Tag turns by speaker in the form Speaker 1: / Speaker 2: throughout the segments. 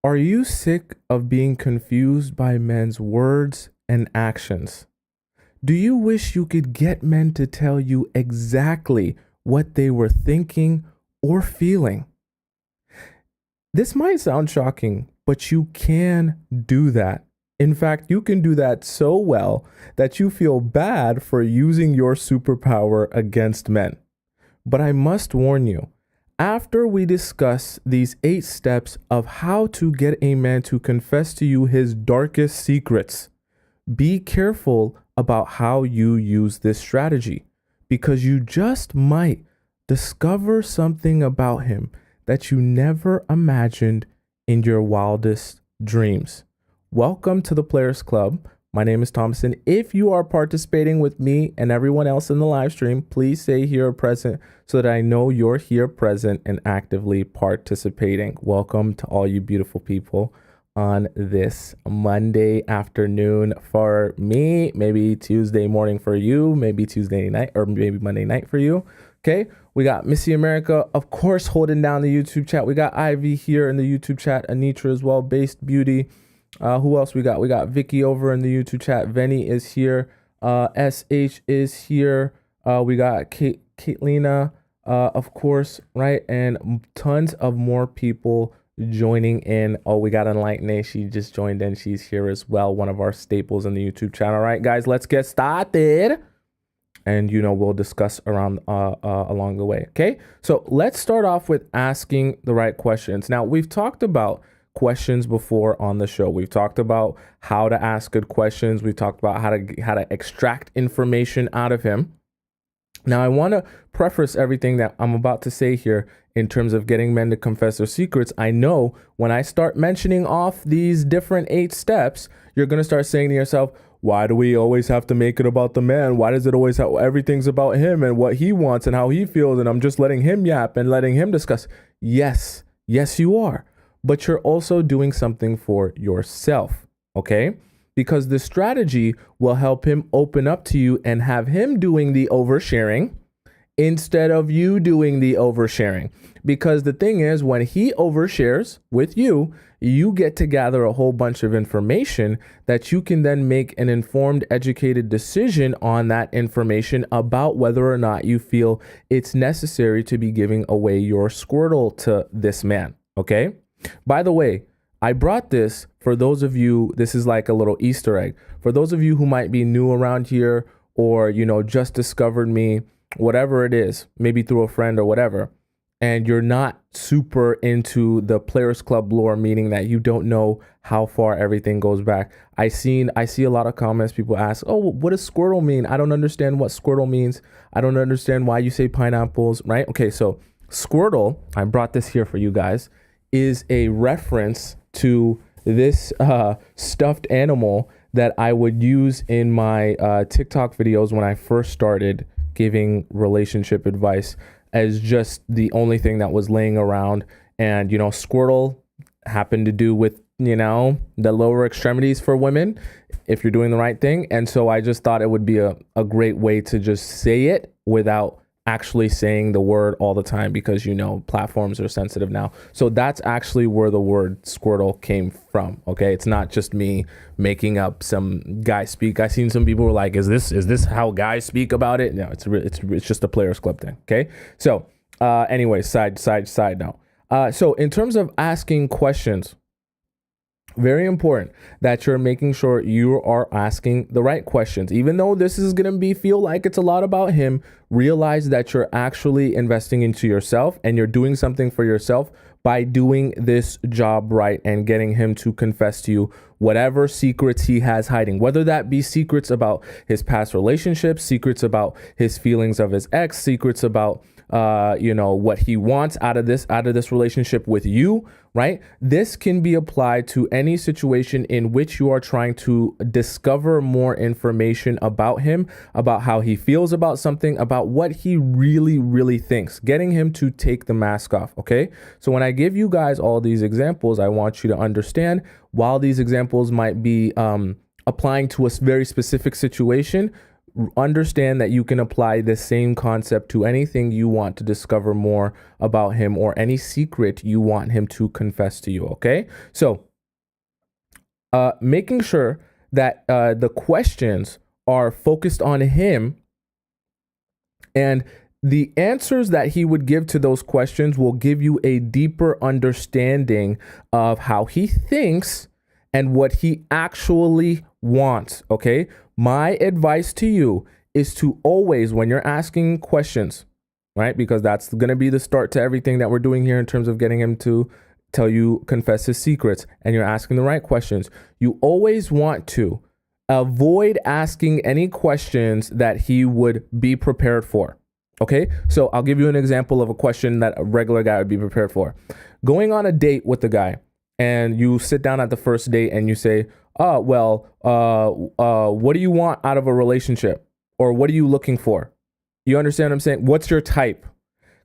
Speaker 1: Are you sick of being confused by men's words and actions? Do you wish you could get men to tell you exactly what they were thinking or feeling? This might sound shocking, but you can do that. In fact, you can do that so well that you feel bad for using your superpower against men. But I must warn you, after we discuss these 8 steps of how to get a man to confess to you his darkest secrets, be careful about how you use this strategy because you just might discover something about him that you never imagined in your wildest dreams. Welcome to the Players Club. My name is Tomisin. If you are participating with me and everyone else in the live stream, please say here present so that I know you're here present and actively participating. Welcome to all you beautiful people on this Monday afternoon for me, maybe Tuesday morning for you, maybe Tuesday night or maybe Monday night for you. Okay, we got Missy America, of course, holding down the YouTube chat. We got Ivy here in the YouTube chat, Anitra as well, Based Beauty. Who else we got? We got Vicky over in the YouTube chat. Venny is here. SH is here. We got Katelina, of course, right? And tons of more people joining in. Oh, we got Enlightened. She just joined in. She's here as well. One of our staples in the YouTube channel. All right, guys, let's get started. And, we'll discuss around along the way. Okay, so let's start off with asking the right questions. Now, we've talked about questions before on the show. We've talked about how to ask good questions. We've talked about how to extract information out of him. Now, I want to preface everything that I'm about to say here in terms of getting men to confess their secrets. I know when I start mentioning off these different 8 steps, you're going to start saying to yourself, why do we always have to make it about the man? Why does it always have everything's about him and what he wants and how he feels? And I'm just letting him yap and letting him discuss. Yes, you are. But you're also doing something for yourself, okay? Because the strategy will help him open up to you and have him doing the oversharing instead of you doing the oversharing. Because the thing is, when he overshares with you, you get to gather a whole bunch of information that you can then make an informed, educated decision on that information about whether or not you feel it's necessary to be giving away your Squirtle to this man, okay? By the way, I brought this for those of you, this is like a little Easter egg. For those of you who might be new around here or, just discovered me, whatever it is, maybe through a friend or whatever, and you're not super into the Players Club lore, meaning that you don't know how far everything goes back. I see a lot of comments, people ask, oh, what does Squirtle mean? I don't understand what Squirtle means. I don't understand why you say pineapples, right? Okay, so Squirtle, I brought this here for you guys, is a reference to this stuffed animal that I would use in my TikTok videos when I first started giving relationship advice as just the only thing that was laying around. And, Squirtle happened to do with, the lower extremities for women if you're doing the right thing. And so I just thought it would be a great way to just say it without actually saying the word all the time because platforms are sensitive now. So that's actually where the word Squirtle came from. Okay, it's not just me making up some guy speak. I've seen some people were like, is this how guys speak about it? No, it's just a Players Club thing. Okay, so anyway, side note. So in terms of asking questions, very important that you're making sure you are asking the right questions. Even though this is going to feel like it's a lot about him, realize that you're actually investing into yourself and you're doing something for yourself by doing this job right and getting him to confess to you whatever secrets he has hiding, whether that be secrets about his past relationships, secrets about his feelings of his ex, secrets about what he wants out of this relationship with you, right? This can be applied to any situation in which you are trying to discover more information about him, about how he feels about something, about what he really, really thinks, getting him to take the mask off. Okay. So when I give you guys all these examples, I want you to understand while these examples might be applying to a very specific situation, understand that you can apply the same concept to anything you want to discover more about him or any secret you want him to confess to you. Okay. So, making sure that the questions are focused on him, and the answers that he would give to those questions will give you a deeper understanding of how he thinks and what he actually wants. Okay. My advice to you is to always, when you're asking questions, right, because that's going to be the start to everything that we're doing here in terms of getting him to confess his secrets, and you're asking the right questions, you always want to avoid asking any questions that he would be prepared for. Okay, so I'll give you an example of a question that a regular guy would be prepared for. Going on a date with the guy, and you sit down at the first date and you say, what do you want out of a relationship? Or what are you looking for? You understand what I'm saying? What's your type?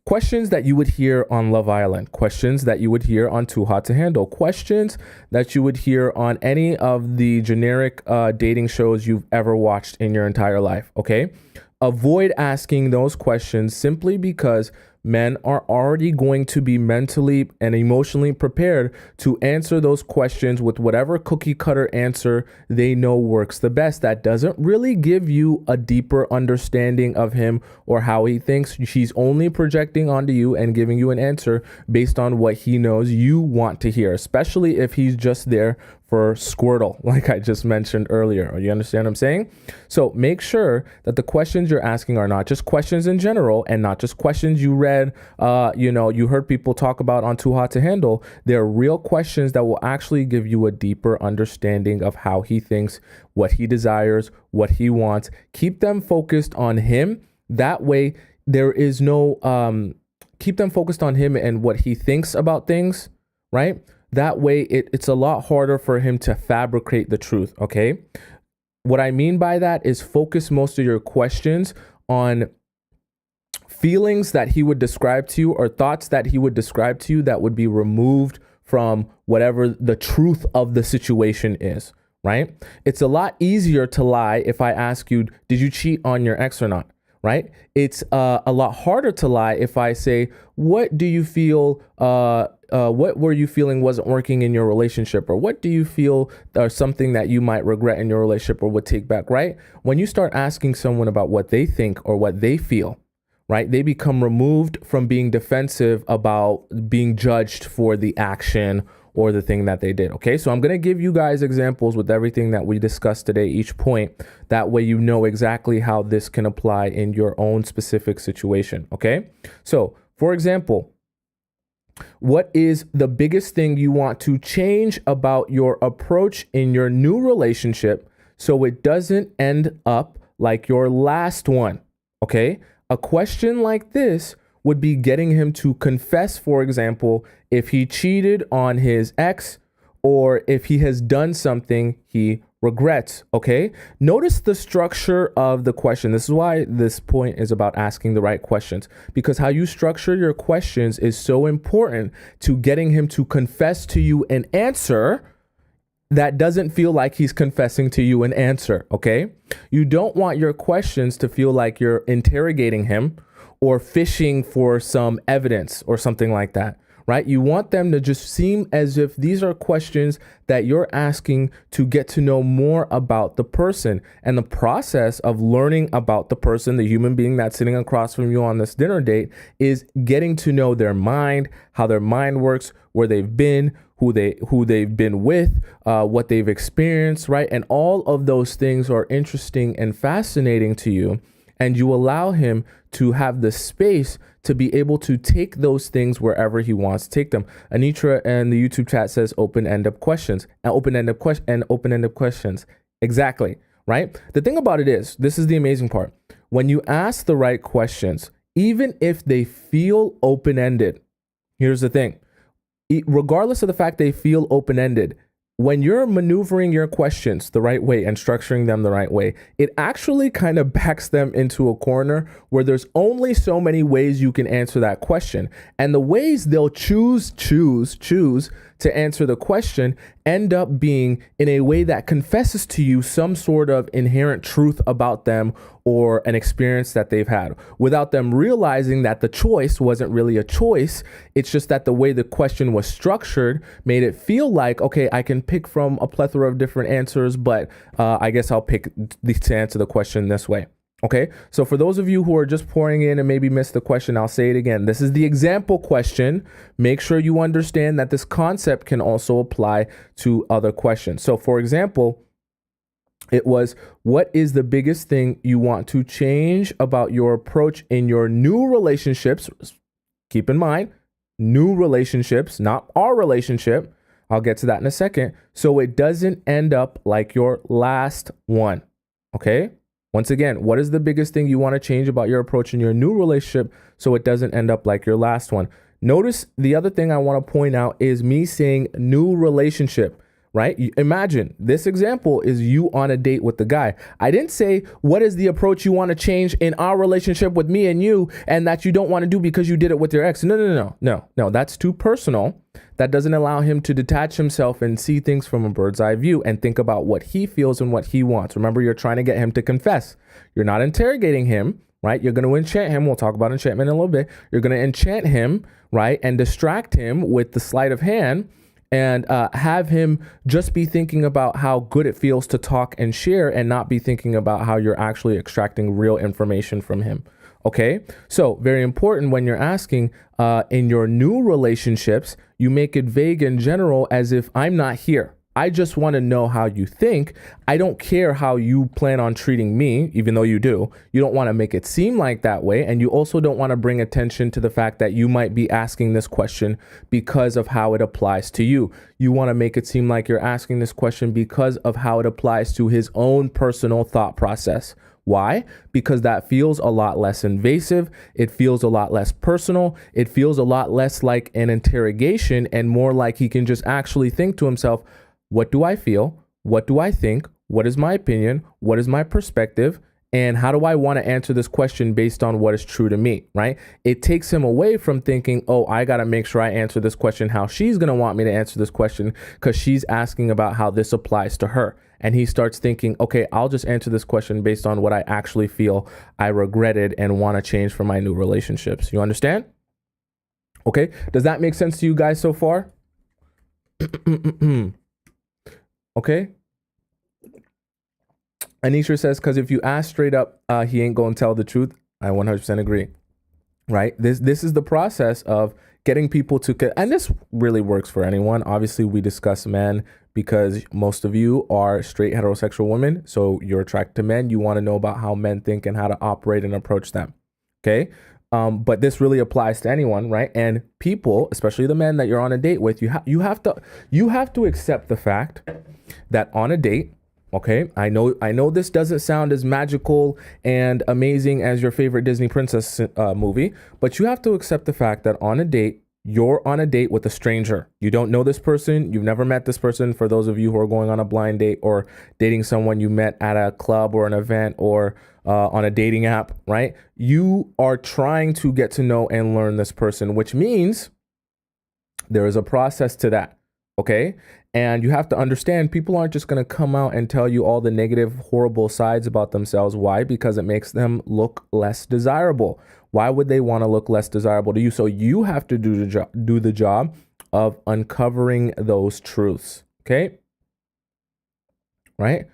Speaker 1: Questions that you would hear on Love Island, questions that you would hear on Too Hot to Handle, questions that you would hear on any of the generic dating shows you've ever watched in your entire life, okay? Avoid asking those questions simply because men are already going to be mentally and emotionally prepared to answer those questions with whatever cookie cutter answer they know works the best. That doesn't really give you a deeper understanding of him or how he thinks. She's only projecting onto you and giving you an answer based on what he knows you want to hear, especially if he's just there for Squirtle, like I just mentioned earlier. You understand what I'm saying? So make sure that the questions you're asking are not just questions in general and not just questions you read, you heard people talk about on Too Hot to Handle. They're real questions that will actually give you a deeper understanding of how he thinks, what he desires, what he wants. Keep them focused on him. That way there is no, keep them focused on him and what he thinks about things, right? That way, it's a lot harder for him to fabricate the truth, okay? What I mean by that is focus most of your questions on feelings that he would describe to you or thoughts that he would describe to you that would be removed from whatever the truth of the situation is, right? It's a lot easier to lie if I ask you, did you cheat on your ex or not? Right? It's a lot harder to lie if I say, what do you feel, what were you feeling wasn't working in your relationship? Or what do you feel are something that you might regret in your relationship or would take back, right? When you start asking someone about what they think or what they feel, right, they become removed from being defensive about being judged for the action or the thing that they did. Okay, so I'm going to give you guys examples with everything that we discussed today, each point. That way you know exactly how this can apply in your own specific situation. Okay, so for example, what is the biggest thing you want to change about your approach in your new relationship so it doesn't end up like your last one? Okay, a question like this would be getting him to confess, for example, if he cheated on his ex or if he has done something he regrets. Okay. Notice the structure of the question. This is why this point is about asking the right questions, because how you structure your questions is so important to getting him to confess to you an answer that doesn't feel like he's confessing to you an answer. Okay. You don't want your questions to feel like you're interrogating him or fishing for some evidence or something like that, right? You want them to just seem as if these are questions that you're asking to get to know more about the person. And the process of learning about the person, the human being that's sitting across from you on this dinner date, is getting to know their mind, how their mind works, where they've been, who they've been with, what they've experienced, right? And all of those things are interesting and fascinating to you. And you allow him to have the space to be able to take those things wherever he wants to take them. Anitra in the YouTube chat says open-ended questions and open-ended questions. Exactly, right? The thing about it is, this is the amazing part. When you ask the right questions, even if they feel open-ended, here's the thing. Regardless of the fact they feel open-ended, when you're maneuvering your questions the right way and structuring them the right way, it actually kind of backs them into a corner where there's only so many ways you can answer that question. And the ways they'll choose to answer the question end up being in a way that confesses to you some sort of inherent truth about them or an experience that they've had without them realizing that the choice wasn't really a choice. It's just that the way the question was structured made it feel like, okay, I can pick from a plethora of different answers, but I guess I'll pick to answer the question this way. Okay, so for those of you who are just pouring in and maybe missed the question, I'll say it again. This is the example question. Make sure you understand that this concept can also apply to other questions. So for example, it was, what is the biggest thing you want to change about your approach in your new relationships? Keep in mind, new relationships, not our relationship. I'll get to that in a second. So it doesn't end up like your last one. Okay. Once again, what is the biggest thing you want to change about your approach in your new relationship so it doesn't end up like your last one? Notice the other thing I want to point out is me saying new relationship, right? Imagine this example is you on a date with the guy. I didn't say, what is the approach you want to change in our relationship with me and you and that you don't want to do because you did it with your ex. No, that's too personal. That doesn't allow him to detach himself and see things from a bird's eye view and think about what he feels and what he wants. Remember, you're trying to get him to confess. You're not interrogating him, right? You're going to enchant him. We'll talk about enchantment in a little bit. You're going to enchant him, right? And distract him with the sleight of hand and have him just be thinking about how good it feels to talk and share and not be thinking about how you're actually extracting real information from him. Okay, so very important when you're asking in your new relationships, you make it vague and general as if I'm not here. I just want to know how you think. I don't care how you plan on treating me, even though you do. You don't want to make it seem like that way. And you also don't want to bring attention to the fact that you might be asking this question because of how it applies to you. You want to make it seem like you're asking this question because of how it applies to his own personal thought process. Why? Because that feels a lot less invasive. It feels a lot less personal. It feels a lot less like an interrogation and more like he can just actually think to himself, what do I feel? What do I think? What is my opinion? What is my perspective? And how do I want to answer this question based on what is true to me, right? It takes him away from thinking, oh, I got to make sure I answer this question how she's going to want me to answer this question because she's asking about how this applies to her. And he starts thinking, okay, I'll just answer this question based on what I actually feel I regretted and want to change for my new relationships. You understand? Okay. Does that make sense to you guys so far? Okay. Anisha says, because if you ask straight up, he ain't going to tell the truth. I 100% agree. Right. This is the process of getting people to, and this really works for anyone. Obviously, we discuss men because most of you are straight heterosexual women. So you're attracted to men. You want to know about how men think and how to operate and approach them. Okay. But this really applies to anyone, right? And people, especially the men that you're on a date with, you have to accept the fact that on a date, okay, I know this doesn't sound as magical and amazing as your favorite Disney princess movie, but you have to accept the fact that on a date, you're on a date with a stranger. You don't know this person. You've never met this person. For those of you who are going on a blind date or dating someone you met at a club or an event or on a dating app, right? You are trying to get to know and learn this person, which means there is a process to that. Okay. And you have to understand people aren't just going to come out and tell you all the negative, horrible sides about themselves. Why? Because it makes them look less desirable. Why would they want to look less desirable to you? So you have to do the job of uncovering those truths. Okay. Right.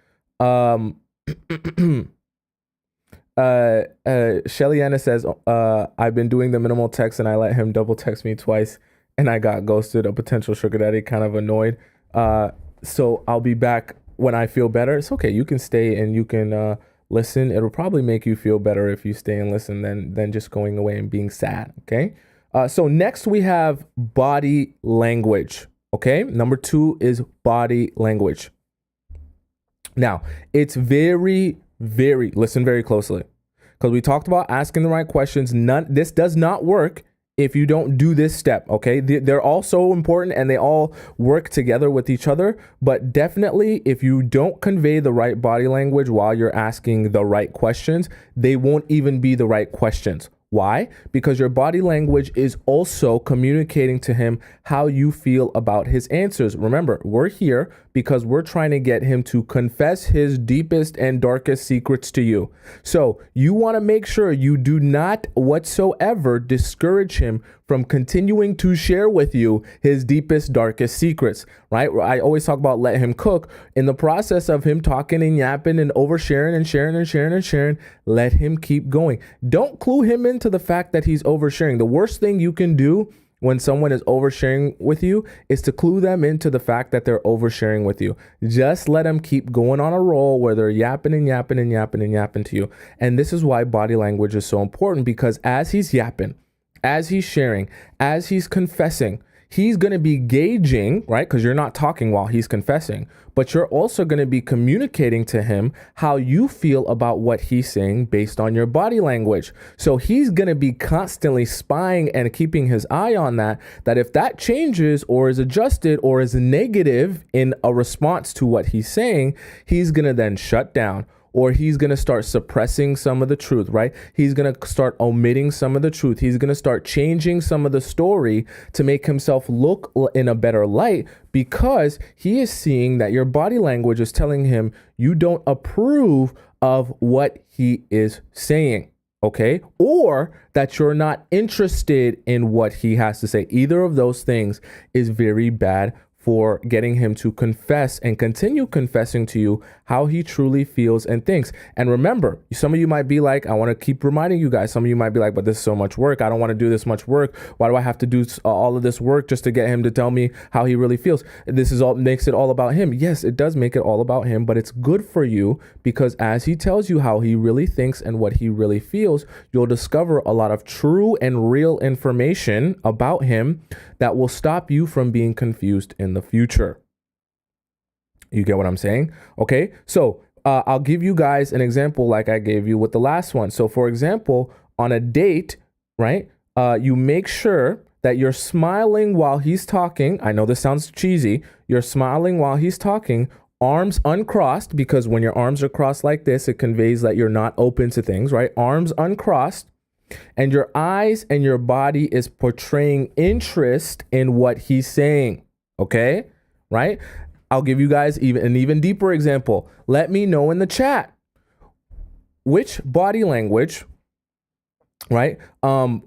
Speaker 1: Shelly Anna says, I've been doing the minimal text and I let him double text me twice and I got ghosted. A potential sugar daddy, kind of annoyed. So I'll be back when I feel better. It's okay. You can stay and you can listen. It'll probably make you feel better if you stay and listen than just going away and being sad. Okay. So next we have body language. Okay. Number 2 is body language. Now it's listen very closely because we talked about asking the right questions. This does not work if you don't do this step, okay? They're all so important and they all work together with each other, but definitely if you don't convey the right body language while you're asking the right questions, they won't even be the right questions. Why? Because your body language is also communicating to him how you feel about his answers. Remember, we're here because we're trying to get him to confess his deepest and darkest secrets to you. So you want to make sure you do not whatsoever discourage him from continuing to share with you his deepest, darkest secrets, right? I always talk about let him cook. In the process of him talking and yapping and oversharing and sharing and sharing and sharing, let him keep going. Don't clue him into the fact that he's oversharing. The worst thing you can do when someone is oversharing with you is to clue them into the fact that they're oversharing with you. Just let them keep going on a roll where they're yapping and yapping and yapping and yapping to you. And this is why body language is so important, because as he's yapping, as he's sharing, as he's confessing, he's going to be gauging, right? Because you're not talking while he's confessing, but you're also going to be communicating to him how you feel about what he's saying based on your body language. So he's going to be constantly spying and keeping his eye on that if that changes or is adjusted or is negative in a response to what he's saying, he's going to then shut down. Or he's going to start suppressing some of the truth, right? He's going to start omitting some of the truth. He's going to start changing some of the story to make himself look in a better light, because he is seeing that your body language is telling him you don't approve of what he is saying, okay? Or that you're not interested in what he has to say. Either of those things is very bad for getting him to confess and continue confessing to you how he truly feels and thinks. And remember, some of you might be like, I want to keep reminding you guys, some of you might be like, but this is so much work. I don't want to do this much work. Why do I have to do all of this work just to get him to tell me how he really feels? This is all makes it all about him. Yes, it does make it all about him, but it's good for you, because as he tells you how he really thinks and what he really feels, you'll discover a lot of true and real information about him that will stop you from being confused in the future. You get what I'm saying? Okay, so I'll give you guys an example like I gave you with the last one. So for example, on a date, right, you make sure that you're smiling while he's talking. I know this sounds cheesy. You're smiling while he's talking, arms uncrossed, because when your arms are crossed like this, it conveys that you're not open to things, right? Arms uncrossed. And your eyes and your body is portraying interest in what he's saying. Okay, right? I'll give you guys an even deeper example. Let me know in the chat which body language, right?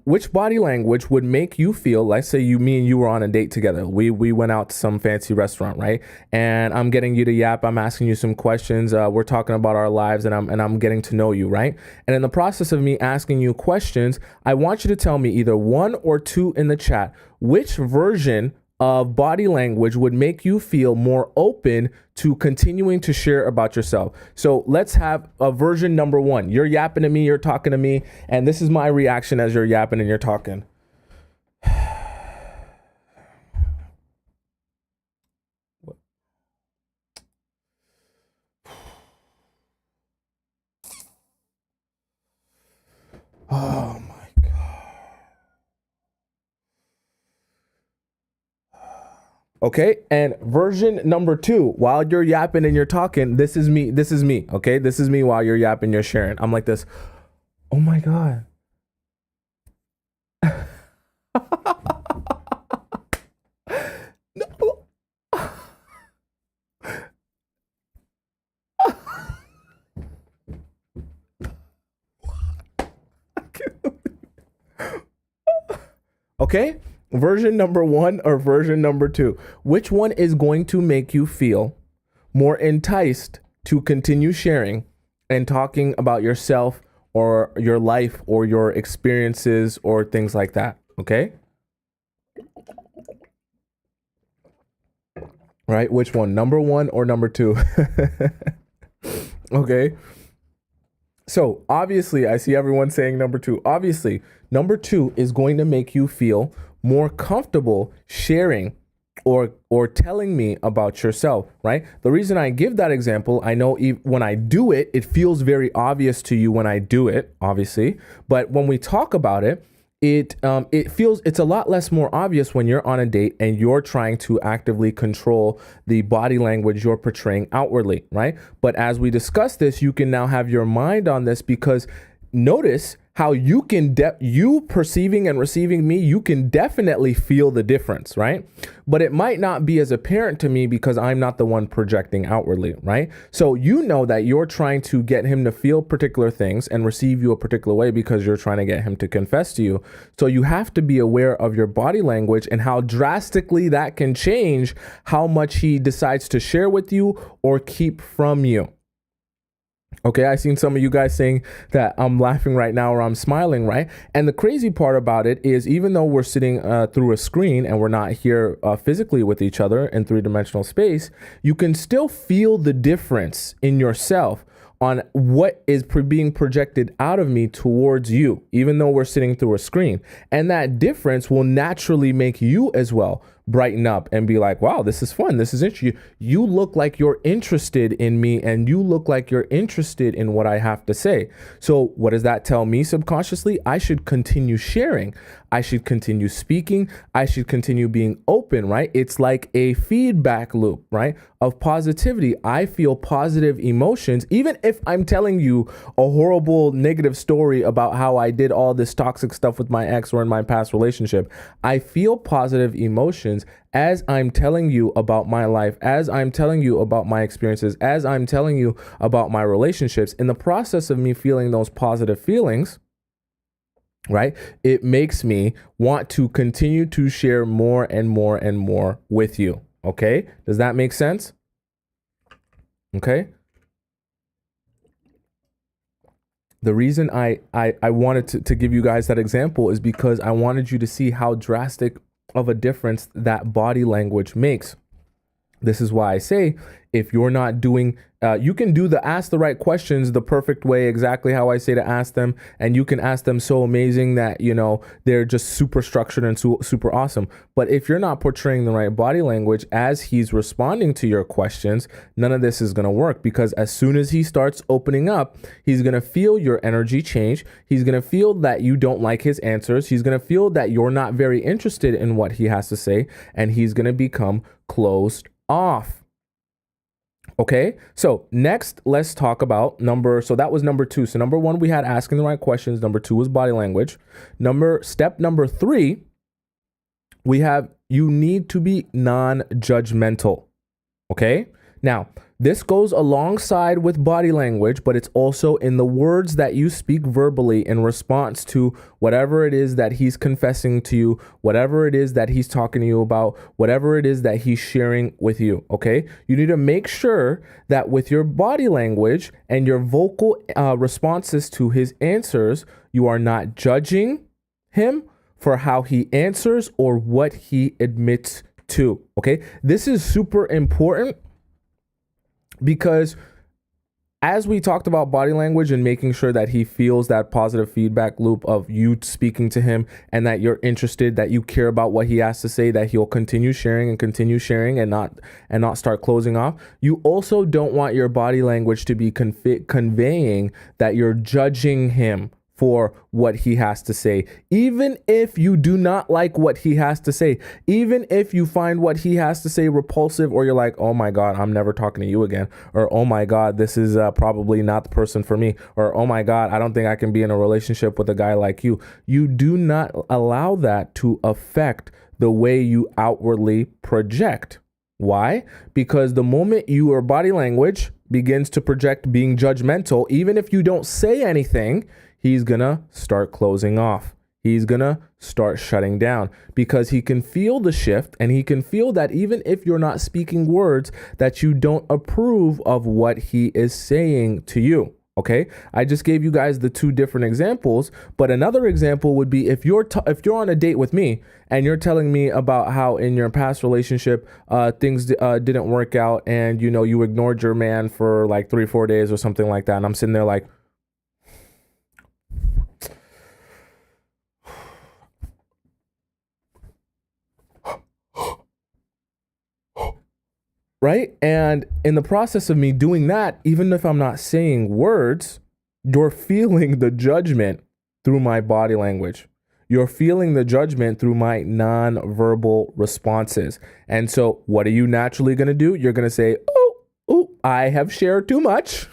Speaker 1: Which body language would make you feel, let's say me and you were on a date together. We went out to some fancy restaurant, right? And I'm getting you to yap. I'm asking you some questions. We're talking about our lives, and I'm getting to know you, right? And in the process of me asking you questions, I want you to tell me either one or two in the chat, which version of body language would make you feel more open to continuing to share about yourself. So let's have a version number one. You're yapping to me, you're talking to me, and this is my reaction as you're yapping and you're talking. Oh my God. Okay, and version number two, while you're yapping and you're talking, this is me, okay? This is me while you're yapping, you're sharing. I'm like this, oh my God. No. Okay, version number one or version number two, which one is going to make you feel more enticed to continue sharing and talking about yourself or your life or your experiences or things like that? Okay, right, which one, number one or number two? Okay, so obviously I see everyone saying number two. Obviously number two is going to make you feel more comfortable sharing or telling me about yourself, right? The reason I give that example, I know when I do it, it feels very obvious to you when I do it, obviously. But when we talk about it, it's a lot less more obvious when you're on a date and you're trying to actively control the body language you're portraying outwardly, right? But as we discuss this, you can now have your mind on this, because notice how you perceiving and receiving me, you can definitely feel the difference, right? But it might not be as apparent to me because I'm not the one projecting outwardly, right? So you know that you're trying to get him to feel particular things and receive you a particular way because you're trying to get him to confess to you. So you have to be aware of your body language and how drastically that can change how much he decides to share with you or keep from you. Okay, I've seen some of you guys saying that I'm laughing right now or I'm smiling, right? And the crazy part about it is, even though we're sitting through a screen and we're not here physically with each other in three-dimensional space, you can still feel the difference in yourself on what is being projected out of me towards you, even though we're sitting through a screen. And that difference will naturally make you as well brighten up and be like, wow, this is fun. This is interesting. You look like you're interested in me, and you look like you're interested in what I have to say. So what does that tell me subconsciously? I should continue sharing. I should continue speaking. I should continue being open, right? It's like a feedback loop, right? Of positivity. I feel positive emotions, even if I'm telling you a horrible negative story about how I did all this toxic stuff with my ex or in my past relationship. I feel positive emotions as I'm telling you about my life, as I'm telling you about my experiences, as I'm telling you about my relationships. In the process of me feeling those positive feelings, right, it makes me want to continue to share more and more and more with you. Okay, does that make sense? Okay. The reason I wanted to give you guys that example is because I wanted you to see how drastic of a difference that body language makes. This is why I say, if you're not doing, you can do the ask the right questions the perfect way, exactly how I say to ask them. And you can ask them so amazing that, you know, they're just super structured and super awesome. But if you're not portraying the right body language as he's responding to your questions, none of this is going to work, because as soon as he starts opening up, he's going to feel your energy change. He's going to feel that you don't like his answers. He's going to feel that you're not very interested in what he has to say, and he's going to become closed off. Okay, so next, let's talk about so that was number 2. So number 1, we had asking the right questions. Number 2 was body language. Step number 3, we have, you need to be non-judgmental. Okay, now this goes alongside with body language, but it's also in the words that you speak verbally in response to whatever it is that he's confessing to you, whatever it is that he's talking to you about, whatever it is that he's sharing with you. Okay, you need to make sure that with your body language and your vocal responses to his answers, you are not judging him for how he answers or what he admits to. Okay, this is super important, because as we talked about body language and making sure that he feels that positive feedback loop of you speaking to him and that you're interested, that you care about what he has to say, that he'll continue sharing and not start closing off. You also don't want your body language to be conveying that you're judging him for what he has to say, even if you do not like what he has to say, even if you find what he has to say repulsive, or you're like, oh my God, I'm never talking to you again, or oh my God, this is probably not the person for me, or oh my God, I don't think I can be in a relationship with a guy like you. You do not allow that to affect the way you outwardly project. Why? Because the moment your body language begins to project being judgmental, even if you don't say anything, he's gonna start closing off. He's gonna start shutting down, because he can feel the shift, and he can feel that even if you're not speaking words, that you don't approve of what he is saying to you. Okay, I just gave you guys the 2 different examples, but another example would be if you're on a date with me and you're telling me about how in your past relationship things didn't work out, and you ignored your man for like 3-4 days or something like that, and I'm sitting there like, right? And in the process of me doing that, even if I'm not saying words, you're feeling the judgment through my body language. You're feeling the judgment through my non-verbal responses. And so what are you naturally going to do? You're going to say, oh, I have shared too much.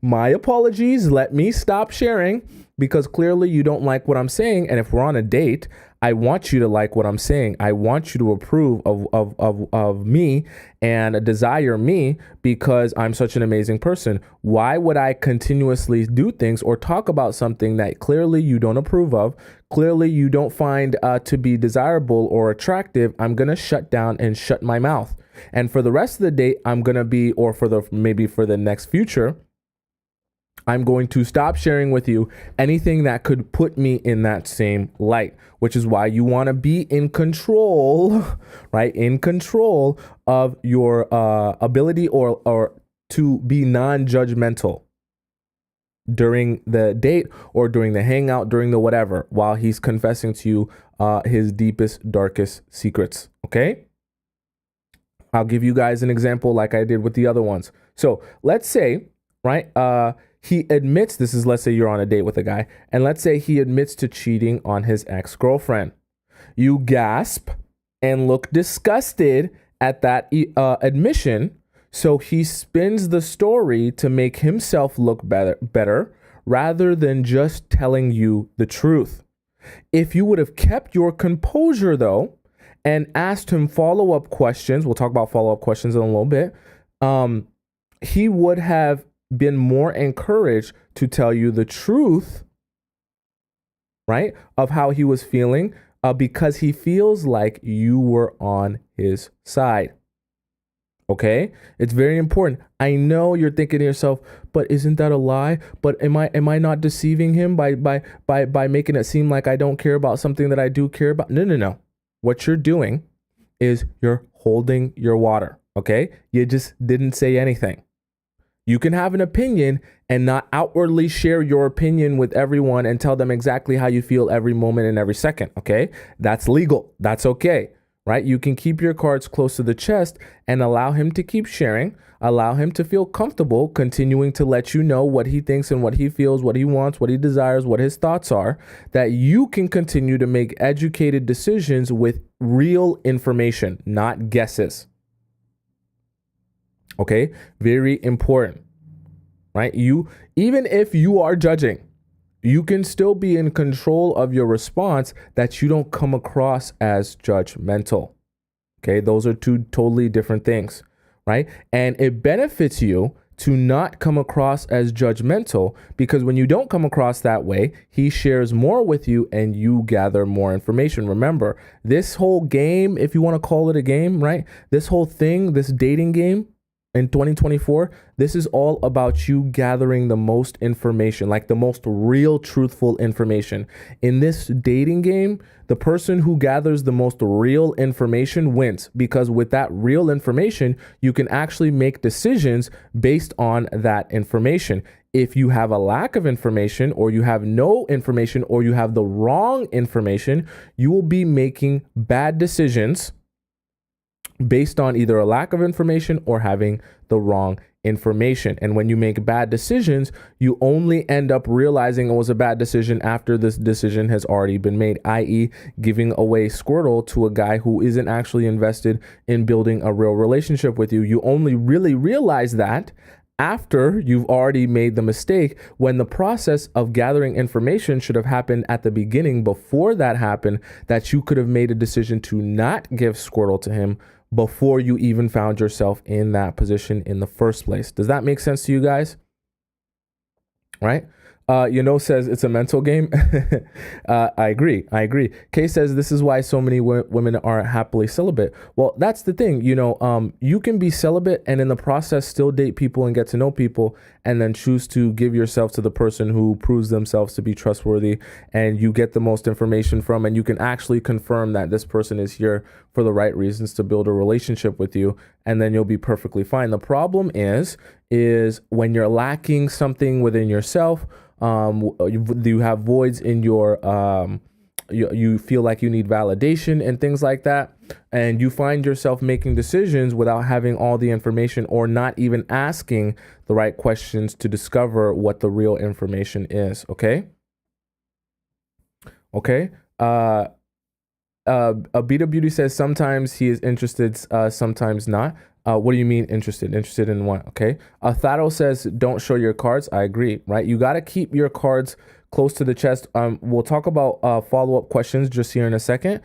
Speaker 1: My apologies. Let me stop sharing. because clearly you don't like what I'm saying. And if we're on a date, I want you to like what I'm saying. I want you to approve of me and desire me because I'm such an amazing person. Why would I continuously do things or talk about something that clearly you don't approve of, clearly you don't find to be desirable or attractive? I'm going to shut down and shut my mouth. And for the rest of the date, I'm going to be, or for the maybe for the next future, I'm going to stop sharing with you anything that could put me in that same light, which is why you want to be in control, right? In control of your ability or to be non-judgmental during the date or during the hangout, during the whatever, while he's confessing to you his deepest, darkest secrets, okay? I'll give you guys an example like I did with the other ones. So let's say, right, he admits, this is, let's say you're on a date with a guy, and let's say he admits to cheating on his ex-girlfriend. You gasp and look disgusted at that admission. So he spins the story to make himself look better rather than just telling you the truth. If you would have kept your composure, though, and asked him follow-up questions, we'll talk about follow-up questions in a little bit, he would have been more encouraged to tell you the truth, right, of how he was feeling, because he feels like you were on his side. Okay, it's very important. I know you're thinking to yourself, but isn't that a lie? But am I not deceiving him by making it seem like I don't care about something that I do care about? No. What you're doing is you're holding your water. Okay, you just didn't say anything. You can have an opinion and not outwardly share your opinion with everyone and tell them exactly how you feel every moment and every second, okay? That's legal. That's okay, right? You can keep your cards close to the chest and allow him to keep sharing, allow him to feel comfortable continuing to let you know what he thinks and what he feels, what he wants, what he desires, what his thoughts are, that you can continue to make educated decisions with real information, not guesses. Okay, very important, right? Even if you are judging, you can still be in control of your response, that you don't come across as judgmental. Okay, those are two totally different things, right? And it benefits you to not come across as judgmental, because when you don't come across that way, he shares more with you and you gather more information. Remember, this whole game, if you want to call it a game, right? This whole thing, this dating game, in 2024, this is all about you gathering the most information, like the most real, truthful information. In this dating game, the person who gathers the most real information wins, because with that real information, you can actually make decisions based on that information. If you have a lack of information, or you have no information, or you have the wrong information, you will be making bad decisions based on either a lack of information or having the wrong information. And when you make bad decisions, you only end up realizing it was a bad decision after this decision has already been made, i.e. giving away Squirtle to a guy who isn't actually invested in building a real relationship with you. You only really realize that after you've already made the mistake, when the process of gathering information should have happened at the beginning. Before that happened, that you could have made a decision to not give Squirtle to him before you even found yourself in that position in the first place. Does that make sense to you guys? Right? Says it's a mental game. I agree. Kay says this is why so many women are happily celibate. Well, that's the thing. You can be celibate and in the process still date people and get to know people, and then choose to give yourself to the person who proves themselves to be trustworthy, and you get the most information from, and you can actually confirm that this person is here for the right reasons to build a relationship with you, and then you'll be perfectly fine. The problem is when you're lacking something within yourself. You have voids in your you feel like you need validation and things like that, and you find yourself making decisions without having all the information, or not even asking the right questions to discover what the real information is. Okay. Beta Beauty says sometimes he is interested, sometimes not. What do you mean interested? Interested in what? Okay. Thado says don't show your cards. I agree, right? You got to keep your cards close to the chest. We'll talk about follow-up questions just here in a second.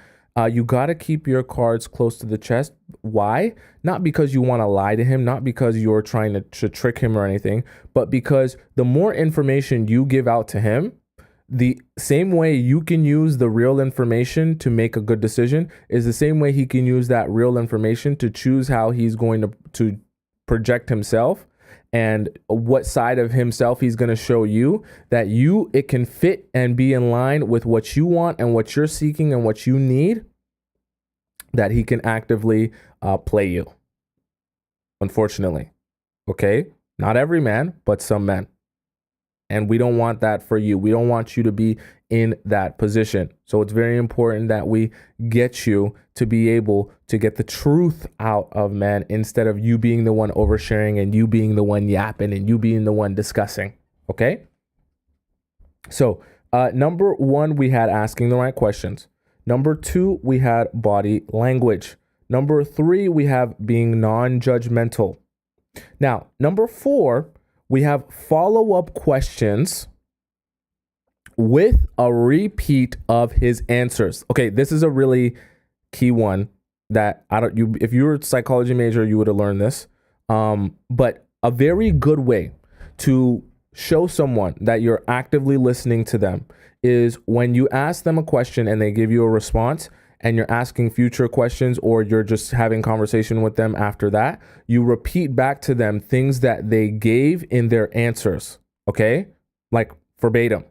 Speaker 1: You got to keep your cards close to the chest. Why? Not because you want to lie to him, not because you're trying to trick him or anything, but because the more information you give out to him, the same way you can use the real information to make a good decision is the same way he can use that real information to choose how he's going to project himself and what side of himself he's going to show you, that it can fit and be in line with what you want and what you're seeking and what you need, that he can actively play you. Unfortunately. Okay? Not every man, but some men. And we don't want that for you. We don't want you to be in that position. So it's very important that we get you to be able to get the truth out of men instead of you being the one oversharing and you being the one yapping and you being the one discussing. Okay? So number 1, we had asking the right questions. Number 2, we had body language. Number 3, we have being non-judgmental. Now, number 4, we have follow-up questions with a repeat of his answers. Okay, this is a really key one that if you were a psychology major, you would have learned this. But a very good way to show someone that you're actively listening to them is when you ask them a question and they give you a response, and you're asking future questions or you're just having conversation with them after that, you repeat back to them things that they gave in their answers, okay? Like verbatim.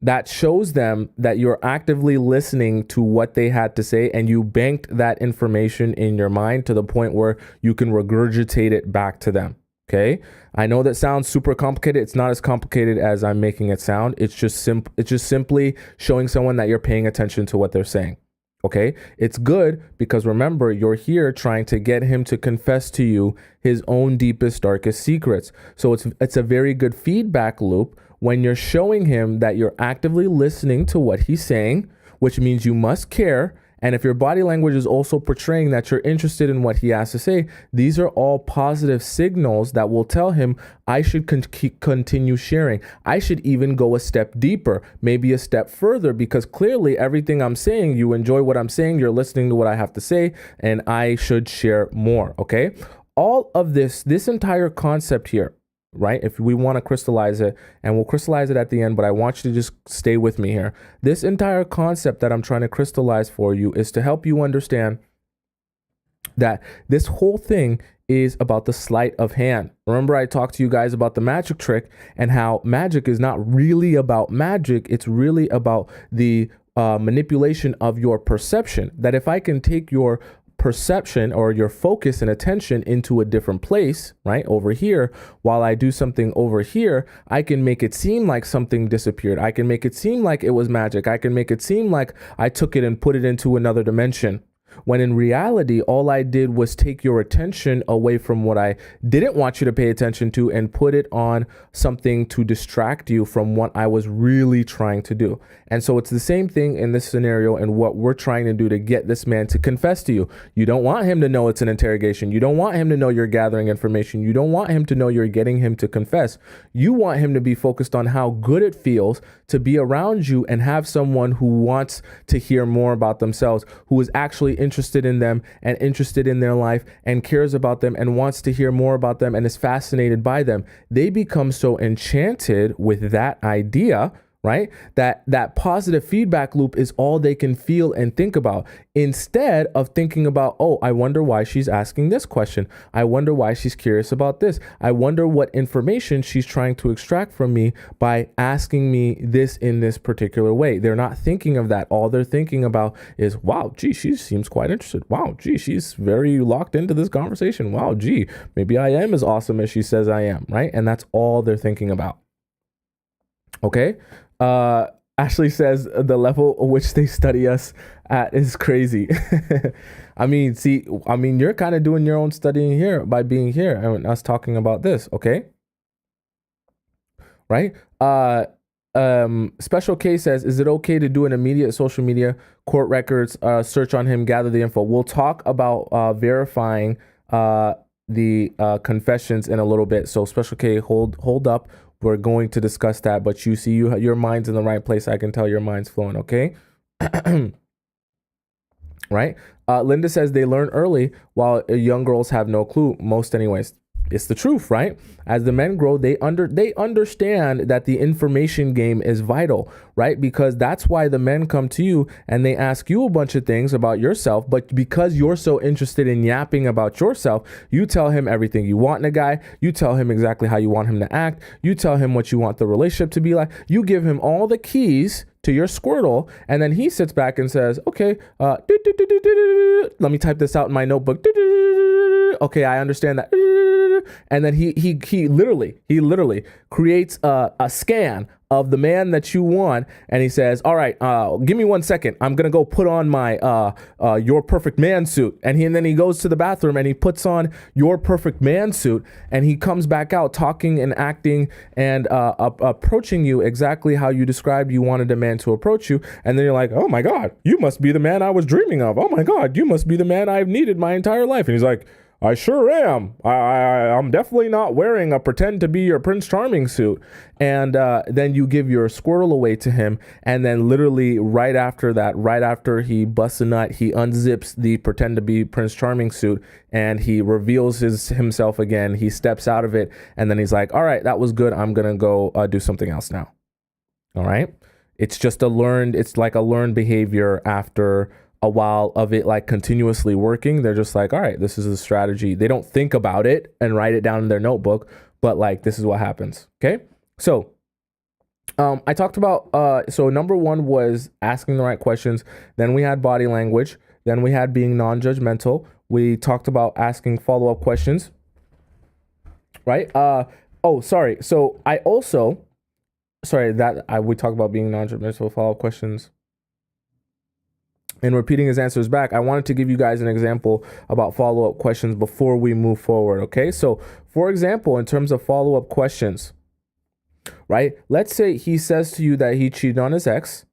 Speaker 1: That shows them that you're actively listening to what they had to say and you banked that information in your mind to the point where you can regurgitate it back to them, okay? I know that sounds super complicated. It's not as complicated as I'm making it sound. It's just simply showing someone that you're paying attention to what they're saying. Okay, it's good because remember, you're here trying to get him to confess to you his own deepest, darkest secrets. So it's a very good feedback loop when you're showing him that you're actively listening to what he's saying, which means you must care. And if your body language is also portraying that you're interested in what he has to say, these are all positive signals that will tell him, I should continue sharing. I should even go a step deeper, maybe a step further, because clearly everything I'm saying, you enjoy what I'm saying, you're listening to what I have to say, and I should share more, okay? All of this entire concept here, right? If we want to crystallize it, and we'll crystallize it at the end, but I want you to just stay with me here. This entire concept that I'm trying to crystallize for you is to help you understand that this whole thing is about the sleight of hand. Remember, I talked to you guys about the magic trick and how magic is not really about magic. It's really about the manipulation of your perception. That if I can take your perception or your focus and attention into a different place, right over here, while I do something over here, I can make it seem like something disappeared. I can make it seem like it was magic. I can make it seem like I took it and put it into another dimension. When in reality, all I did was take your attention away from what I didn't want you to pay attention to and put it on something to distract you from what I was really trying to do. And so it's the same thing in this scenario and what we're trying to do to get this man to confess to you. You don't want him to know it's an interrogation. You don't want him to know you're gathering information. You don't want him to know you're getting him to confess. You want him to be focused on how good it feels to be around you and have someone who wants to hear more about themselves, who is actually interested in them and interested in their life and cares about them and wants to hear more about them and is fascinated by them. They become so enchanted with that idea, right? That positive feedback loop is all they can feel and think about instead of thinking about, oh, I wonder why she's asking this question. I wonder why she's curious about this. I wonder what information she's trying to extract from me by asking me this in this particular way. They're not thinking of that. All they're thinking about is, wow, gee, she seems quite interested. Wow, gee, she's very locked into this conversation. Wow, gee, maybe I am as awesome as she says I am, right? And that's all they're thinking about. Okay? Ashley says the level at which they study us at is crazy. I mean, you're kind of doing your own studying here by being here and us talking about this. Okay. Right. Special K says, is it okay to do an immediate social media court records, search on him, gather the info? We'll talk about, verifying, the confessions in a little bit. So Special K, hold up. we're going to discuss that, but you see your mind's in the right place. I can tell your mind's flowing, okay? Right? Linda says they learn early while young girls have no clue, most anyways. It's the truth, right? As the men grow, they understand that the information game is vital, right? Because that's why the men come to you and they ask you a bunch of things about yourself. But because you're so interested in yapping about yourself, you tell him everything you want in a guy. You tell him exactly how you want him to act. You tell him what you want the relationship to be like. You give him all the keys to your Squirtle, and then he sits back and says, okay, let me type this out in my notebook. Okay, I understand that. And then he literally creates a scan of the man that you want, and he says, all right, give me 1 second. I'm gonna go put on my Your Perfect Man suit. And then he goes to the bathroom and he puts on Your Perfect Man suit, and he comes back out talking and acting and approaching you exactly how you described you wanted a man to approach you. And then you're like, oh my God, you must be the man I was dreaming of. Oh my God, you must be the man I've needed my entire life. And he's like, I sure am. I'm definitely not wearing a pretend to be your Prince Charming suit. And then you give your Squirtle away to him. And then literally right after that, right after he busts a nut, he unzips the pretend to be Prince Charming suit and he reveals himself again. He steps out of it. And then he's like, all right, that was good. I'm going to go do something else now. All right. It's like a learned behavior after a while of it, like continuously working. They're just like, all right, this is a strategy. They don't think about it and write it down in their notebook, but like, this is what happens. Okay. So I talked about, so number one was asking the right questions. Then we had body language. Then we had being non-judgmental. We talked about asking follow-up questions, right? Sorry. So we talked about being non-judgmental, follow-up questions, and repeating his answers back. I wanted to give you guys an example about follow-up questions before we move forward. Okay. So for example, in terms of follow-up questions, right? Let's say he says to you that he cheated on his ex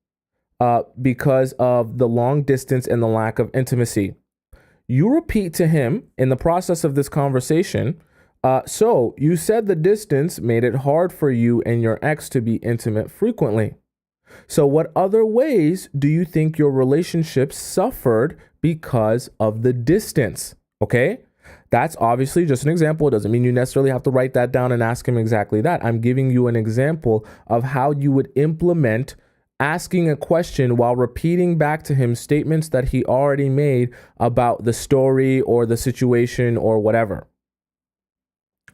Speaker 1: because of the long distance and the lack of intimacy. You repeat to him in the process of this conversation, so you said the distance made it hard for you and your ex to be intimate frequently. So what other ways do you think your relationship suffered because of the distance? Okay, that's obviously just an example. It doesn't mean you necessarily have to write that down and ask him exactly that. I'm giving you an example of how you would implement asking a question while repeating back to him statements that he already made about the story or the situation or whatever.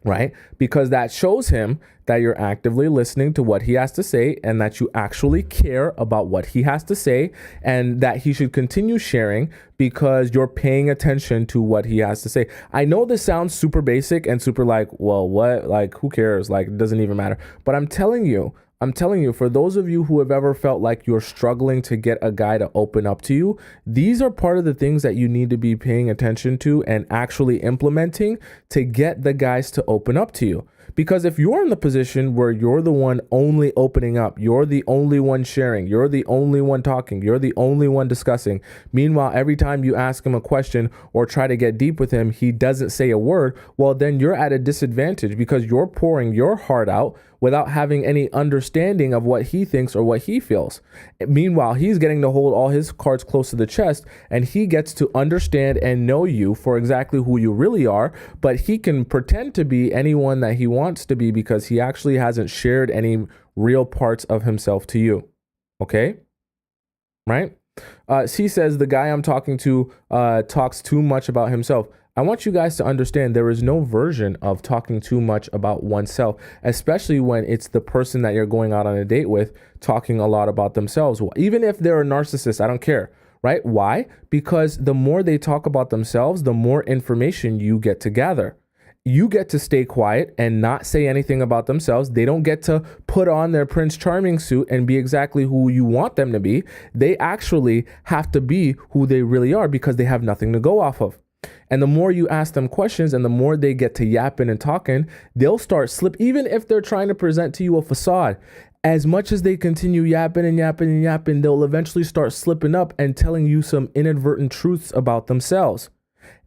Speaker 1: Right? Because that shows him that you're actively listening to what he has to say and that you actually care about what he has to say and that he should continue sharing because you're paying attention to what he has to say. I know this sounds super basic and super like, well, what? Like, who cares? Like, it doesn't even matter. But I'm telling you, for those of you who have ever felt like you're struggling to get a guy to open up to you, these are part of the things that you need to be paying attention to and actually implementing to get the guys to open up to you. Because if you're in the position where you're the one only opening up, you're the only one sharing, you're the only one talking, you're the only one discussing. Meanwhile, every time you ask him a question or try to get deep with him, he doesn't say a word. Well, then you're at a disadvantage because you're pouring your heart out without having any understanding of what he thinks or what he feels. Meanwhile, he's getting to hold all his cards close to the chest and he gets to understand and know you for exactly who you really are, but he can pretend to be anyone that he wants to be because he actually hasn't shared any real parts of himself to you. Okay? Right? C says the guy I'm talking to talks too much about himself. I want you guys to understand there is no version of talking too much about oneself, especially when it's the person that you're going out on a date with talking a lot about themselves. Even if they're a narcissist, I don't care, right? Why? Because the more they talk about themselves, the more information you get to gather. You get to stay quiet and not say anything about themselves. They don't get to put on their Prince Charming suit and be exactly who you want them to be. They actually have to be who they really are because they have nothing to go off of. And the more you ask them questions and the more they get to yapping and talking, they'll start even if they're trying to present to you a facade. As much as they continue yapping and yapping and yapping, they'll eventually start slipping up and telling you some inadvertent truths about themselves.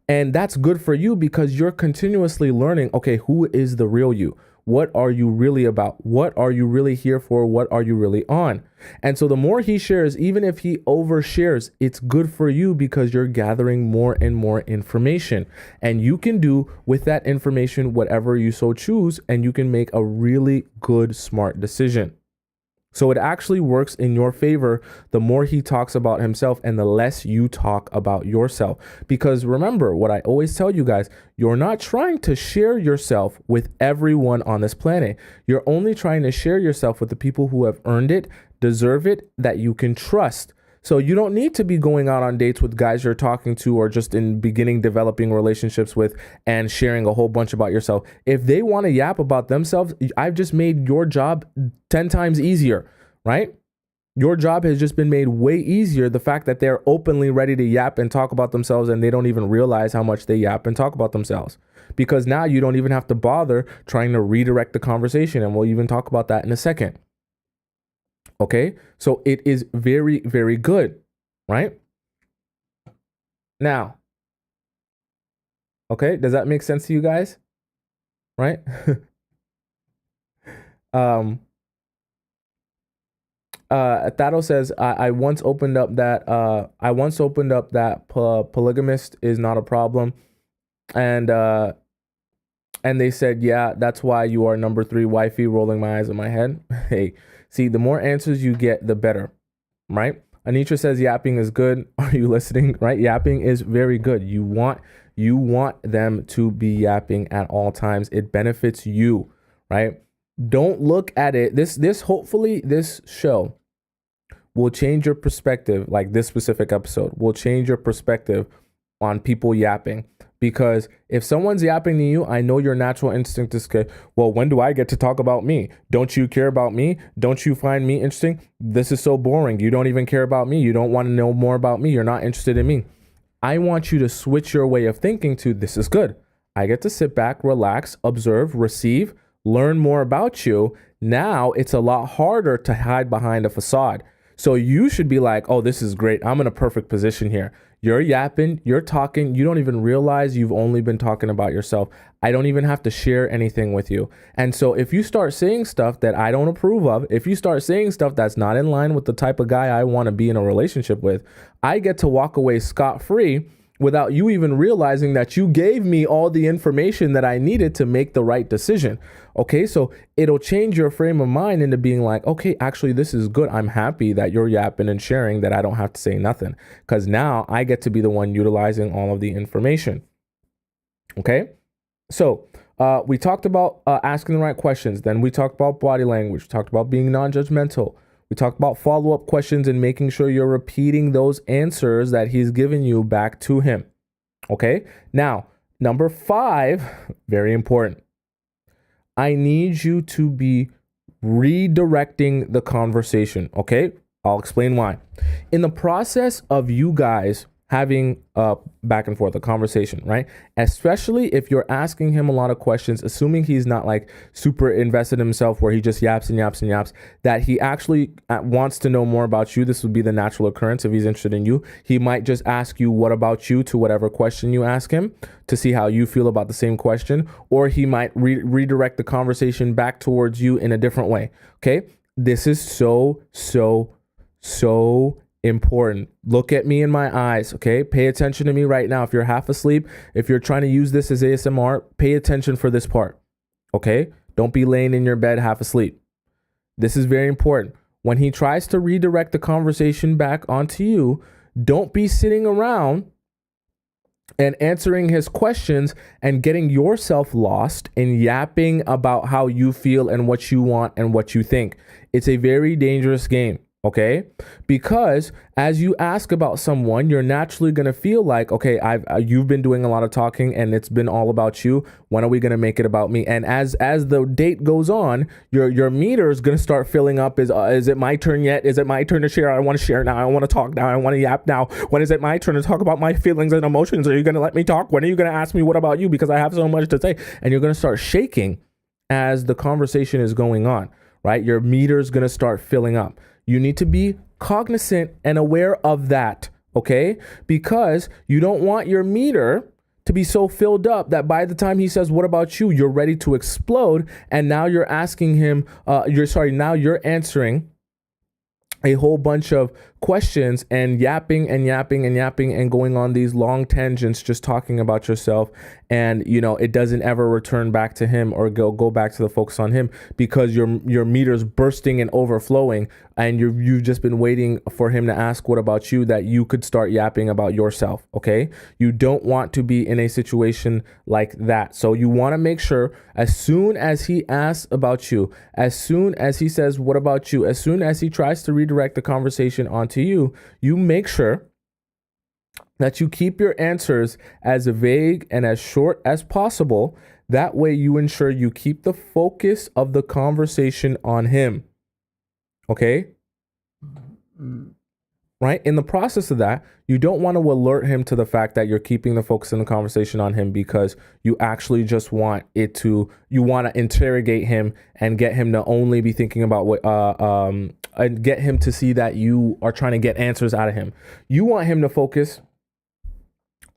Speaker 1: And that's good for you because you're continuously learning, okay, who is the real you? What are you really about? What are you really here for? What are you really on? And so the more he shares, even if he overshares, it's good for you because you're gathering more and more information. And you can do with that information whatever you so choose, and you can make a really good, smart decision. So it actually works in your favor the more he talks about himself and the less you talk about yourself. Because remember what I always tell you guys, you're not trying to share yourself with everyone on this planet. You're only trying to share yourself with the people who have earned it, deserve it, that you can trust. So you don't need to be going out on dates with guys you're talking to or just in beginning developing relationships with and sharing a whole bunch about yourself. If they want to yap about themselves, I've just made your job 10 times easier, right? Your job has just been made way easier. The fact that they're openly ready to yap and talk about themselves and they don't even realize how much they yap and talk about themselves. Because now you don't even have to bother trying to redirect the conversation. And we'll even talk about that in a second. Okay, so it is very, very good, right? Now, okay, does that make sense to you guys? Right? Thado says, I once opened up that polygamist is not a problem, and they said, yeah, that's why you are number 3 wifey, rolling my eyes in my head. Hey, see, the more answers you get, the better, right? Anitra says yapping is good. Are you listening? Right? Yapping is very good. You want them to be yapping at all times. It benefits you, right? Don't look at it. Hopefully this show will change your perspective. Like this specific episode will change your perspective on people yapping. Because if someone's yapping to you, I know your natural instinct is, well, when do I get to talk about me? Don't you care about me? Don't you find me interesting? This is so boring. You don't even care about me. You don't want to know more about me. You're not interested in me. I want you to switch your way of thinking to, this is good. I get to sit back, relax, observe, receive, learn more about you. Now it's a lot harder to hide behind a facade. So you should be like, oh, this is great. I'm in a perfect position here. You're yapping, you're talking, you don't even realize you've only been talking about yourself. I don't even have to share anything with you. And so if you start saying stuff that I don't approve of, if you start saying stuff that's not in line with the type of guy I want to be in a relationship with, I get to walk away scot-free without you even realizing that you gave me all the information that I needed to make the right decision. Okay, so it'll change your frame of mind into being like, okay, actually, this is good. I'm happy that you're yapping and sharing, that I don't have to say nothing, because now I get to be the one utilizing all of the information. Okay, so we talked about asking the right questions. Then we talked about body language. We talked about being non-judgmental. We talked about follow-up questions and making sure you're repeating those answers that he's given you back to him. Okay. Now, number 5, very important. I need you to be redirecting the conversation. Okay. I'll explain why. In the process of you guys having back and forth a conversation, right? Especially if you're asking him a lot of questions, assuming he's not like super invested in himself where he just yaps and yaps and yaps, that he actually wants to know more about you. This would be the natural occurrence if he's interested in you. He might just ask you, what about you, to whatever question you ask him to see how you feel about the same question, or he might redirect the conversation back towards you in a different way. Okay. This is so important. Look at me in my eyes, okay? Pay attention to me right now. If you're half asleep, if you're trying to use this as ASMR, pay attention for this part, okay? Don't be laying in your bed half asleep. This is very important. When he tries to redirect the conversation back onto you, don't be sitting around and answering his questions and getting yourself lost in yapping about how you feel and what you want and what you think. It's a very dangerous game. Okay, because as you ask about someone, you're naturally going to feel like, okay, you've been doing a lot of talking and it's been all about you. When are we going to make it about me? And as the date goes on, your meter is going to start filling up. Is it my turn yet? Is it my turn to share? I want to share now. I want to talk now. I want to yap now. When is it my turn to talk about my feelings and emotions? Are you going to let me talk? When are you going to ask me what about you? Because I have so much to say. And you're going to start shaking as the conversation is going on, right? Your meter is going to start filling up. You need to be cognizant and aware of that, okay? Because you don't want your meter to be so filled up that by the time he says, what about you? You're ready to explode. And now you're asking him, now you're answering a whole bunch of questions and yapping and going on these long tangents, just talking about yourself. And, it doesn't ever return back to him or go back to the focus on him, because your meter's bursting and overflowing, and you've just been waiting for him to ask, what about you, that you could start yapping about yourself. Okay. You don't want to be in a situation like that. So you want to make sure, as soon as he asks about you, as soon as he says, what about you, as soon as he tries to redirect the conversation onto you, you make sure that you keep your answers as vague and as short as possible. That way you ensure you keep the focus of the conversation on him. Okay? Right? In the process of that, you don't want to alert him to the fact that you're keeping the focus in the conversation on him, because you actually just want you want to interrogate him and get him to only be thinking about and get him to see that you are trying to get answers out of him. You want him to focus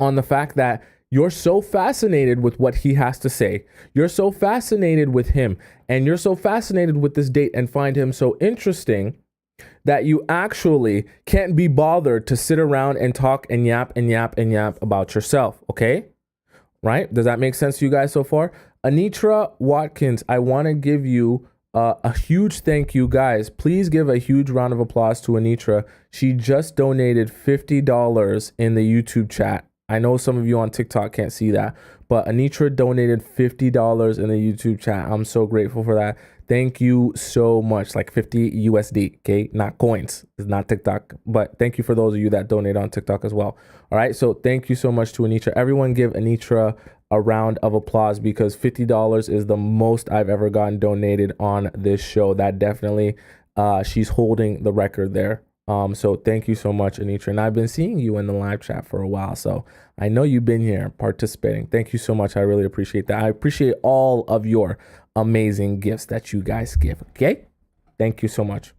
Speaker 1: on the fact that you're so fascinated with what he has to say. You're so fascinated with him, and you're so fascinated with this date and find him so interesting that you actually can't be bothered to sit around and talk and yap about yourself. Okay? Right? Does that make sense to you guys so far? Anitra Watkins, I want to give you a huge thank you, guys. Please give a huge round of applause to Anitra. She just donated $50 in the YouTube chat. I know some of you on TikTok can't see that, but Anitra donated $50 in the YouTube chat. I'm so grateful for that. Thank you so much. Like 50 USD, okay? Not coins. It's not TikTok, but thank you for those of you that donate on TikTok as well. All right, so thank you so much to Anitra. Everyone give Anitra a round of applause, because $50 is the most I've ever gotten donated on this show. That definitely, she's holding the record there. So thank you so much, Anitra. And I've been seeing you in the live chat for a while, so I know you've been here participating. Thank you so much. I really appreciate that. I appreciate all of your amazing gifts that you guys give. Okay. Thank you so much.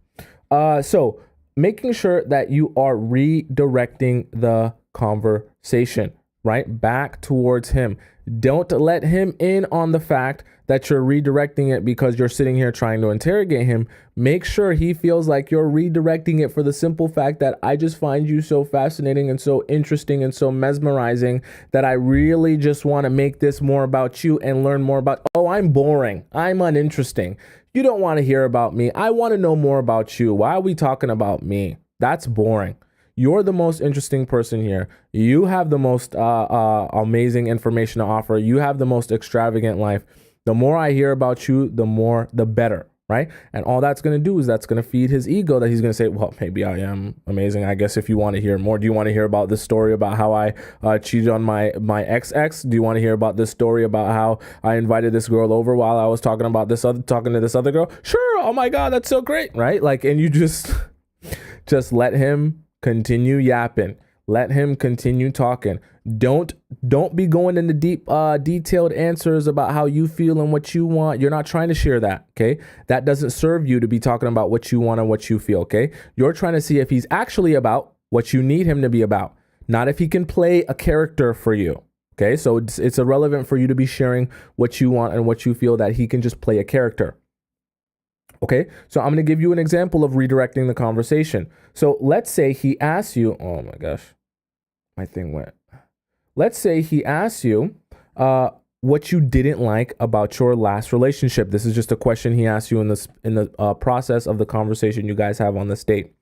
Speaker 1: So making sure that you are redirecting the conversation, right? Back towards him. Don't let him in on the fact that you're redirecting it because you're sitting here trying to interrogate him. Make sure he feels like you're redirecting it for the simple fact that I just find you so fascinating and so interesting and so mesmerizing that I really just want to make this more about you and learn more about, oh, I'm boring. I'm uninteresting. You don't want to hear about me. I want to know more about you. Why are we talking about me? That's boring. You're the most interesting person here. You have the most amazing information to offer. You have the most extravagant life. The more I hear about you, the better, right? And all that's going to do is that's going to feed his ego, that he's going to say, well, maybe I am amazing. I guess if you want to hear more, do you want to hear about this story about how I cheated on my ex? Do you want to hear about this story about how I invited this girl over while I was talking to this other girl? Sure. Oh my God, that's so great, right? Like, and you just let him continue yapping. Let him continue talking. Don't be going into deep, detailed answers about how you feel and what you want. You're not trying to share that, okay? That doesn't serve you to be talking about what you want and what you feel, okay? You're trying to see if he's actually about what you need him to be about, not if he can play a character for you, okay? So it's irrelevant for you to be sharing what you want and what you feel, that he can just play a character. Okay, so I'm going to give you an example of redirecting the conversation. So let's say he asks you, oh my gosh, my thing went. Let's say he asks you what you didn't like about your last relationship. This is just a question he asks you in the process of the conversation you guys have on this date.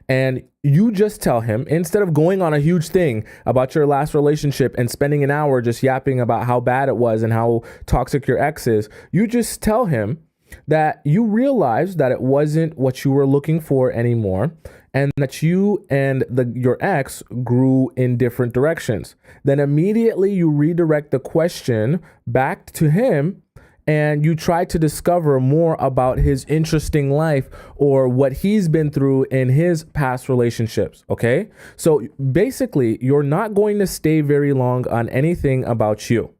Speaker 1: And you just tell him, instead of going on a huge thing about your last relationship and spending an hour just yapping about how bad it was and how toxic your ex is, you just tell him that you realize that it wasn't what you were looking for anymore, and that you and your ex grew in different directions. Then immediately you redirect the question back to him, and you try to discover more about his interesting life or what he's been through in his past relationships. Okay, so basically you're not going to stay very long on anything about you.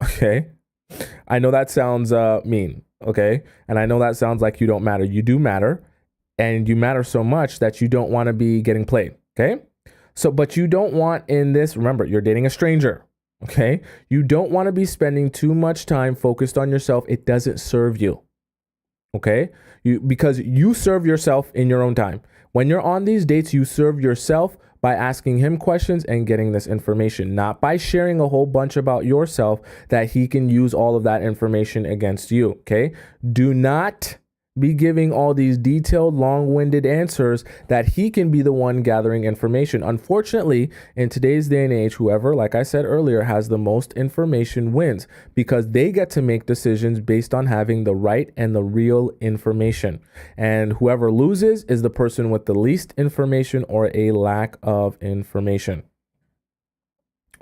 Speaker 1: Okay, I know that sounds mean, okay? And I know that sounds like you don't matter. You do matter, and you matter so much that you don't want to be getting played, okay? So, but you don't want in this, remember, you're dating a stranger, Okay. You don't want to be spending too much time focused on yourself. It doesn't serve you. Okay. Because you serve yourself in your own time. When you're on these dates, you serve yourself by asking him questions and getting this information, not by sharing a whole bunch about yourself that he can use all of that information against you. Okay. Do not be giving all these detailed, long-winded answers that he can be the one gathering information. Unfortunately, in today's day and age, whoever, like I said earlier, has the most information wins, because they get to make decisions based on having the right and the real information. And whoever loses is the person with the least information or a lack of information.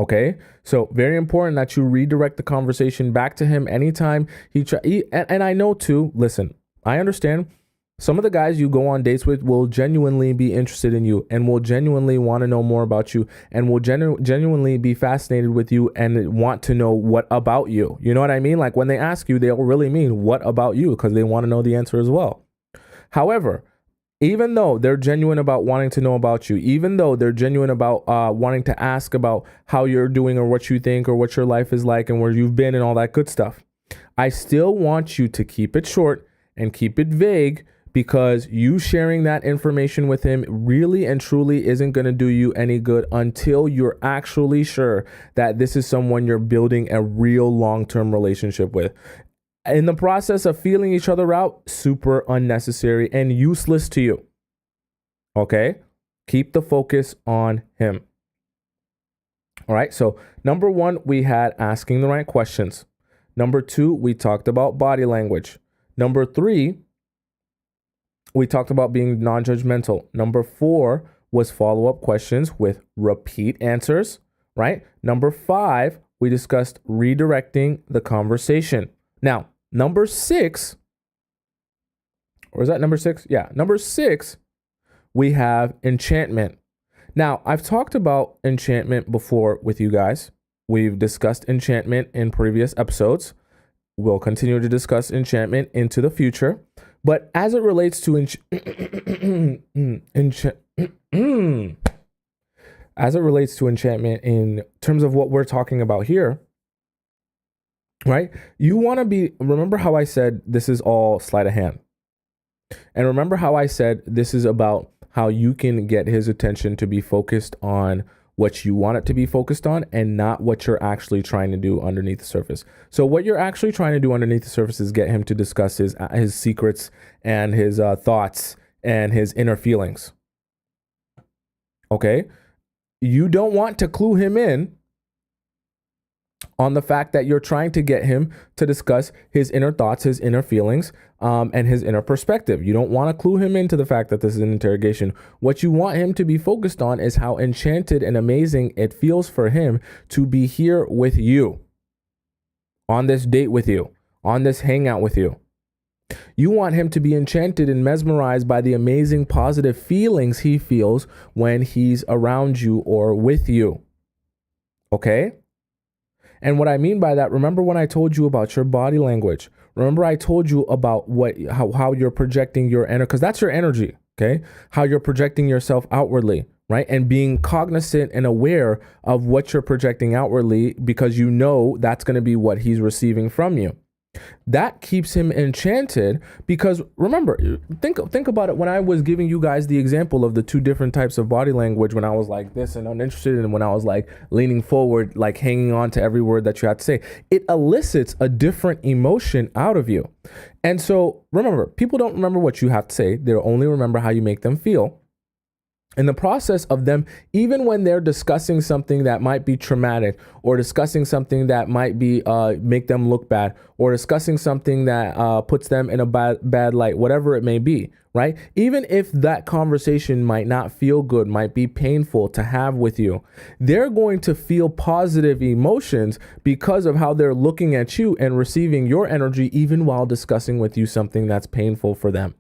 Speaker 1: Okay, so very important that you redirect the conversation back to him anytime and I know too, listen, I understand some of the guys you go on dates with will genuinely be interested in you and will genuinely want to know more about you and will genuinely be fascinated with you and want to know what about you. You know what I mean? Like when they ask you, they'll really mean what about you, because they want to know the answer as well. However, even though they're genuine about wanting to know about you, even though they're genuine about wanting to ask about how you're doing or what you think or what your life is like and where you've been and all that good stuff, I still want you to keep it short and keep it vague, because you sharing that information with him really and truly isn't going to do you any good until you're actually sure that this is someone you're building a real long-term relationship with. In the process of feeling each other out, super unnecessary and useless to you. Okay? Keep the focus on him. All right. So number 1, we had asking the right questions. Number 2, we talked about body language. Number 3, we talked about being non-judgmental. Number 4 was follow-up questions with repeat answers, right? Number 5, we discussed redirecting the conversation. Now, number 6, or is that number 6? Yeah, number 6, we have enchantment. Now, I've talked about enchantment before with you guys. We've discussed enchantment in previous episodes. We'll continue to discuss enchantment into the future. But as it relates to as it relates to enchantment in terms of what we're talking about here, right? You want to remember how I said this is all sleight of hand. And remember how I said this is about how you can get his attention to be focused on what you want it to be focused on and not what you're actually trying to do underneath the surface. So what you're actually trying to do underneath the surface is get him to discuss his secrets and his thoughts and his inner feelings. Okay? You don't want to clue him in on the fact that you're trying to get him to discuss his inner thoughts, his inner feelings, and his inner perspective. You don't want to clue him into the fact that this is an interrogation. What you want him to be focused on is how enchanted and amazing it feels for him to be here with you, on this date with you, on this hangout with you. You want him to be enchanted and mesmerized by the amazing positive feelings he feels when he's around you or with you. Okay? And what I mean by that, remember when I told you about your body language? Remember I told you about how you're projecting your energy, because that's your energy, okay? How you're projecting yourself outwardly, right? And being cognizant and aware of what you're projecting outwardly, because you know that's going to be what he's receiving from you. That keeps him enchanted, because remember, think about it. When I was giving you guys the example of the 2 different types of body language, when I was like this and uninterested, and when I was like leaning forward, like hanging on to every word that you had to say, it elicits a different emotion out of you. And so remember, people don't remember what you have to say. They'll only remember how you make them feel. In the process of them, even when they're discussing something that might be traumatic, or discussing something that might be make them look bad, or discussing something that puts them in a bad light, whatever it may be, right? Even if that conversation might not feel good, might be painful to have with you, they're going to feel positive emotions because of how they're looking at you and receiving your energy, even while discussing with you something that's painful for them.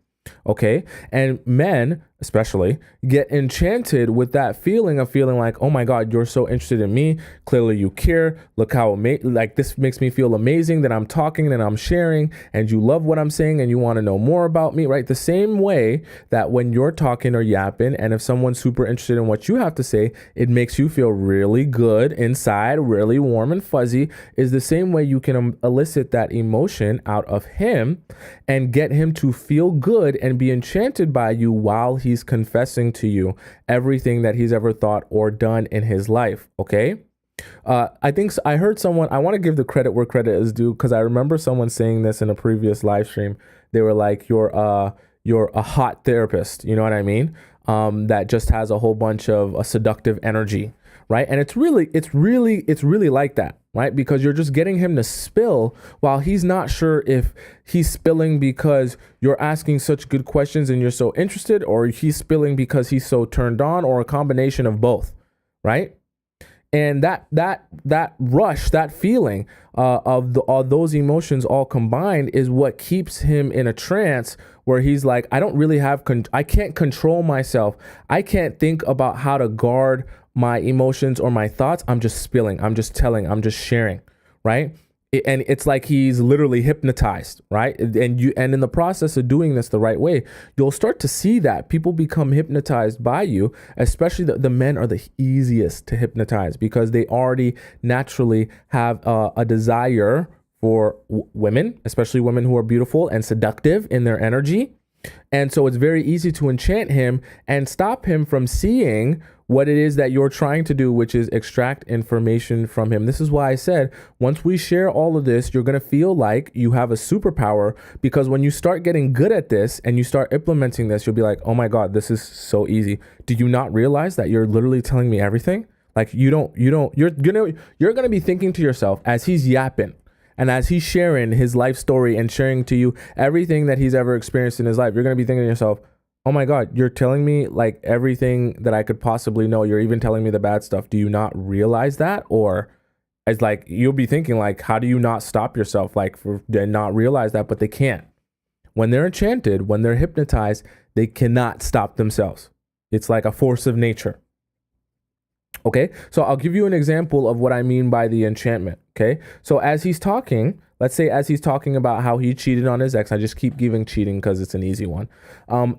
Speaker 1: Okay. And men, especially, get enchanted with that feeling of feeling like, oh my God, you're so interested in me. Clearly you care. Look how like this makes me feel amazing that I'm talking and I'm sharing and you love what I'm saying and you want to know more about me, right? The same way that when you're talking or yapping, and if someone's super interested in what you have to say, it makes you feel really good inside, really warm and fuzzy, is the same way you can elicit that emotion out of him and get him to feel good and be enchanted by you while he's confessing to you everything that he's ever thought or done in his life. Okay. I think I heard someone, I want to give the credit where credit is due, because I remember someone saying this in a previous live stream. They were like, you're a hot therapist. You know what I mean? That just has a whole bunch of a seductive energy. Right. And it's really like that. Right. Because you're just getting him to spill while he's not sure if he's spilling because you're asking such good questions and you're so interested, or he's spilling because he's so turned on, or a combination of both. Right. And that rush, that feeling of those emotions all combined is what keeps him in a trance where he's like, I don't really have, I can't control myself. I can't think about how to guard my emotions or my thoughts. I'm just spilling. I'm just telling. I'm just sharing. Right. And it's like he's literally hypnotized, right? And in the process of doing this the right way, you'll start to see that people become hypnotized by you. Especially the men are the easiest to hypnotize because they already naturally have a desire for women, especially women who are beautiful and seductive in their energy. And so it's very easy to enchant him and stop him from seeing what it is that you're trying to do, which is extract information from him. This is why I said, once we share all of this, you're going to feel like you have a superpower, because when you start getting good at this and you start implementing this, you'll be like, oh my God, this is so easy. Do you not realize that you're literally telling me everything? Like you're going to be thinking to yourself as he's yapping, and as he's sharing his life story and sharing to you everything that he's ever experienced in his life, you're going to be thinking to yourself, oh my God, you're telling me like everything that I could possibly know. You're even telling me the bad stuff. Do you not realize that? Or it's like, you'll be thinking like, how do you not stop yourself and not realize that? But they can't. When they're enchanted, when they're hypnotized, they cannot stop themselves. It's like a force of nature. Okay, so I'll give you an example of what I mean by the enchantment. Okay, so as he's talking, let's say as he's talking about how he cheated on his ex, I just keep giving cheating because it's an easy one.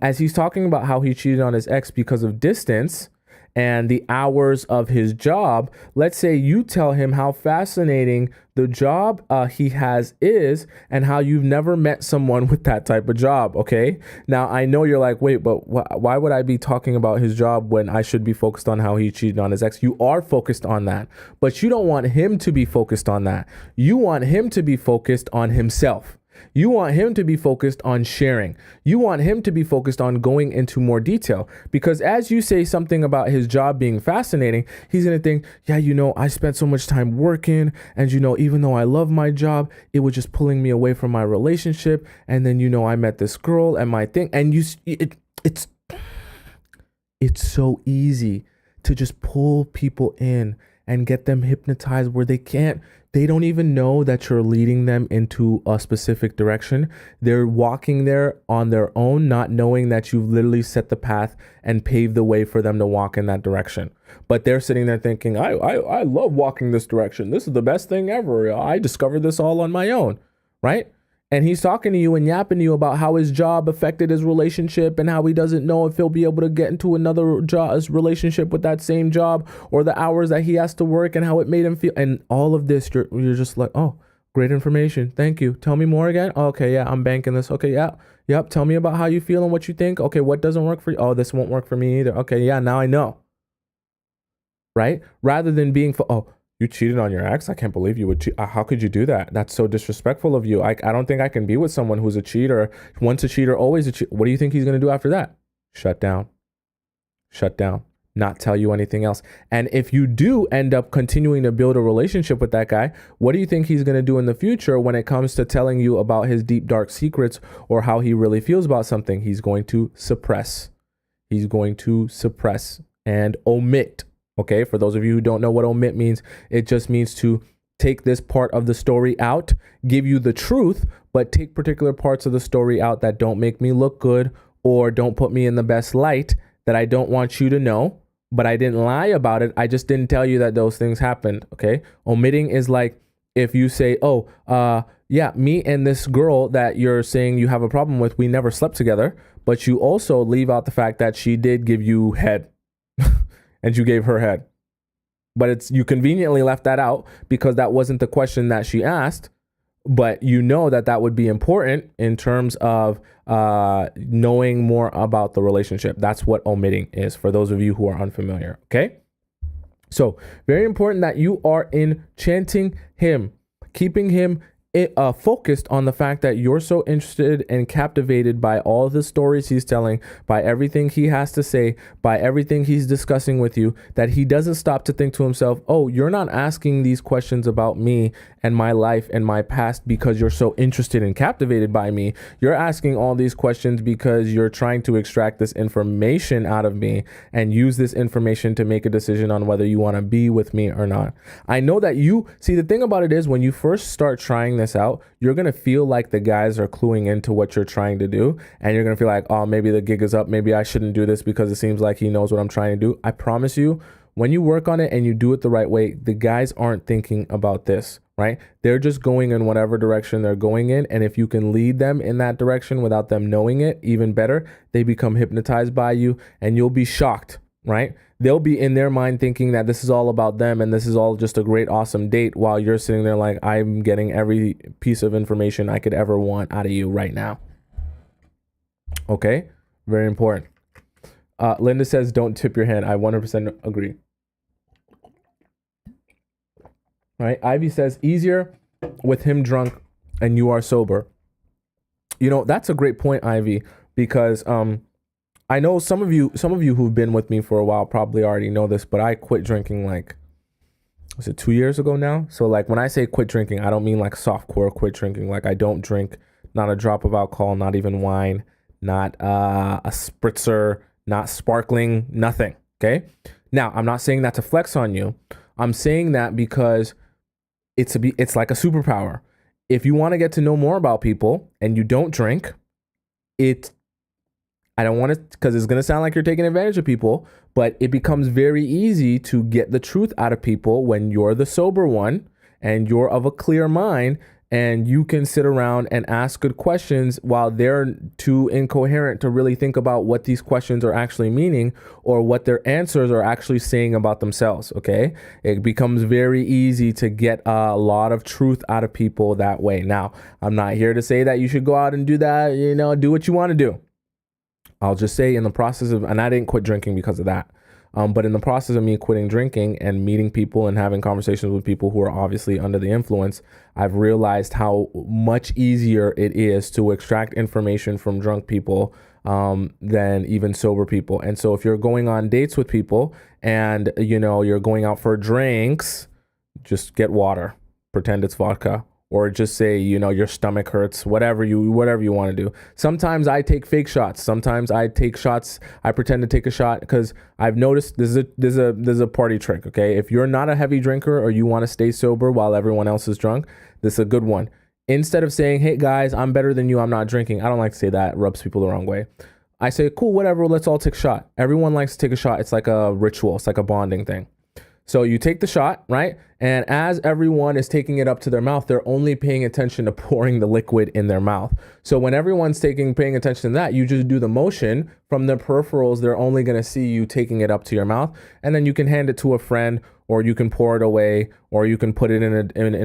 Speaker 1: As he's talking about how he cheated on his ex because of distance and the hours of his job, let's say you tell him how fascinating the job he has is and how you've never met someone with that type of job. Okay. Now I know you're like, wait, but why would I be talking about his job when I should be focused on how he cheated on his ex? You are focused on that, but you don't want him to be focused on that. You want him to be focused on himself. You want him to be focused on sharing. You want him to be focused on going into more detail, because as you say something about his job being fascinating, he's going to think, yeah, I spent so much time working, and even though I love my job, it was just pulling me away from my relationship. And then, I met this girl and my thing, and it's so easy to just pull people in and get them hypnotized where they don't even know that you're leading them into a specific direction. They're walking there on their own, not knowing that you've literally set the path and paved the way for them to walk in that direction. But they're sitting there thinking, I love walking this direction. This is the best thing ever. I discovered this all on my own, right? And he's talking to you and yapping to you about how his job affected his relationship and how he doesn't know if he'll be able to get into another relationship with that same job, or the hours that he has to work and how it made him feel. And all of this, you're just like, oh, great information. Thank you. Tell me more again. Okay, yeah, I'm banking this. Okay, yeah. Yep. Tell me about how you feel and what you think. Okay, what doesn't work for you? Oh, this won't work for me either. Okay, yeah, now I know. Right? Rather than being you cheated on your ex? I can't believe you would cheat. How could you do that? That's so disrespectful of you. I don't think I can be with someone who's a cheater. Once a cheater, always a cheater. What do you think he's going to do after that? Shut down. Not tell you anything else. And if you do end up continuing to build a relationship with that guy, what do you think he's going to do in the future when it comes to telling you about his deep, dark secrets or how he really feels about something? He's going to suppress. And omit. Okay, for those of you who don't know what omit means, it just means to take this part of the story out, give you the truth, but take particular parts of the story out that don't make me look good or don't put me in the best light that I don't want you to know, but I didn't lie about it. I just didn't tell you that those things happened. Okay. Omitting is like if you say, oh, yeah, me and this girl that you're saying you have a problem with, we never slept together, but you also leave out the fact that she did give you head and you gave her head. But you conveniently left that out because that wasn't the question that she asked. But you know that would be important in terms of knowing more about the relationship. That's what omitting is for those of you who are unfamiliar. Okay. So very important that you are enchanting him, keeping him focused on the fact that you're so interested and captivated by all the stories he's telling, by everything he has to say, by everything he's discussing with you, that he doesn't stop to think to himself, oh, you're not asking these questions about me and my life and my past because you're so interested and captivated by me. You're asking all these questions because you're trying to extract this information out of me and use this information to make a decision on whether you want to be with me or not. I know that the thing about it is when you first start trying this out, you're going to feel like the guys are cluing into what you're trying to do. And you're going to feel like, oh, maybe the gig is up. Maybe I shouldn't do this because it seems like he knows what I'm trying to do. I promise you, when you work on it and you do it the right way, the guys aren't thinking about this, right? They're just going in whatever direction they're going in. And if you can lead them in that direction without them knowing it, even better, they become hypnotized by you and you'll be shocked, right? They'll be in their mind thinking that this is all about them and this is all just a great, awesome date while you're sitting there like, I'm getting every piece of information I could ever want out of you right now. Okay, very important. Linda says, don't tip your hand. I 100% agree. Right? Ivy says, easier with him drunk and you are sober. You know, that's a great point, Ivy, because I know some of you who've been with me for a while probably already know this, but I quit drinking was it 2 years ago now? So like when I say quit drinking, I don't mean like softcore quit drinking. Like I don't drink not a drop of alcohol, not even wine, not a spritzer, not sparkling, nothing. Okay. Now I'm not saying that to flex on you. I'm saying that because it's like a superpower. If you want to get to know more about people and you don't drink, I don't want to, because it's going to sound like you're taking advantage of people, but it becomes very easy to get the truth out of people when you're the sober one and you're of a clear mind and you can sit around and ask good questions while they're too incoherent to really think about what these questions are actually meaning or what their answers are actually saying about themselves. Okay. It becomes very easy to get a lot of truth out of people that way. Now, I'm not here to say that you should go out and do that, do what you want to do. I'll just say in the process of, and I didn't quit drinking because of that. But in the process of me quitting drinking and meeting people and having conversations with people who are obviously under the influence, I've realized how much easier it is to extract information from drunk people than even sober people. And so if you're going on dates with people and, you're going out for drinks, just get water, pretend it's vodka. Or just say, your stomach hurts, whatever you want to do. Sometimes I take fake shots. Sometimes I take shots. I pretend to take a shot because I've noticed there's a party trick. Okay, if you're not a heavy drinker or you want to stay sober while everyone else is drunk, this is a good one. Instead of saying, "Hey guys, I'm better than you. I'm not drinking." I don't like to say that. It rubs people the wrong way. I say, "Cool, whatever. Let's all take a shot." Everyone likes to take a shot. It's like a ritual. It's like a bonding thing. So you take the shot, right? And as everyone is taking it up to their mouth, they're only paying attention to pouring the liquid in their mouth. So when everyone's paying attention to that, you just do the motion from the peripherals. They're only going to see you taking it up to your mouth. And then you can hand it to a friend, or you can pour it away, or you can put it in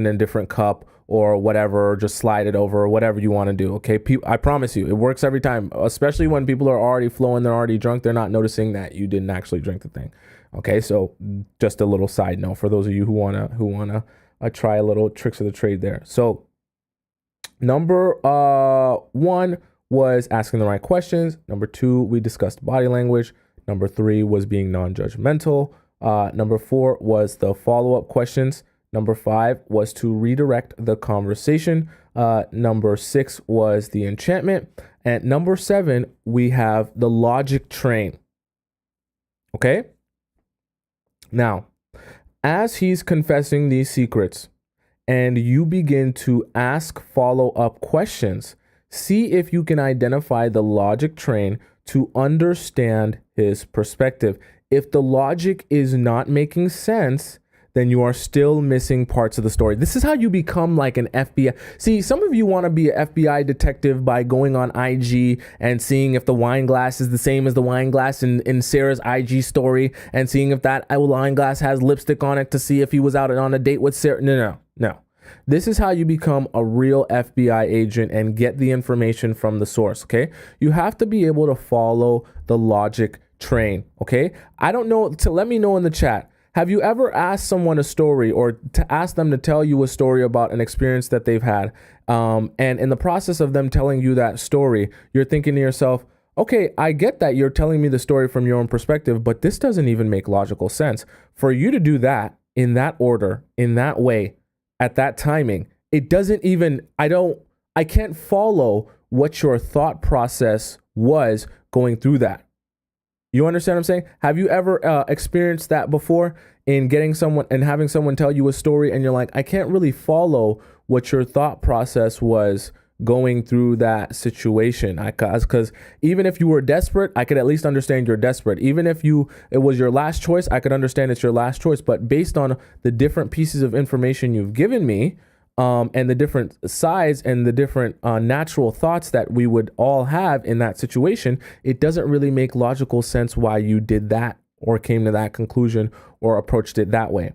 Speaker 1: a different cup or whatever, or just slide it over, or whatever you want to do. Okay. I promise you, it works every time, especially when people are already flowing, they're already drunk. They're not noticing that you didn't actually drink the thing. Okay, so just a little side note for those of you who wanna try a little tricks of the trade there. So number 1 was asking the right questions. Number 2, we discussed body language. Number 3 was being non-judgmental. Number 4 was the follow-up questions. Number 5 was to redirect the conversation. Number 6 was the enchantment. And number 7, we have the logic train. Okay? Now, as he's confessing these secrets and you begin to ask follow-up questions, see if you can identify the logic train to understand his perspective. If the logic is not making sense, then you are still missing parts of the story. This is how you become like an FBI. See, some of you want to be an FBI detective by going on IG and seeing if the wine glass is the same as the wine glass in Sarah's IG story, and seeing if that wine glass has lipstick on it to see if he was out on a date with Sarah. No. This is how you become a real FBI agent and get the information from the source, okay? You have to be able to follow the logic train, okay? I don't know, let me know in the chat. Have you ever asked someone a story, or to ask them to tell you a story about an experience that they've had? And in the process of them telling you that story, you're thinking to yourself, okay, I get that you're telling me the story from your own perspective, but this doesn't even make logical sense. For you to do that in that order, in that way, at that timing, it doesn't even, I can't follow what your thought process was going through that. You understand what I'm saying? Have you ever experienced that before, in getting someone and having someone tell you a story and you're like, I can't really follow what your thought process was going through that situation? Because even if you were desperate, I could at least understand you're desperate. Even if it was your last choice, I could understand it's your last choice. But based on the different pieces of information you've given me, and the different sides and the different natural thoughts that we would all have in that situation, it doesn't really make logical sense why you did that or came to that conclusion or approached it that way.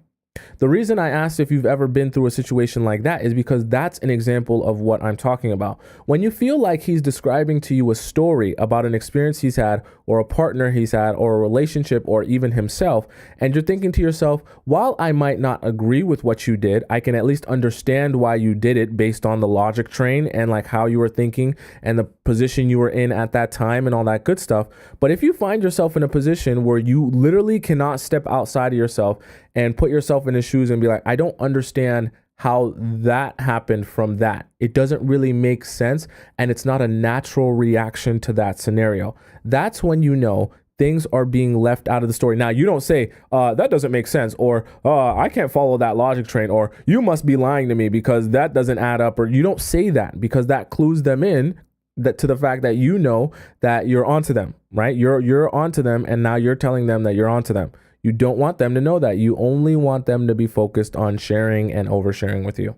Speaker 1: The reason I asked if you've ever been through a situation like that is because that's an example of what I'm talking about. When you feel like he's describing to you a story about an experience he's had, or a partner he's had, or a relationship, or even himself, and you're thinking to yourself, while I might not agree with what you did, I can at least understand why you did it based on the logic train and like how you were thinking and the position you were in at that time and all that good stuff. But if you find yourself in a position where you literally cannot step outside of yourself and put yourself in his shoes and be like, I don't understand how that happened from that. It doesn't really make sense, and it's not a natural reaction to that scenario. That's when you know things are being left out of the story. Now, you don't say, that doesn't make sense, or I can't follow that logic train, or you must be lying to me because that doesn't add up, or you don't say that, because that clues them in that to the fact that you know that you're onto them, right? You're onto them, and now you're telling them that you're onto them. You don't want them to know that. You only want them to be focused on sharing and oversharing with you.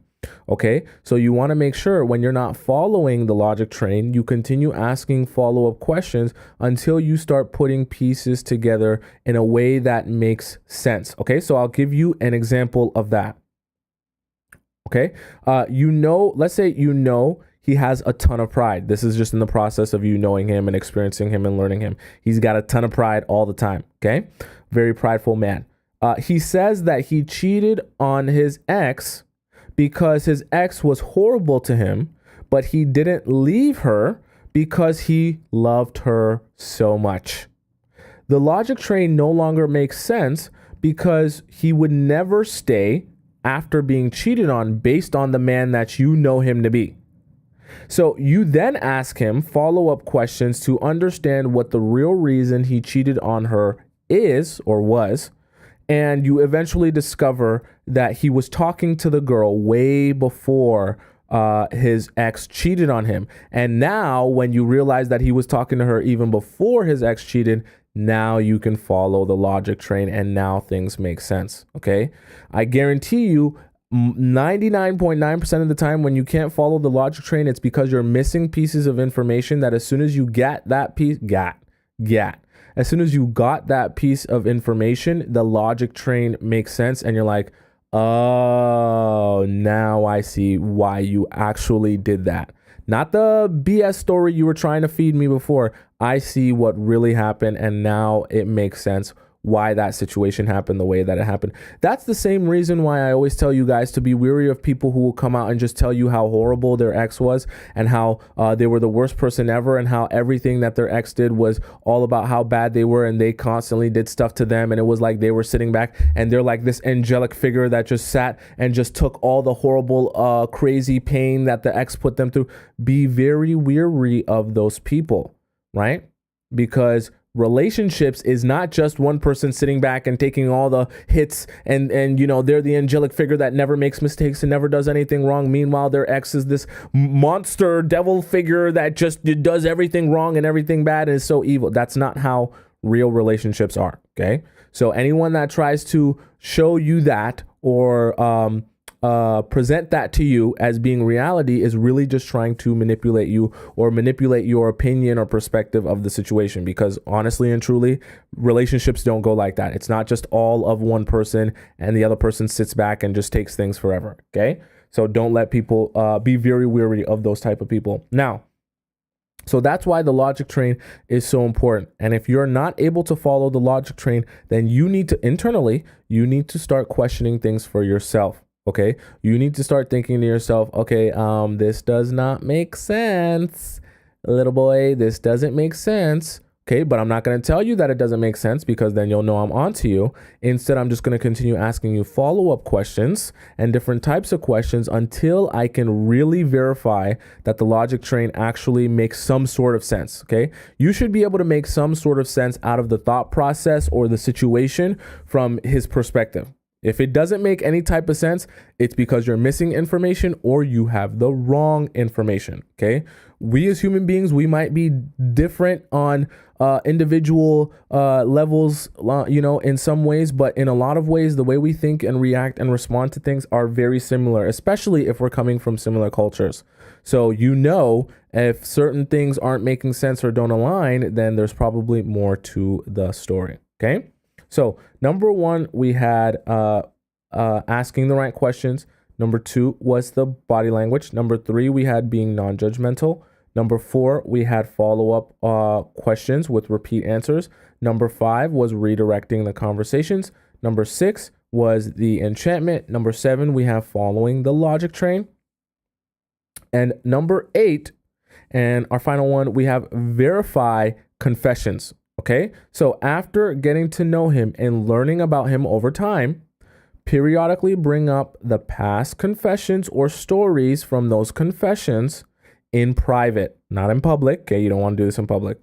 Speaker 1: Okay, so you want to make sure when you're not following the logic train, you continue asking follow-up questions until you start putting pieces together in a way that makes sense. Okay, so I'll give you an example of that. Okay, let's say he has a ton of pride. This is just in the process of you knowing him and experiencing him and learning him. He's got a ton of pride all the time. Okay, very prideful man. He says that he cheated on his ex because his ex was horrible to him, but he didn't leave her because he loved her so much. The logic train no longer makes sense because he would never stay after being cheated on based on the man that you know him to be. So you then ask him follow-up questions to understand what the real reason he cheated on her is or was. And you eventually discover that he was talking to the girl way before his ex cheated on him. And now when you realize that he was talking to her even before his ex cheated, now you can follow the logic train and now things make sense. Okay. I guarantee you 99.9% of the time when you can't follow the logic train, it's because you're missing pieces of information that as soon as you get that piece, as soon as you got that piece of information, the logic train makes sense. And you're like, oh, now I see why you actually did that. Not the BS story you were trying to feed me before. I see what really happened. And now it makes sense why that situation happened the way that it happened. That's the same reason why I always tell you guys to be wary of people who will come out and just tell you how horrible their ex was and how they were the worst person ever and how everything that their ex did was all about how bad they were and they constantly did stuff to them, and it was like they were sitting back and they're like this angelic figure that just sat and just took all the horrible crazy pain that the ex put them through. Be very wary of those people, right? Because Relationships is not just one person sitting back and taking all the hits and they're the angelic figure that never makes mistakes and never does anything wrong. Meanwhile, their ex is this monster devil figure that just does everything wrong and everything bad and is so evil. That's not how real relationships are. Okay. So anyone that tries to show you that or present that to you as being reality is really just trying to manipulate you or manipulate your opinion or perspective of the situation, because honestly and truly, relationships don't go like that. It's not just all of one person and the other person sits back and just takes things forever. Okay. So don't let people be very weary of those type of people. Now, so that's why the logic train is so important. And if you're not able to follow the logic train, then you need to internally, you need to start questioning things for yourself. Okay, you need to start thinking to yourself, okay, this does not make sense, little boy, this doesn't make sense. Okay, but I'm not going to tell you that it doesn't make sense, because then you'll know I'm onto you. Instead, I'm just going to continue asking you follow-up questions and different types of questions until I can really verify that the logic train actually makes some sort of sense. Okay, you should be able to make some sort of sense out of the thought process or the situation from his perspective. If it doesn't make any type of sense, it's because you're missing information or you have the wrong information. Okay. We as human beings, we might be different on individual levels, in some ways, but in a lot of ways, the way we think and react and respond to things are very similar, especially if we're coming from similar cultures. So, if certain things aren't making sense or don't align, then there's probably more to the story. Okay. So number one, we had asking the right questions. Number two was the body language. Number three, we had being non-judgmental. Number four, we had follow-up questions with repeat answers. Number five was redirecting the conversations. Number six was the enchantment. Number seven, we have following the logic train. And number eight, and our final one, we have verify confessions. Okay, so after getting to know him and learning about him over time, periodically bring up the past confessions or stories from those confessions in private, not in public. Okay, you don't want to do this in public.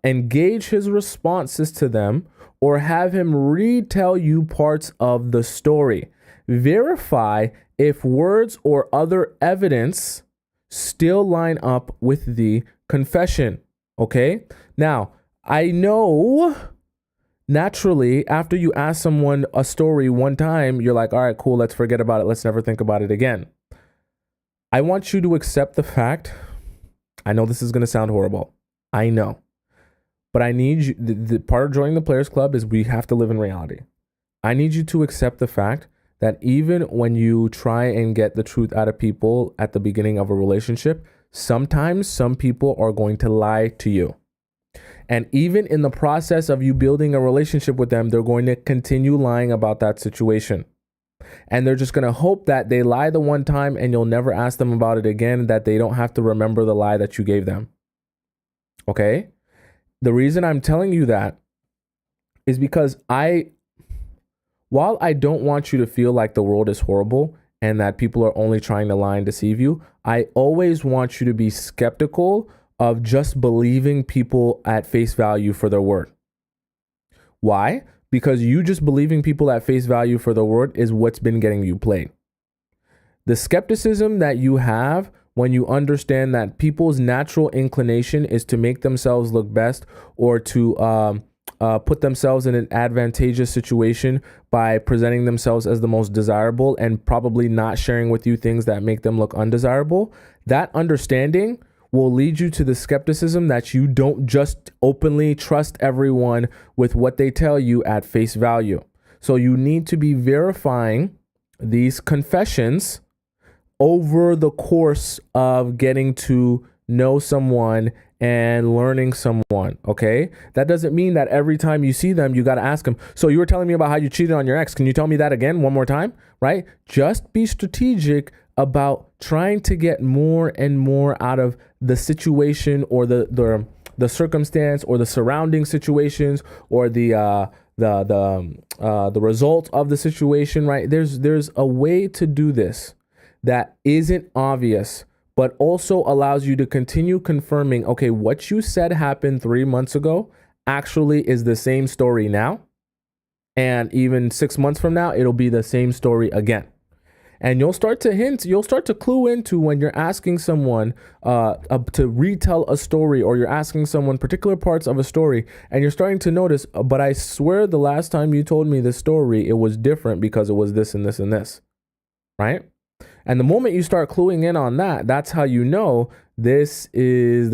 Speaker 1: Engage his responses to them or have him retell you parts of the story. Verify if words or other evidence still line up with the confession. Okay, now, I know naturally after you ask someone a story one time, you're like, all right, cool, let's forget about it. Let's never think about it again. I want you to accept the fact. I know this is going to sound horrible. I know. But I need you. The part of joining the Players Club is we have to live in reality. I need you to accept the fact that even when you try and get the truth out of people at the beginning of a relationship, sometimes some people are going to lie to you. And even in the process of you building a relationship with them, they're going to continue lying about that situation. And they're just going to hope that they lie the one time and you'll never ask them about it again, that they don't have to remember the lie that you gave them. Okay? The reason I'm telling you that is because while I don't want you to feel like the world is horrible and that people are only trying to lie and deceive you, I always want you to be skeptical of just believing people at face value for their word. Why? Because you just believing people at face value for their word is what's been getting you played. The skepticism that you have when you understand that people's natural inclination is to make themselves look best or to put themselves in an advantageous situation by presenting themselves as the most desirable and probably not sharing with you things that make them look undesirable, that understanding will lead you to the skepticism that you don't just openly trust everyone with what they tell you at face value. So you need to be verifying these confessions over the course of getting to know someone and learning someone. Okay. That doesn't mean that every time you see them, you got to ask them, so you were telling me about how you cheated on your ex. Can you tell me that again one more time? Right? Just be strategic about trying to get more and more out of the situation or the circumstance or the surrounding situations or the result of the situation, right? There's a way to do this that isn't obvious, but also allows you to continue confirming, okay, what you said happened 3 months ago actually is the same story now. And even 6 months from now, it'll be the same story again. And you'll start to clue into when you're asking someone to retell a story, or you're asking someone particular parts of a story, and you're starting to notice, but I swear the last time you told me this story, it was different because it was this and this and this, right? And the moment you start cluing in on that, that's how you know there's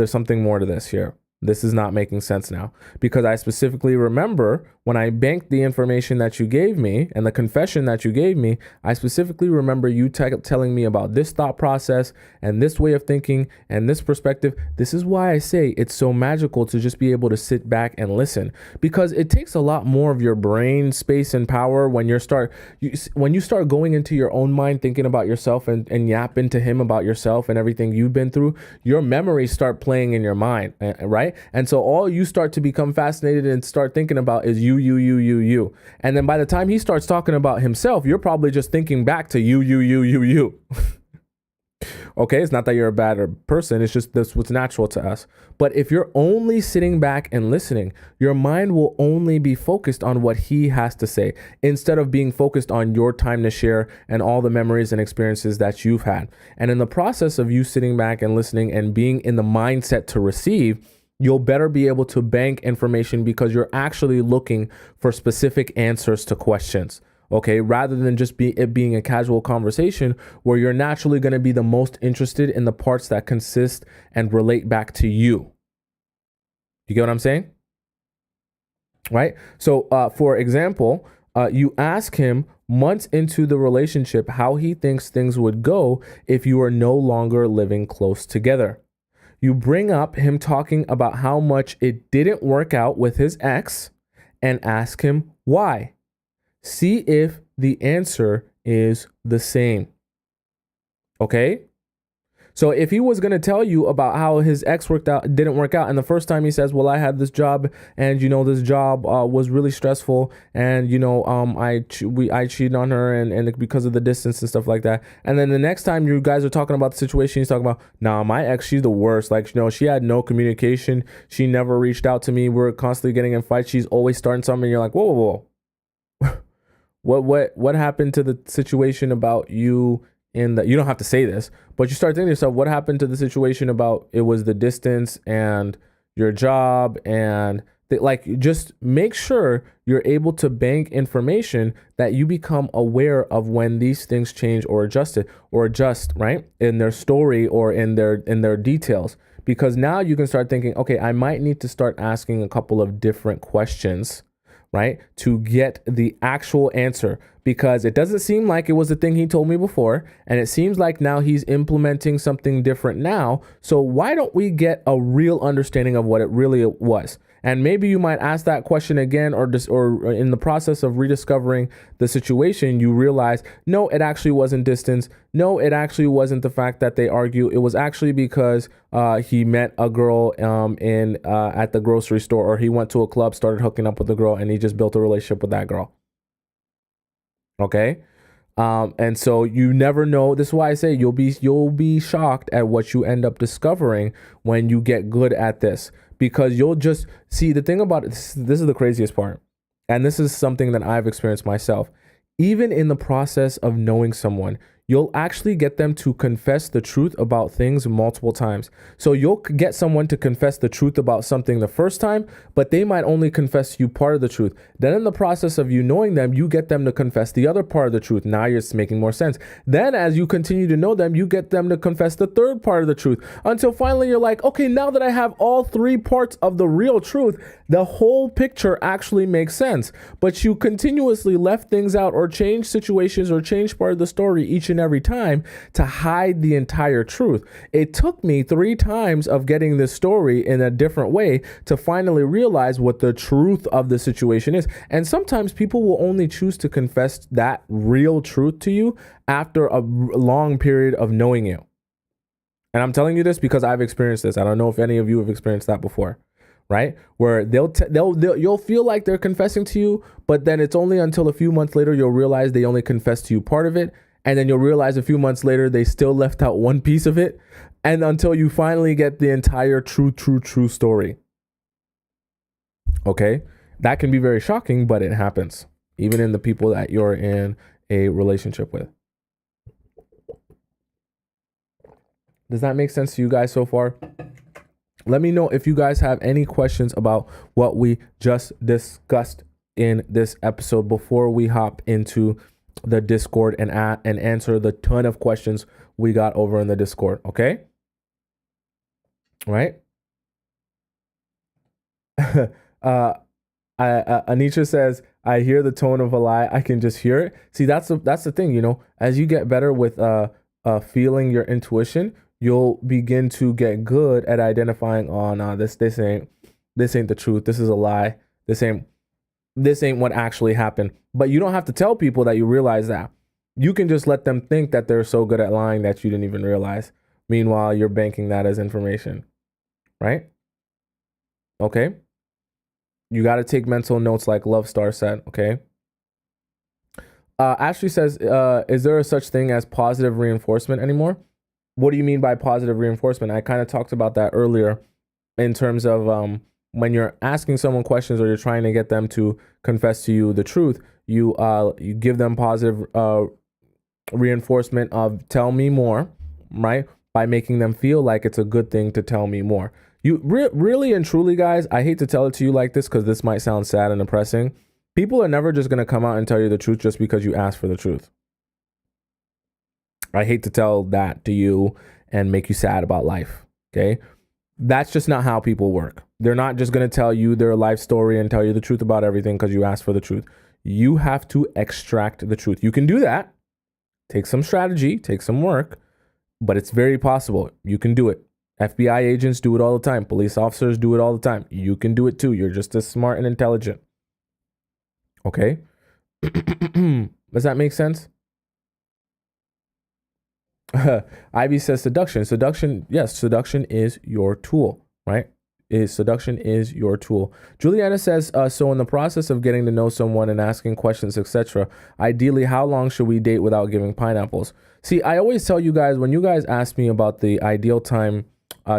Speaker 1: something more to this here. This is not making sense now, because I specifically remember when I banked the information that you gave me and the confession that you gave me, I specifically remember you telling me about this thought process and this way of thinking and this perspective. This is why I say it's so magical to just be able to sit back and listen, because it takes a lot more of your brain space and power when you start going into your own mind, thinking about yourself and yapping to him about yourself and everything you've been through. Your memories start playing in your mind, right? And so all you start to become fascinated and start thinking about is you. And then by the time he starts talking about himself, you're probably just thinking back to you. Okay, it's not that you're a bad person. It's just that's what's natural to us. But if you're only sitting back and listening, your mind will only be focused on what he has to say, instead of being focused on your time to share and all the memories and experiences that you've had. And in the process of you sitting back and listening and being in the mindset to receive, you'll better be able to bank information, because you're actually looking for specific answers to questions. Okay, rather than just it being a casual conversation where you're naturally going to be the most interested in the parts that consist and relate back to you. You get what I'm saying? Right? So, for example, you ask him months into the relationship how he thinks things would go if you are no longer living close together. You bring up him talking about how much it didn't work out with his ex and ask him why. See if the answer is the same. Okay? So if he was going to tell you about how his ex didn't work out, and the first time he says, well, I had this job, and this job was really stressful, and I cheated on her, and because of the distance and stuff like that. And then the next time you guys are talking about the situation, he's talking about, nah, my ex, she's the worst. Like, she had no communication. She never reached out to me. We're constantly getting in fights. She's always starting something. And you're like, whoa. What happened to the situation about you? You don't have to say this, but you start thinking to yourself, what happened to the situation about it was the distance and your job, and just make sure you're able to bank information that you become aware of when these things change or adjust, right, in their story or in their details, because now you can start thinking, okay, I might need to start asking a couple of different questions, right, to get the actual answer, because it doesn't seem like it was the thing he told me before, and it seems like now he's implementing something different now. So why don't we get a real understanding of what it really was? And maybe you might ask that question again, or in the process of rediscovering the situation, you realize, no, it actually wasn't distance. No, it actually wasn't the fact that they argue. It was actually because he met a girl at the grocery store, or he went to a club, started hooking up with a girl, and he just built a relationship with that girl. Okay. And so you never know. This is why I say you'll be shocked at what you end up discovering when you get good at this, because you'll just see the thing about it. This is the craziest part. And this is something that I've experienced myself. Even in the process of knowing someone, you'll actually get them to confess the truth about things multiple times. So you'll get someone to confess the truth about something the first time, but they might only confess to you part of the truth. Then in the process of you knowing them, you get them to confess the other part of the truth. Now you're making more sense. Then as you continue to know them, you get them to confess the third part of the truth, until finally you're like, okay, now that I have all three parts of the real truth, the whole picture actually makes sense. But you continuously left things out, or changed situations, or changed part of the story each and every time to hide the entire truth. It took me 3 times of getting this story in a different way to finally realize what the truth of the situation is. And sometimes people will only choose to confess that real truth to you after a long period of knowing you. And I'm telling you this because I've experienced this. I don't know if any of you have experienced that before. Right? Where you'll feel like they're confessing to you, but then it's only until a few months later you'll realize they only confessed to you part of it. And then you'll realize a few months later they still left out one piece of it. And until you finally get the entire true story. Okay. That can be very shocking, but it happens even in the people that you're in a relationship with. Does that make sense to you guys so far? Let me know if you guys have any questions about what we just discussed in this episode before we hop into the Discord and answer the ton of questions we got over in the Discord. Okay. Right. Anisha says, I hear the tone of a lie. I can just hear it. See, that's the thing, you know, as you get better with feeling your intuition, you'll begin to get good at identifying, oh no, this ain't the truth. This is a lie. This ain't what actually happened. But you don't have to tell people that you realize that. You can just let them think that they're so good at lying that you didn't even realize. Meanwhile, you're banking that as information, right? Okay. You got to take mental notes like Love Star said, okay? Ashley says, is there a such thing as positive reinforcement anymore? What do you mean by positive reinforcement? I kind of talked about that earlier in terms of when you're asking someone questions or you're trying to get them to confess to you the truth, you give them positive reinforcement of tell me more, right? By making them feel like it's a good thing to tell me more. You really and truly, guys, I hate to tell it to you like this because this might sound sad and depressing. People are never just going to come out and tell you the truth just because you ask for the truth. I hate to tell that to you and make you sad about life. Okay. That's just not how people work. They're not just going to tell you their life story and tell you the truth about everything because you asked for the truth. You have to extract the truth. You can do that. Take some strategy, take some work, but it's very possible. You can do it. FBI agents do it all the time. Police officers do it all the time. You can do it too. You're just as smart and intelligent. Okay? Does that make sense? Ivy says seduction. Seduction, yes, seduction is your tool, right? Seduction is your tool. Juliana says, so in the process of getting to know someone and asking questions, etc., ideally, how long should we date without giving pineapples? See, I always tell you guys, when you guys ask me about the ideal time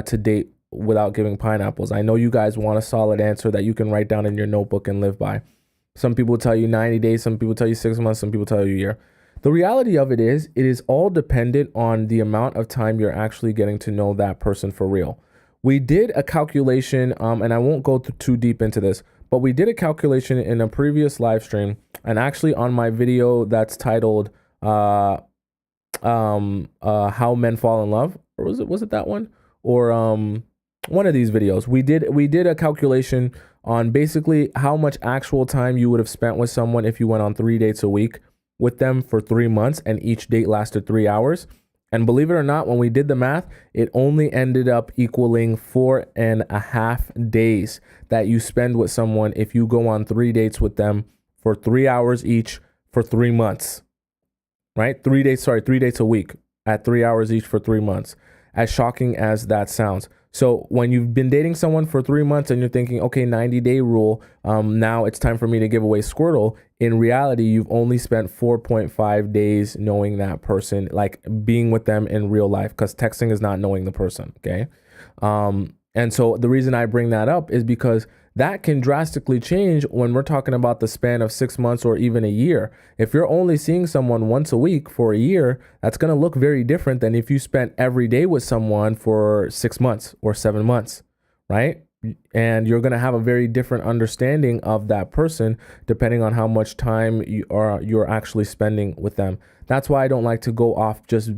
Speaker 1: to date without giving pineapples, I know you guys want a solid answer that you can write down in your notebook and live by. Some people tell you 90 days, some people tell you 6 months, some people tell you a year. The reality of it is all dependent on the amount of time you're actually getting to know that person for real. We did a calculation, and I won't go too deep into this, but we did a calculation in a previous live stream, and actually on my video that's titled How Men Fall in Love, or was it that one? Or one of these videos. We did a calculation on basically how much actual time you would have spent with someone if you went on 3 dates a week with them for 3 months and each date lasted 3 hours. And believe it or not, when we did the math, it only ended up equaling 4.5 days that you spend with someone if you go on 3 dates with them for 3 hours each for 3 months, right? 3 dates a week at 3 hours each for 3 months. As shocking as that sounds. So when you've been dating someone for 3 months and you're thinking, okay, 90-day rule, now it's time for me to give away Squirtle. In reality, you've only spent 4.5 days knowing that person, like being with them in real life, because texting is not knowing the person, okay? And so the reason I bring that up is because that can drastically change when we're talking about the span of 6 months or even a year. If you're only seeing someone once a week for a year, that's going to look very different than if you spent every day with someone for 6 months or 7 months, right? And you're going to have a very different understanding of that person depending on how much time you're actually spending with them. That's why I don't like to go off just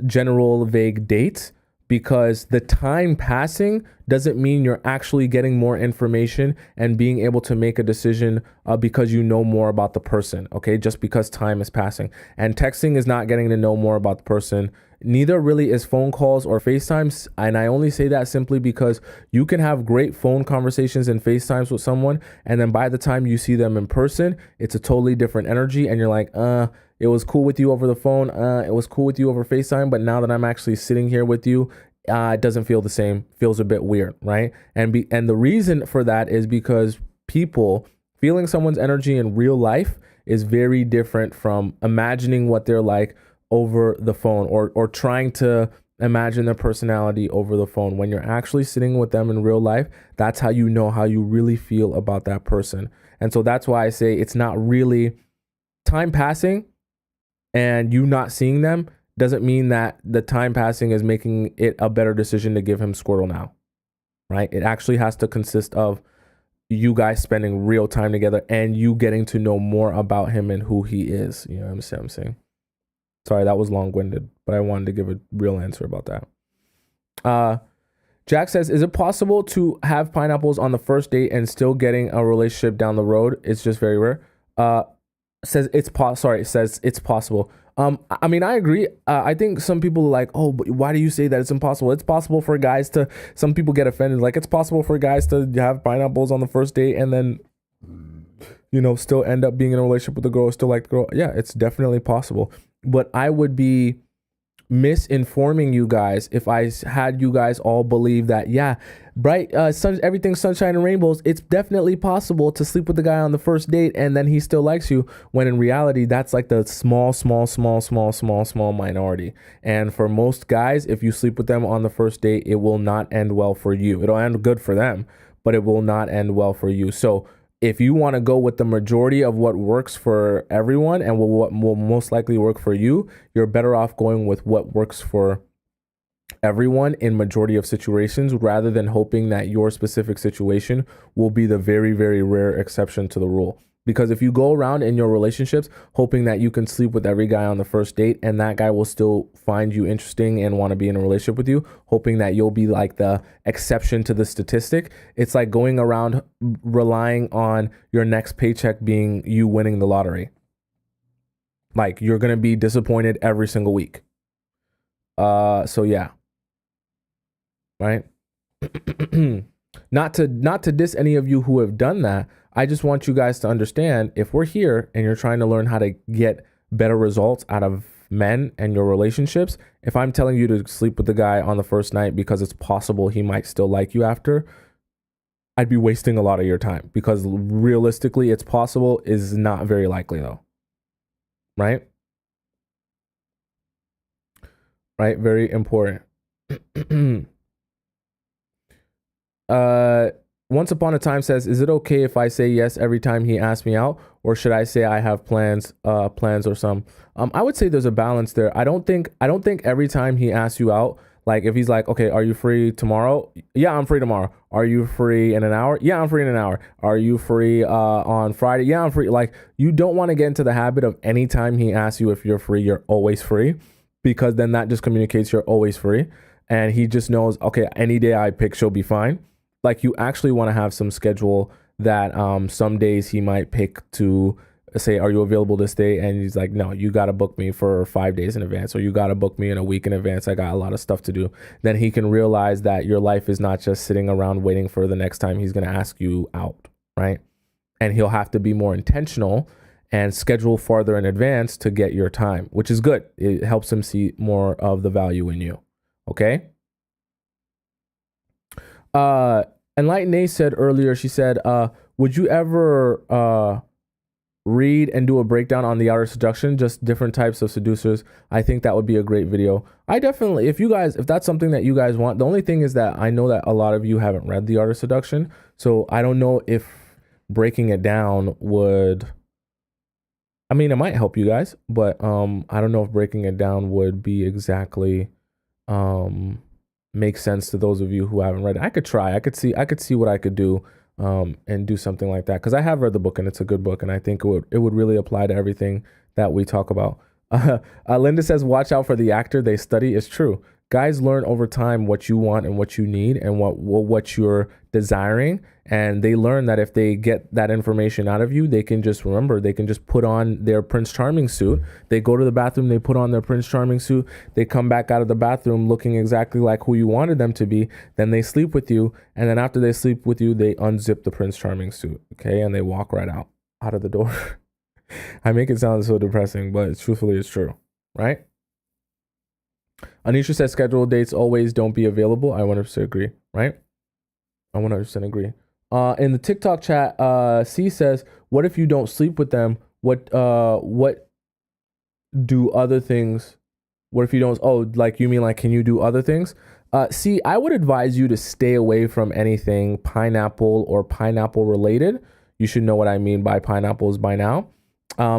Speaker 1: general vague dates, because the time passing doesn't mean you're actually getting more information and being able to make a decision because you know more about the person, okay? Just because time is passing. And texting is not getting to know more about the person. Neither really is phone calls or FaceTimes. And I only say that simply because you can have great phone conversations and FaceTimes with someone, and then by the time you see them in person, it's a totally different energy. And you're like, it was cool with you over the phone. It was cool with you over FaceTime. But now that I'm actually sitting here with you, it doesn't feel the same. Feels a bit weird, right? And the reason for that is because people feeling someone's energy in real life is very different from imagining what they're like over the phone, or trying to imagine their personality over the phone. When you're actually sitting with them in real life, that's how you know how you really feel about that person. And so that's why I say it's not really time passing and you not seeing them doesn't mean that the time passing is making it a better decision to give him Squirtle now, right? It actually has to consist of you guys spending real time together and you getting to know more about him and who he is. You know what I'm saying? Sorry, that was long-winded, but I wanted to give a real answer about that. Jack says, is it possible to have pineapples on the first date and still getting a relationship down the road? It's just very rare. Says it's possible. I mean, I agree. I think some people are like, oh, but why do you say that it's impossible? It's possible for guys to, some people get offended. Like, it's possible for guys to have pineapples on the first date and then, you know, still end up being in a relationship with the girl, still like the girl. Yeah, it's definitely possible. But I would be misinforming you guys if I had you guys all believe that, yeah, bright everything's sunshine and rainbows. It's definitely possible to sleep with the guy on the first date and then he still likes you, when in reality that's like the small minority. And for most guys, if you sleep with them on the first date, it will not end well for you. It'll end good for them, but it will not end well for you. So if you want to go with the majority of what works for everyone and what will most likely work for you, you're better off going with what works for everyone in majority of situations, rather than hoping that your specific situation will be the very, very rare exception to the rule. Because if you go around in your relationships hoping that you can sleep with every guy on the first date and that guy will still find you interesting and want to be in a relationship with you, hoping that you'll be like the exception to the statistic, it's like going around relying on your next paycheck being you winning the lottery. Like, you're going to be disappointed every single week. So yeah. Right? Not to diss any of you who have done that. I just want you guys to understand, if we're here and you're trying to learn how to get better results out of men and your relationships, if I'm telling you to sleep with the guy on the first night because it's possible he might still like you after, I'd be wasting a lot of your time, because realistically it's possible is not very likely though. Right? Right? Very important. Once Upon a Time says, is it okay if I say yes every time he asks me out, or should I say I have plans or some? I would say there's a balance there. I don't think every time he asks you out, like if he's like, okay, are you free tomorrow? Yeah, I'm free tomorrow. Are you free in an hour? Yeah, I'm free in an hour. Are you free on Friday? Yeah, I'm free. Like, you don't want to get into the habit of anytime he asks you if you're free, you're always free, because then that just communicates you're always free. And he just knows, okay, any day I pick, she'll be fine. Like, you actually want to have some schedule that some days he might pick to say, are you available this day? And he's like, no, you got to book me for 5 days in advance, or you got to book me in a week in advance. I got a lot of stuff to do. Then he can realize that your life is not just sitting around waiting for the next time he's going to ask you out, right? And he'll have to be more intentional and schedule farther in advance to get your time, which is good. It helps him see more of the value in you. Okay? Enlightened A said earlier, she said, would you ever read and do a breakdown on the art of seduction, just different types of seducers? I think that would be a great video. I definitely, if that's something that you guys want. The only thing is that I know that a lot of you haven't read the art of seduction, so I don't know if breaking it down would, I mean, it might help you guys, but I don't know if breaking it down would be exactly make sense to those of you who haven't read it. I could try. I could see what I could do and do something like that, because I have read the book and it's a good book, and I think it would really apply to everything that we talk about. Linda says, watch out for the actor they study. It's true. Guys learn over time what you want and what you need and what you're desiring, and they learn that if they get that information out of you, they can just put on their Prince Charming suit. They go to the bathroom, they put on their Prince Charming suit, they come back out of the bathroom looking exactly like who you wanted them to be, then they sleep with you, and then after they sleep with you, they unzip the Prince Charming suit, okay, and they walk right out of the door. I make it sound so depressing, but truthfully it's true, right? Anisha says scheduled dates always don't be available. I 100% agree, right? I 100% agree. In the TikTok chat, C says, what if you don't sleep with them? What do other things What if you don't? Oh, like you mean like, can you do other things? See, I would advise you to stay away from anything pineapple or pineapple related. You should know what I mean by pineapples by now.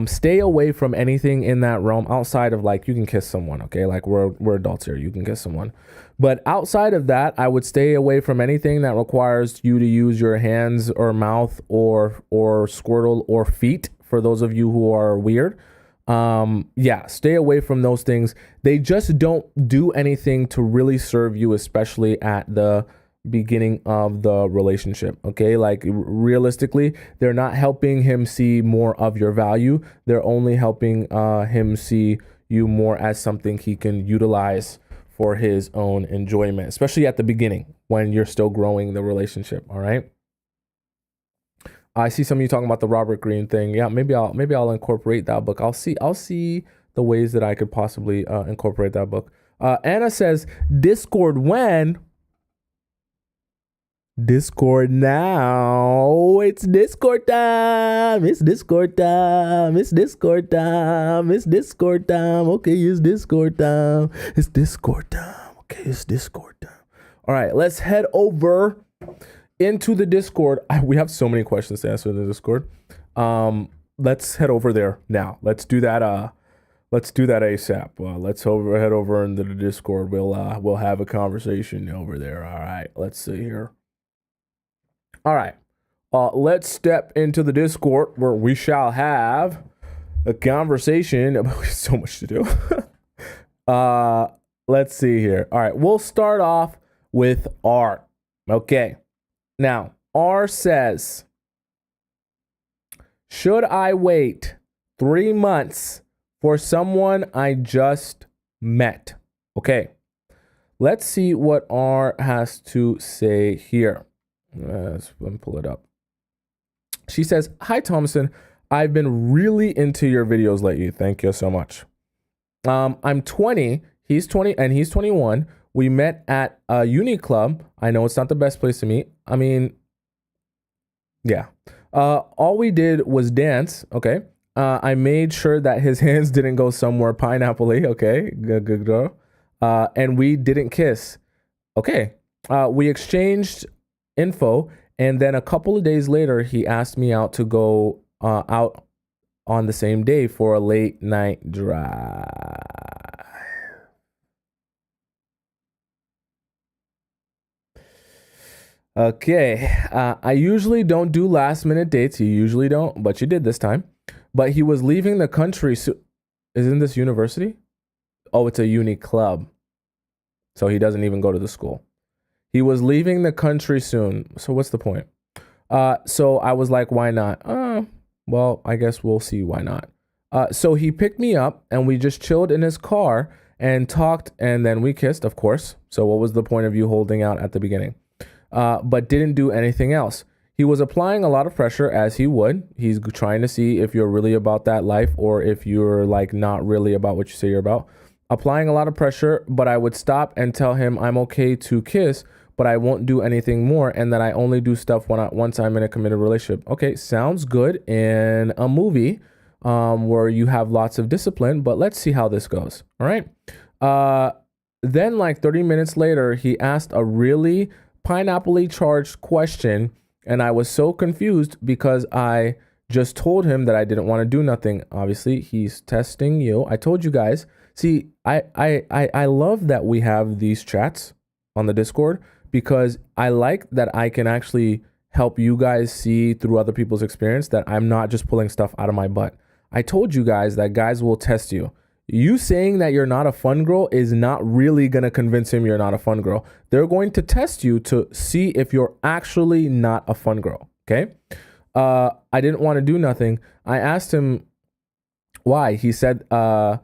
Speaker 1: Stay away from anything in that realm outside of like you can kiss someone, okay? Like we're adults here, you can kiss someone. But outside of that, I would stay away from anything that requires you to use your hands or mouth or squirtle or feet for those of you who are weird. Yeah, stay away from those things. They just don't do anything to really serve you, especially at the beginning of the relationship. Okay, like realistically, they're not helping him see more of your value. They're only helping him see you more as something he can utilize for his own enjoyment, especially at the beginning when you're still growing the relationship. All right. I see some of you talking about the Robert Greene thing. Yeah, maybe I'll incorporate that book. I'll see the ways that I could possibly incorporate that book. Anna says Discord when? Discord now. It's Discord time. It's Discord time. It's Discord time. It's Discord time. Okay, it's Discord time. It's Discord time. Okay, it's Discord time. All right, let's head over into the Discord. We have so many questions to answer in the Discord. Let's head over there now. Let's do that. Let's do that ASAP. Let's head over into the Discord. We'll have a conversation over there. All right. Let's see here. All right. Let's step into the Discord where we shall have a conversation about so much to do. Let's see here. All right. We'll start off with R. Okay. Now, R says, should I wait 3 months for someone I just met? Okay. Let's see what R has to say here. Let me pull it up. She says, hi, Tomisin. I've been really into your videos lately. Thank you so much. I'm 20. He's 20 and he's 21. We met at a uni club. I know it's not the best place to meet. I mean, yeah. All we did was dance. Okay. I made sure that his hands didn't go somewhere pineapple-y. Okay. Good girl. And we didn't kiss. Okay. We exchanged info, and then a couple of days later he asked me out to go out on the same day for a late night drive. Okay. I usually don't do last minute dates. You usually don't, but you did this time. But he was leaving the country. Isn't this university? Oh, it's a uni club. So he doesn't even go to the school. He was leaving the country soon. So what's the point? So I was like, why not? Well, I guess we'll see why not. So he picked me up and we just chilled in his car and talked, and then we kissed, of course. So what was the point of you holding out at the beginning? But didn't do anything else. He was applying a lot of pressure, as he would. He's trying to see if you're really about that life or if you're like not really about what you say you're about. Applying a lot of pressure, but I would stop and tell him I'm okay to kiss, but I won't do anything more, and that I only do stuff once I'm in a committed relationship. Okay, sounds good in a movie where you have lots of discipline, but let's see how this goes. All right. Then like 30 minutes later, he asked a really pineapple-y charged question, and I was so confused because I just told him that I didn't want to do nothing. Obviously, he's testing you. I told you guys. See, I love that we have these chats on the Discord, because I like that I can actually help you guys see through other people's experience that I'm not just pulling stuff out of my butt. I told you guys that guys will test you. You saying that you're not a fun girl is not really going to convince him you're not a fun girl. They're going to test you to see if you're actually not a fun girl. Okay. I didn't want to do nothing. I asked him why. He said, I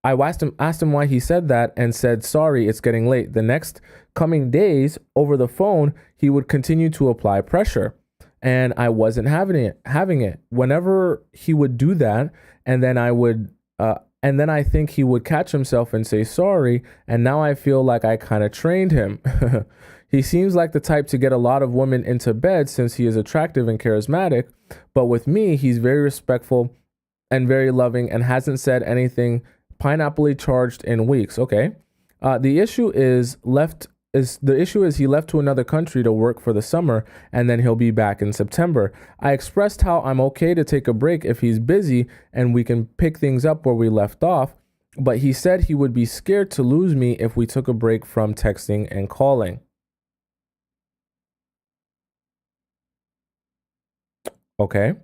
Speaker 1: asked him why he said that, and said, sorry, it's getting late. The next coming days over the phone, he would continue to apply pressure, and I wasn't having it. Whenever he would do that, and then I think he would catch himself and say sorry, and now I feel like I kind of trained him. He seems like the type to get a lot of women into bed since he is attractive and charismatic, but with me, he's very respectful and very loving and hasn't said anything pineapple charged in weeks. Okay. The issue is he left to another country to work for the summer, and then he'll be back in September. I expressed how I'm okay to take a break if he's busy and we can pick things up where we left off, but he said he would be scared to lose me if we took a break from texting and calling. Okay.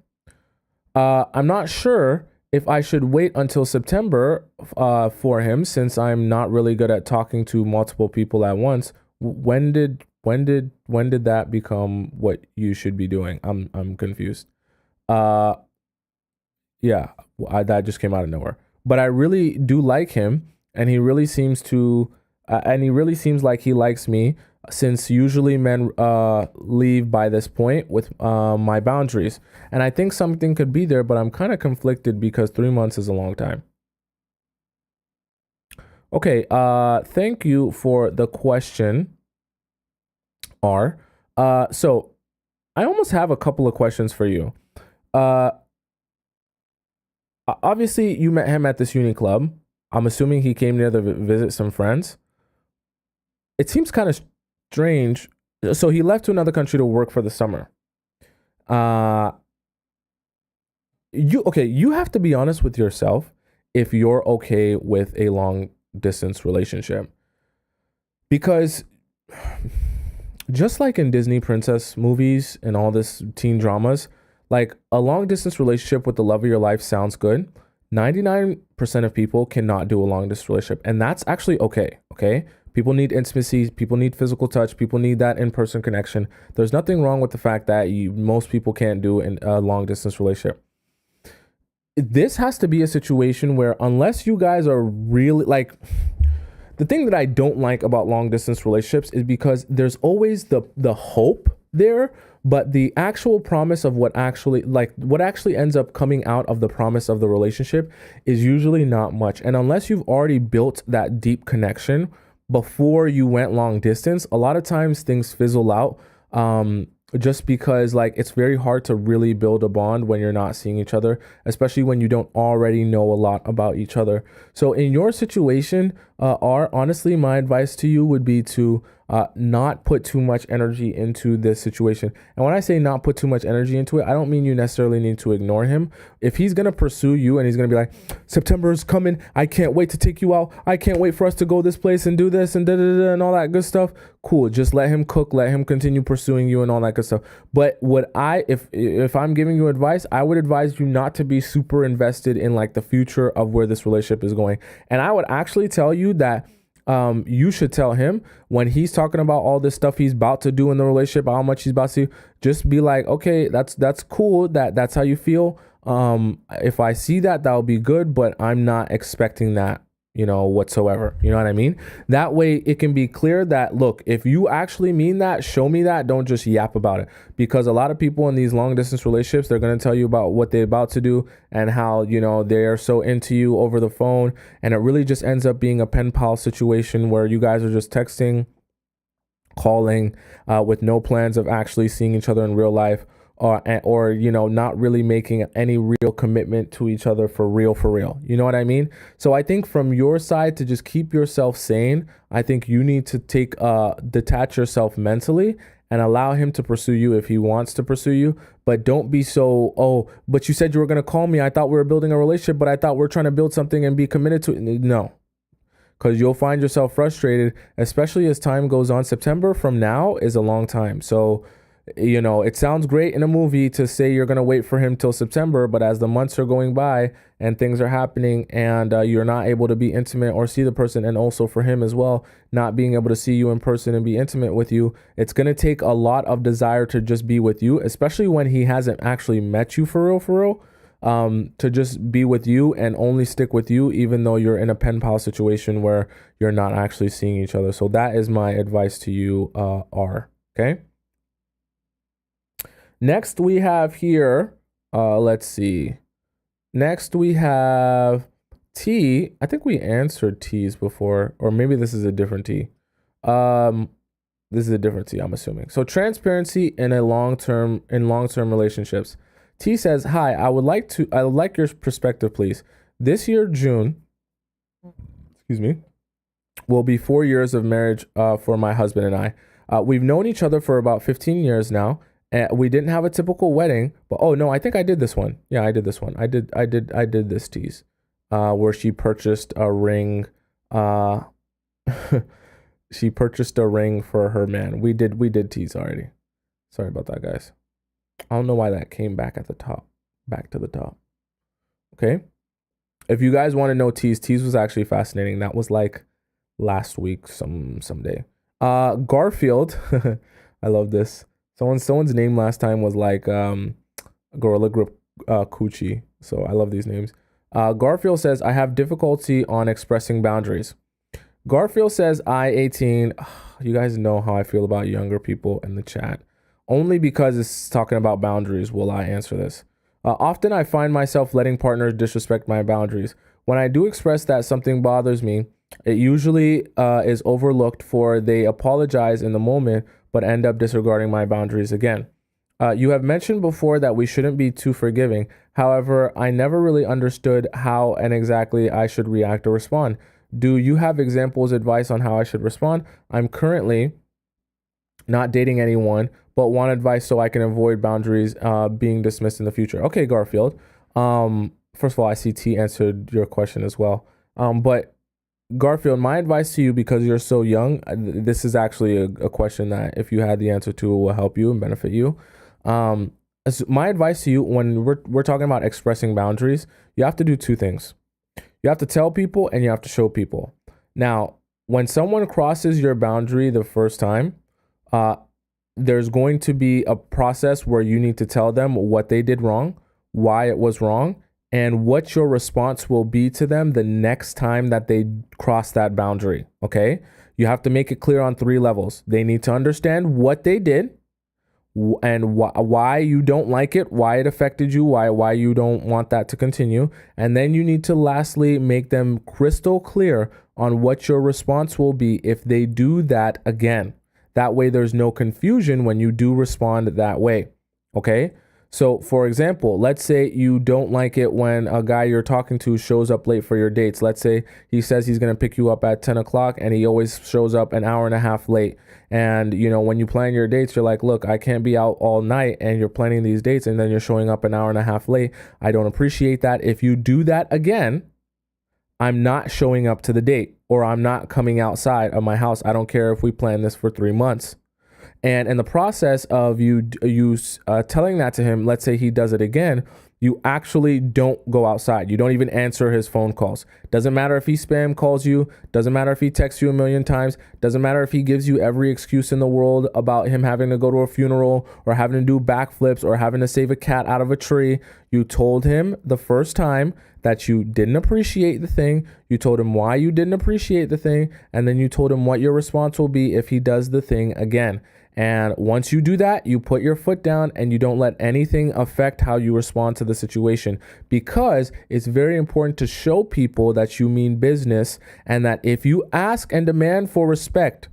Speaker 1: I'm not sure if I should wait until September for him, since I'm not really good at talking to multiple people at once. When did that become what you should be doing? I'm confused. Uh, yeah, that just came out of nowhere. But I really do like him, and he really seems like he likes me. Since usually men leave by this point with my boundaries, and I think something could be there, but I'm kind of conflicted because 3 months is a long time. Okay, thank you for the question, R. So I almost have a couple of questions for you. Uh, Obviously, you met him at this uni club. I'm assuming he came there to visit some friends. It seems kind of strange. So he left to another country to work for the summer. Uh, you have to be honest with yourself if you're okay with a long distance relationship, because just like in Disney princess movies and all this teen dramas, like a long distance relationship with the love of your life sounds good. 99% of people cannot do a long distance relationship, and that's actually okay. Okay. People need intimacy, people need physical touch, people need that in person connection. There's nothing wrong with the fact that most people can't do a long distance relationship. This has to be a situation where, unless you guys are really like, the thing that I don't like about long distance relationships is because there's always the hope there, but the actual promise of what actually ends up coming out of the promise of the relationship is usually not much. And unless you've already built that deep connection before you went long distance, a lot of times things fizzle out. Just because, like, it's very hard to really build a bond when you're not seeing each other, especially when you don't already know a lot about each other. So in your situation, honestly, my advice to you would be to not put too much energy into this situation. And when I say not put too much energy into it, I don't mean you necessarily need to ignore him. If he's going to pursue you and he's going to be like, September is coming, I can't wait to take you out, I can't wait for us to go this place and do this and da da da and all that good stuff, cool. Just let him cook, let him continue pursuing you and all that good stuff. But if I'm giving you advice, I would advise you not to be super invested in like the future of where this relationship is going. And I would actually tell you that you should tell him, when he's talking about all this stuff he's about to do in the relationship, how much he's about to, just be like, okay, that's cool, that's how you feel. If I see that, that'll be good, but I'm not expecting that, whatsoever. You know what I mean? That way it can be clear that, look, if you actually mean that, show me that. Don't just yap about it. Because a lot of people in these long distance relationships, they're going to tell you about what they're about to do and how, they are so into you over the phone. And it really just ends up being a pen pal situation where you guys are just texting, calling, with no plans of actually seeing each other in real life. Or not really making any real commitment to each other for real. You know what I mean? So I think from your side, to just keep yourself sane, I think you need to detach yourself mentally and allow him to pursue you if he wants to pursue you. But don't be so, oh, but you said you were going to call me, I thought we were building a relationship, but I thought we're trying to build something and be committed to it. No, because you'll find yourself frustrated, especially as time goes on. September from now is a long time. So it sounds great in a movie to say you're going to wait for him till September, but as the months are going by and things are happening and you're not able to be intimate or see the person, and also for him as well, not being able to see you in person and be intimate with you, it's going to take a lot of desire to just be with you, especially when he hasn't actually met you for real, to just be with you and only stick with you, even though you're in a pen pal situation where you're not actually seeing each other. So that is my advice to you, R. Okay. Next we have here, let's see. Next we have T. I think we answered T's before, or maybe this is a different T. This is a different T, I'm assuming. So transparency in long-term relationships. T says, "Hi, I would like your perspective, please. This year, June, excuse me, will be 4 years of marriage for my husband and I. We've known each other for about 15 years now. And we didn't have a typical wedding, but oh no, I think I did this one. Yeah, I did this one. I did this tease, where she purchased a ring. Uh, she purchased a ring for her man. We did tease already. Sorry about that, guys. I don't know why that came back at the top, back to the top. Okay. If you guys want to know tease was actually fascinating. That was like last week, someday. Garfield, I love this. Someone's name last time was like Gorilla Grip Coochie. So I love these names. Garfield says, I have difficulty on expressing boundaries. Garfield says, I 18. You guys know how I feel about younger people in the chat. Only because it's talking about boundaries will I answer this. Often I find myself letting partners disrespect my boundaries. When I do express that something bothers me, it usually is overlooked, for they apologize in the moment but end up disregarding my boundaries again. You have mentioned before that we shouldn't be too forgiving. However, I never really understood how and exactly I should react or respond. Do you have examples, advice on how I should respond? I'm currently not dating anyone, but want advice so I can avoid boundaries being dismissed in the future. Okay, Garfield. First of all, I see T answered your question as well. But Garfield, my advice to you, because you're so young, this is actually a question that if you had the answer to, it will help you and benefit you. My advice to you, when we're talking about expressing boundaries, you have to do two things. You have to tell people and you have to show people. Now, when someone crosses your boundary the first time, there's going to be a process where you need to tell them what they did wrong, why it was wrong, and what your response will be to them the next time that they cross that boundary. Okay? You have to make it clear on 3 levels. They need to understand what they did and why you don't like it, why it affected you, why you don't want that to continue. And then you need to lastly make them crystal clear on what your response will be if they do that again. That way there's no confusion when you do respond that way. Okay? So for example, let's say you don't like it when a guy you're talking to shows up late for your dates. Let's say he says he's going to pick you up at 10 o'clock and he always shows up an hour and a half late. And, you know, when you plan your dates, you're like, look, I can't be out all night, and you're planning these dates and then you're showing up an hour and a half late. I don't appreciate that. If you do that again, I'm not showing up to the date, or I'm not coming outside of my house. I don't care if we plan this for 3 months. And in the process of you telling that to him, let's say he does it again, you actually don't go outside. You don't even answer his phone calls. Doesn't matter if he spam calls you. Doesn't matter if he texts you a million times. Doesn't matter if he gives you every excuse in the world about him having to go to a funeral or having to do backflips or having to save a cat out of a tree. You told him the first time that you didn't appreciate the thing. You told him why you didn't appreciate the thing. And then you told him what your response will be if he does the thing again. And once you do that, you put your foot down and you don't let anything affect how you respond to the situation, because it's very important to show people that you mean business, and that if you ask and demand for respect,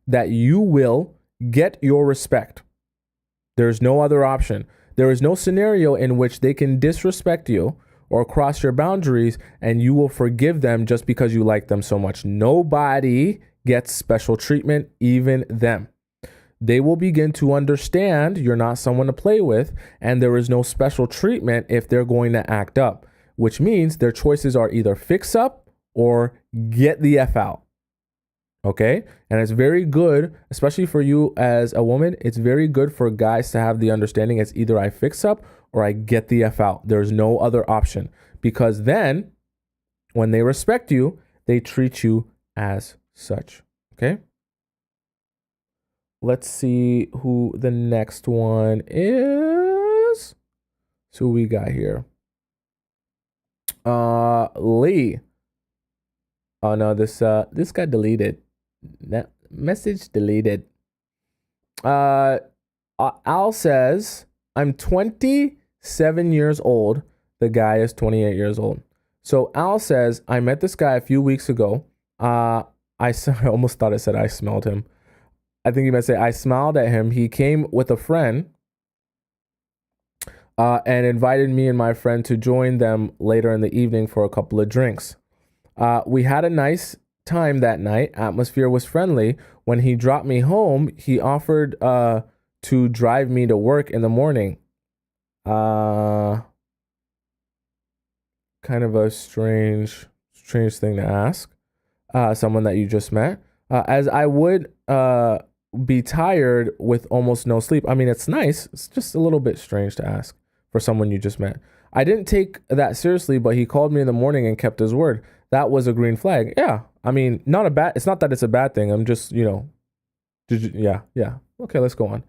Speaker 1: that you will get your respect. There's no other option. There is no scenario in which they can disrespect you or cross your boundaries and you will forgive them just because you like them so much. Nobody gets special treatment, even them. They will begin to understand you're not someone to play with, and there is no special treatment if they're going to act up, which means their choices are either fix up or get the F out. Okay? And it's very good, especially for you as a woman, it's very good for guys to have the understanding it's either I fix up or I get the F out. There's no other option, because then when they respect you, they treat you as such. Okay? Let's see who the next one is. So we got here. Lee. Oh no, this got deleted. That message deleted. Al says, I'm 27 years old. The guy is 28 years old. So Al says, I met this guy a few weeks ago. I almost thought it said I smelled him. I think you might say I smiled at him. He came with a friend and invited me and my friend to join them later in the evening for a couple of drinks. We had a nice time that night. Atmosphere was friendly. When he dropped me home, he offered to drive me to work in the morning. Kind of a strange thing to ask someone that you just met. As I would be tired with almost no sleep. I mean, it's nice. It's just a little bit strange to ask for someone you just met. I didn't take that seriously, but he called me in the morning and kept his word. That was a green flag. Yeah. I mean, it's not that it's a bad thing. I'm just, yeah. Okay, let's go on.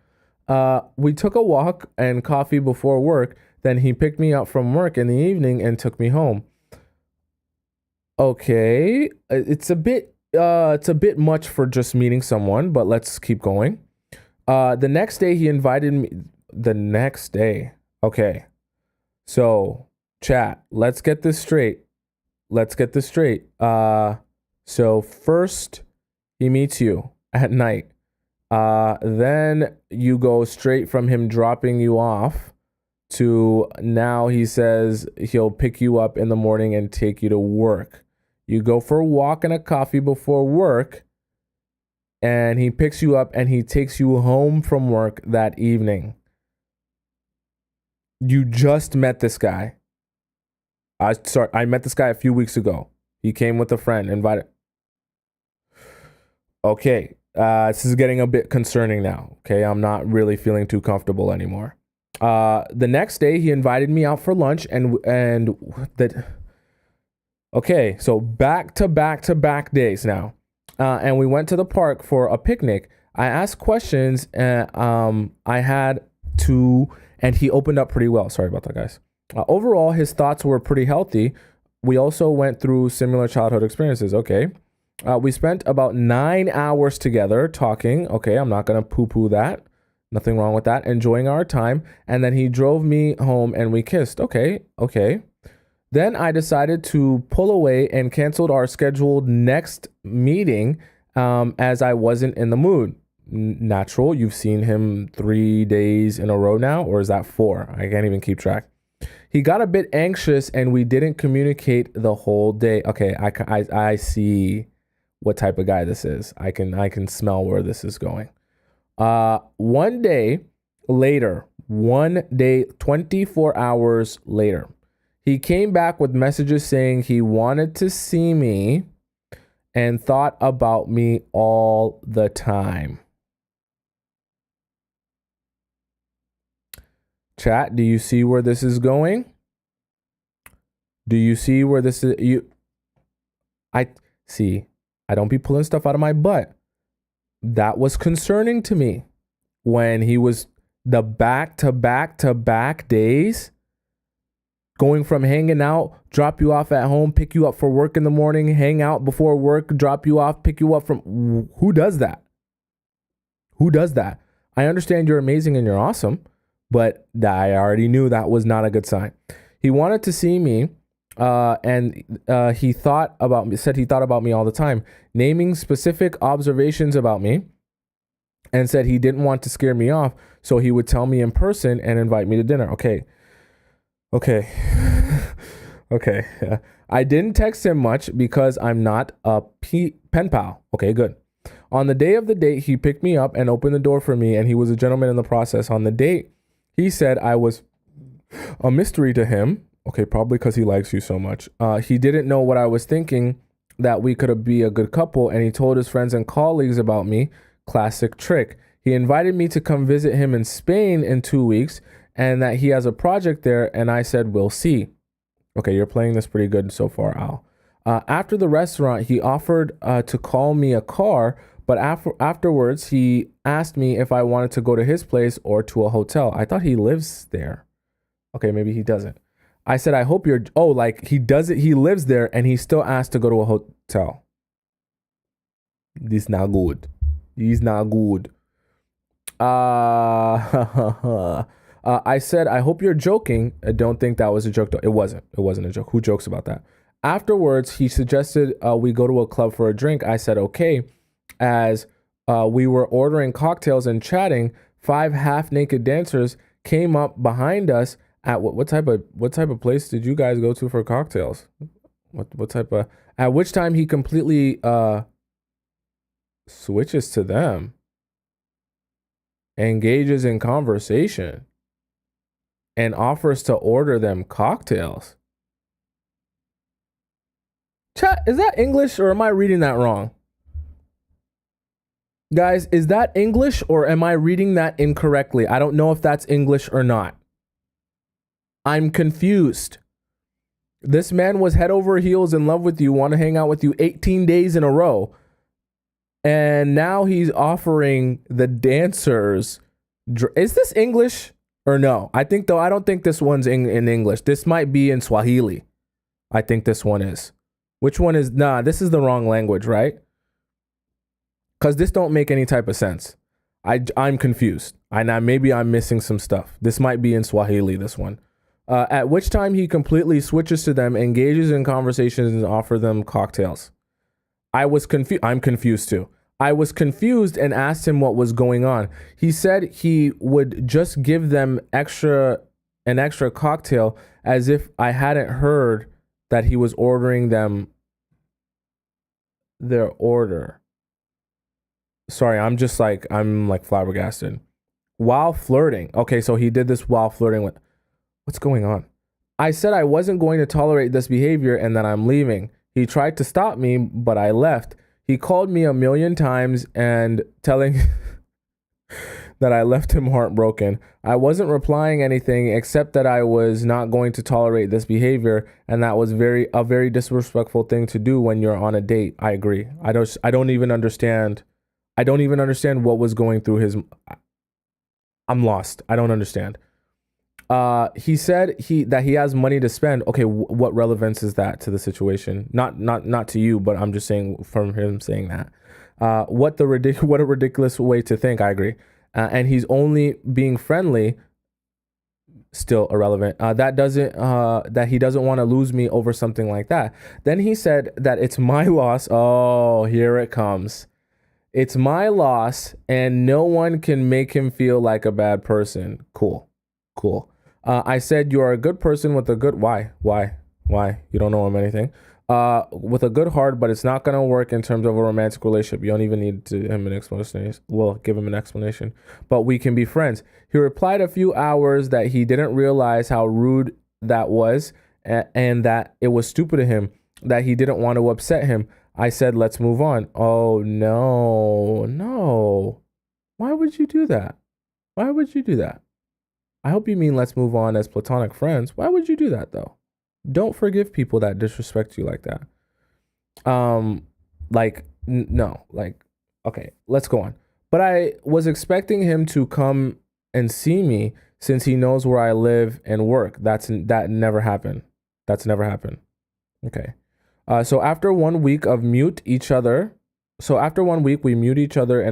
Speaker 1: We took a walk and coffee before work. Then he picked me up from work in the evening and took me home. Okay, it's a bit much for just meeting someone, but let's keep going. The next day he invited me. The next day. Okay. So, chat, let's get this straight. So first he meets you at night. Then you go straight from him dropping you off to now he says he'll pick you up in the morning and take you to work. You go for a walk and a coffee before work, and he picks you up and he takes you home from work that evening. You just met this guy. I met this guy a few weeks ago. He came with a friend, invited. Okay, this is getting a bit concerning now. Okay, I'm not really feeling too comfortable anymore. The next day he invited me out for lunch and that. Okay, so back to back days now. And we went to the park for a picnic. I asked questions and I had to, and he opened up pretty well. Sorry about that, guys. Overall, his thoughts were pretty healthy. We also went through similar childhood experiences. Okay. We spent about 9 hours together talking. Okay, I'm not going to poo-poo that. Nothing wrong with that. Enjoying our time. And then he drove me home and we kissed. Okay. Then I decided to pull away and canceled our scheduled next meeting as I wasn't in the mood. Natural. You've seen him 3 days in a row now, or is that 4? I can't even keep track. He got a bit anxious and we didn't communicate the whole day. Okay, I see what type of guy this is. I can smell where this is going. One day, 24 hours later, he came back with messages saying he wanted to see me and thought about me all the time. Chat, do you see where this is going? Do you see where this is? I don't be pulling stuff out of my butt. That was concerning to me when he was the back to back days. Going from hanging out, drop you off at home, pick you up for work in the morning, hang out before work, drop you off, pick you up from... Who does that? I understand you're amazing and you're awesome, but I already knew that was not a good sign. He wanted to see me, and he said he thought about me all the time, naming specific observations about me, and said he didn't want to scare me off, so he would tell me in person and invite me to dinner. Okay. I didn't text him much because I'm not a pen pal. Okay, good. On the day of the date, he picked me up and opened the door for me, and he was a gentleman in the process. On the date, he said I was a mystery to him. Okay, probably because he likes you so much. He didn't know what I was thinking, that we could be a good couple, and he told his friends and colleagues about me. Classic trick. He invited me to come visit him in Spain in 2 weeks, and that he has a project there, and I said, we'll see. Okay, you're playing this pretty good so far, Al. After the restaurant, he offered to call me a car, but afterwards, he asked me if I wanted to go to his place or to a hotel. I thought he lives there. Okay, maybe he doesn't. I said, I hope you're... Oh, like he does it. He lives there, and he still asked to go to a hotel. This not good. I said, I hope you're joking. I don't think that was a joke, though. It wasn't a joke. Who jokes about that? Afterwards, he suggested we go to a club for a drink. I said, okay. As we were ordering cocktails and chatting, 5 half-naked dancers came up behind us at what type of place did you guys go to for cocktails? What type of... At which time he completely switches to them, engages in conversation, and offers to order them cocktails. Chat, is that English or am I reading that wrong? Guys, is that English or am I reading that incorrectly? I don't know if that's English or not. I'm confused. This man was head over heels in love with you, want to hang out with you 18 days in a row. And now he's offering the dancers. Is this English or no? I don't think this one's in English. This might be in Swahili. I think this one is. Which one is? Nah, this is the wrong language, right? Because this don't make any type of sense. I'm confused. Maybe I'm missing some stuff. This might be in Swahili, this one. At which time he completely switches to them, engages in conversations, and offers them cocktails. I was confused. I'm confused too. I was confused and asked him what was going on. He said he would just give them an extra cocktail, as if I hadn't heard that he was ordering them their order. Sorry, I'm flabbergasted. While flirting. Okay, so he did this while flirting with... What's going on? I said I wasn't going to tolerate this behavior and that I'm leaving. He tried to stop me, but I left. He called me a million times and telling that I left him heartbroken. I wasn't replying anything except that I was not going to tolerate this behavior, and that was a very disrespectful thing to do when you're on a date. I agree. I don't even understand. I don't even understand what was going through his... I'm lost. I don't understand. He said that he has money to spend. Okay, what relevance is that to the situation? Not to you, but I'm just saying from him saying that. What a ridiculous way to think. I agree. And he's only being friendly. Still irrelevant. That he doesn't want to lose me over something like that. Then he said that it's my loss. Oh, here it comes. It's my loss, and no one can make him feel like a bad person. Cool. I said you are a good person with a good... Why? You don't know him anything. With a good heart, but it's not going to work in terms of a romantic relationship. You don't even need to him an explanation. Well, give him an explanation. But we can be friends. He replied a few hours that he didn't realize how rude that was, and that it was stupid of him, that he didn't want to upset him. I said, let's move on. Oh, no. Why would you do that? I hope you mean let's move on as platonic friends. Why would you do that though? Don't forgive people that disrespect you like that. Okay, let's go on. But I was expecting him to come and see me since he knows where I live and work. That never happened. That's never happened. Okay. So after 1 week we mute each other, and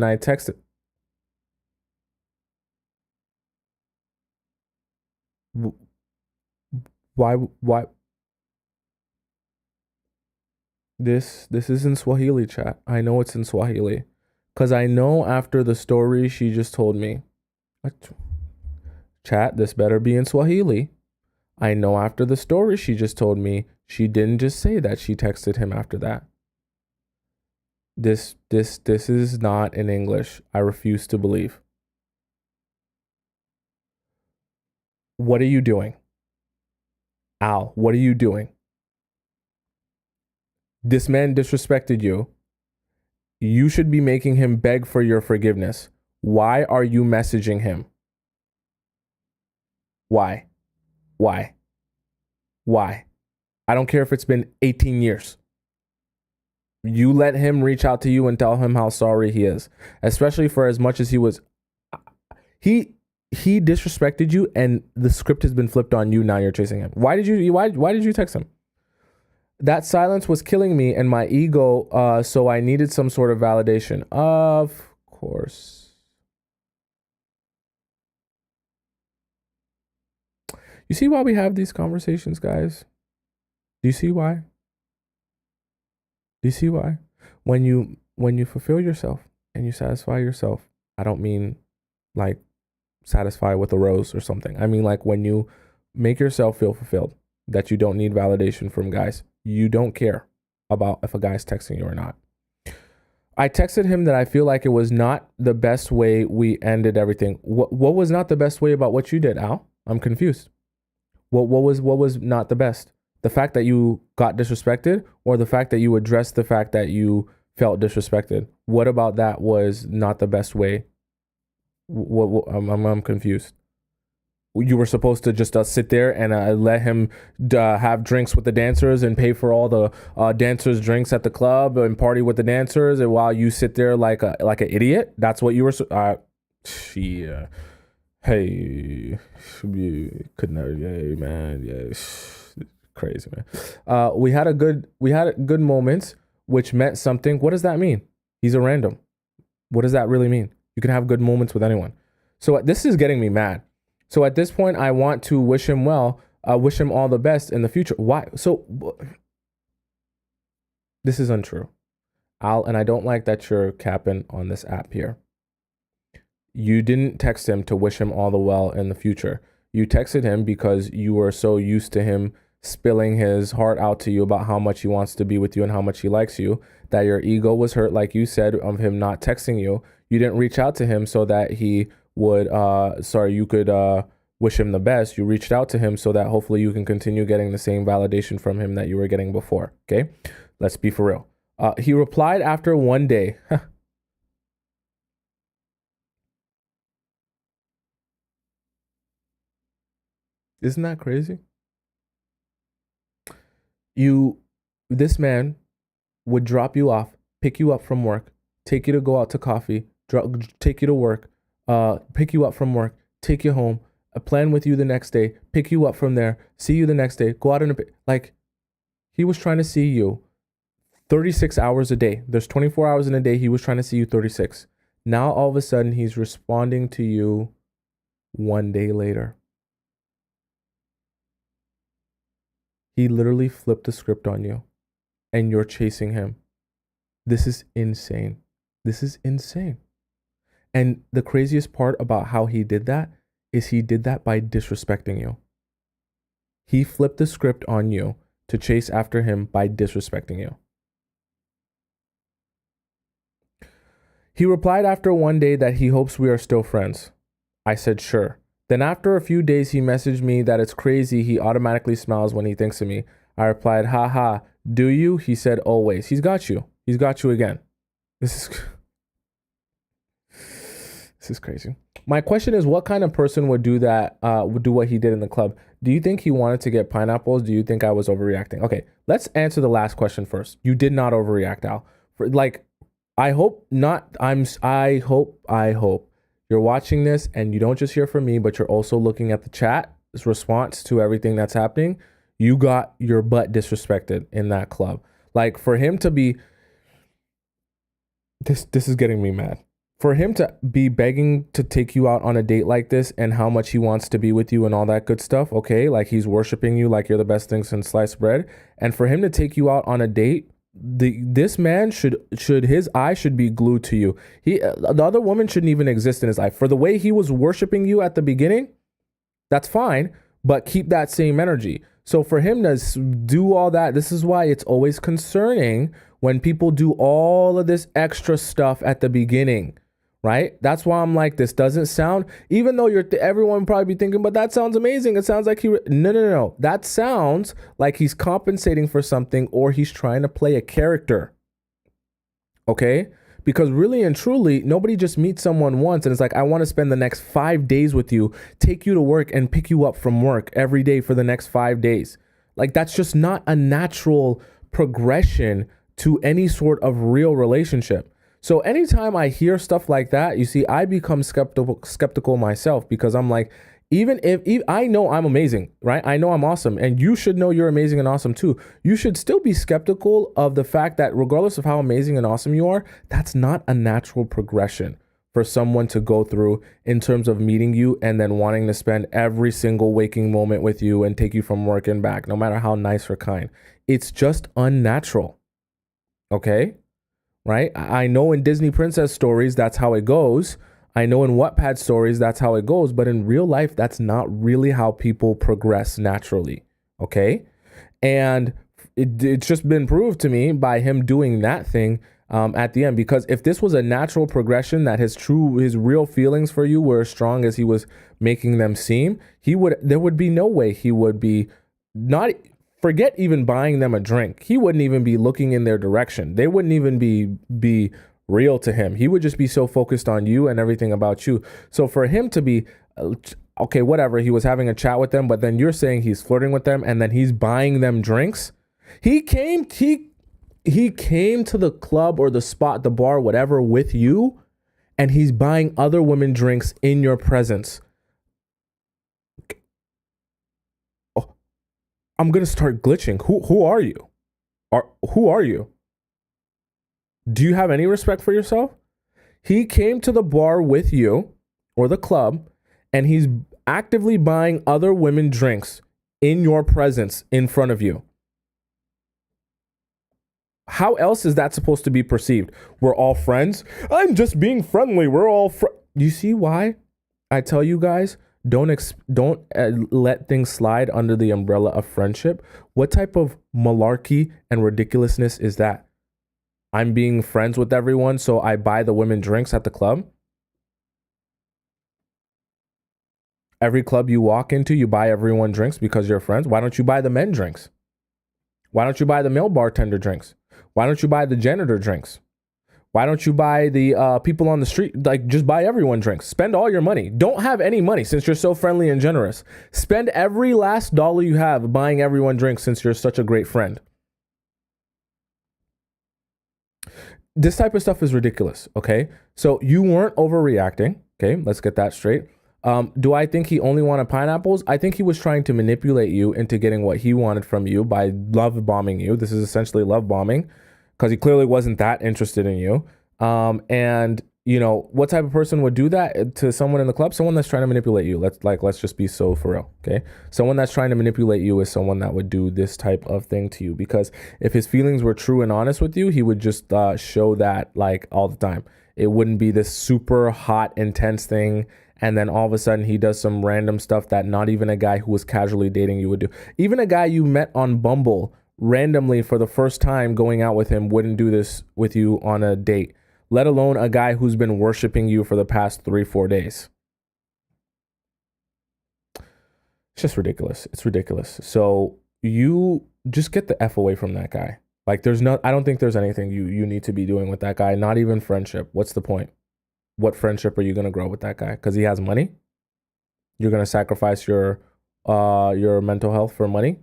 Speaker 1: I texted. Why? This is in Swahili, chat. I know it's in Swahili. Because I know after the story she just told me. Chat, this better be in Swahili. I know after the story she just told me, she didn't just say that she texted him after that. This is not in English. I refuse to believe. What are you doing? Al, what are you doing? This man disrespected you. You should be making him beg for your forgiveness. Why are you messaging him? Why? I don't care if it's been 18 years. You let him reach out to you and tell him how sorry he is, especially for as much as he was. He disrespected you, and the script has been flipped on you. Now you're chasing him. Why did you text him? That silence was killing me and my ego, so I needed some sort of validation. Of course. You see why we have these conversations, guys? Do you see why? When you fulfill yourself and you satisfy yourself, I don't mean like satisfy with a rose or something. I mean like when you make yourself feel fulfilled, that you don't need validation from guys. You don't care. about if a guy's texting you or not. I texted him that I feel like it was not the best way we ended everything. What was not the best way about what you did, Al? I'm confused. What was not the best? The fact that you got disrespected, or the fact that you addressed the fact that you felt disrespected? What about that was not the best way? I'm confused. You were supposed to just sit there and let him have drinks with the dancers and pay for all the dancers' drinks at the club and party with the dancers, and while you sit there like an idiot. That's what you were. Yeah. Hey, you could never. Hey, man. Yeah, crazy, man. We had good moments, which meant something. What does that mean? He's a random. What does that really mean? You can have good moments with anyone. So this is getting me mad. So at this point, I want to wish him well, wish him all the best in the future. Why? So this is untrue. And I don't like that you're capping on this app here. You didn't text him to wish him all the well in the future. You texted him because you were so used to him spilling his heart out to you about how much he wants to be with you and how much he likes you, that your ego was hurt, like you said, of him not texting you. You didn't reach out to him so that he would you could wish him the best. You reached out to him so that hopefully you can continue getting the same validation from him that you were getting before. Okay, let's be for real. He replied after one day. Isn't that crazy? This man would drop you off, pick you up from work, take you to go out to coffee, take you to work, pick you up from work, take you home, plan with you the next day, pick you up from there, see you the next day, go out like he was trying to see you 36 hours a day. There's 24 hours in a day. He was trying to see you 36. Now all of a sudden he's responding to you one day later. He literally flipped the script on you and you're chasing him. This is insane. This is insane. And the craziest part about how he did that is he did that by disrespecting you. He flipped the script on you to chase after him by disrespecting you. He replied after one day that he hopes we are still friends. I said, sure. Then after a few days, he messaged me that it's crazy. He automatically smiles when he thinks of me. I replied, haha, do you? He said, always. He's got you. He's got you again. This is crazy. My question is, what kind of person would do that, would do what he did in the club? Do you think he wanted to get pineapples? Do you think I was overreacting? Okay, let's answer the last question first. You did not overreact, Al. I hope not. I hope you're watching this and you don't just hear from me, but you're also looking at the chat's response to everything that's happening. You got your butt disrespected in that club. Like, for him to be, this is getting me mad. For him to be begging to take you out on a date like this and how much he wants to be with you and all that good stuff, okay? Like, he's worshiping you like you're the best thing since sliced bread. And for him to take you out on a date, this man should his eye should be glued to you. The other woman shouldn't even exist in his life. For the way he was worshiping you at the beginning, that's fine, but keep that same energy. So for him to do all that, this is why it's always concerning when people do all of this extra stuff at the beginning, right? That's why I'm like, this doesn't sound, even though everyone probably be thinking, but that sounds amazing. It sounds like no. That sounds like he's compensating for something, or he's trying to play a character. Okay? Because really and truly, nobody just meets someone once and it's like, I want to spend the next 5 days with you, take you to work and pick you up from work every day for the next 5 days. Like, that's just not a natural progression to any sort of real relationship. So anytime I hear stuff like that, you see, I become skeptical myself, because I'm like, even if I know I'm amazing, right? I know I'm awesome, and you should know you're amazing and awesome too. You should still be skeptical of the fact that regardless of how amazing and awesome you are, that's not a natural progression for someone to go through in terms of meeting you and then wanting to spend every single waking moment with you and take you from work and back, no matter how nice or kind. It's just unnatural. Okay? Right? I know in Disney princess stories, that's how it goes. I know in Wattpad stories, that's how it goes. But in real life, that's not really how people progress naturally. Okay? And it's just been proved to me by him doing that thing at the end. Because if this was a natural progression, that his real feelings for you were as strong as he was making them seem, there would be no way he would be not, forget even buying them a drink. He wouldn't even be looking in their direction. They wouldn't even be real to him. He would just be so focused on you and everything about you. So for him to be okay, whatever, he was having a chat with them, but then you're saying he's flirting with them and then he's buying them drinks. He came to the club or the spot, the bar, whatever, with you, and he's buying other women drinks in your presence. Oh, I'm gonna start glitching. Who are you? Who are you? Do you have any respect for yourself? He came to the bar with you or the club, and he's actively buying other women drinks in your presence in front of you. How else is that supposed to be perceived? We're all friends. I'm just being friendly. We're all You see why I tell you guys, don't let things slide under the umbrella of friendship. What type of malarkey and ridiculousness is that? I'm being friends with everyone, so I buy the women drinks at the club. Every club you walk into, you buy everyone drinks because you're friends. Why don't you buy the men drinks? Why don't you buy the male bartender drinks? Why don't you buy the janitor drinks? Why don't you buy the people on the street? Like, just buy everyone drinks. Spend all your money. Don't have any money since you're so friendly and generous. Spend every last dollar you have buying everyone drinks since you're such a great friend. This type of stuff is ridiculous, okay? So you weren't overreacting, okay? Let's get that straight. Do I think he only wanted pineapples? I think he was trying to manipulate you into getting what he wanted from you by love bombing you. This is essentially love bombing because he clearly wasn't that interested in you. And you know, what type of person would do that to someone in the club? Someone that's trying to manipulate you. Let's just be so for real, okay? Someone that's trying to manipulate you is someone that would do this type of thing to you, because if his feelings were true and honest with you, he would just show that like all the time. It wouldn't be this super hot, intense thing, and then all of a sudden he does some random stuff that not even a guy who was casually dating you would do. Even a guy you met on Bumble randomly for the first time going out with him wouldn't do this with you on a date, let alone a guy who's been worshiping you for the past 3-4 days. It's just ridiculous. It's ridiculous. So you just get the F away from that guy. Like, I don't think there's anything you need to be doing with that guy. Not even friendship. What's the point? What friendship are you going to grow with that guy? Because he has money? You're going to sacrifice your mental health for money?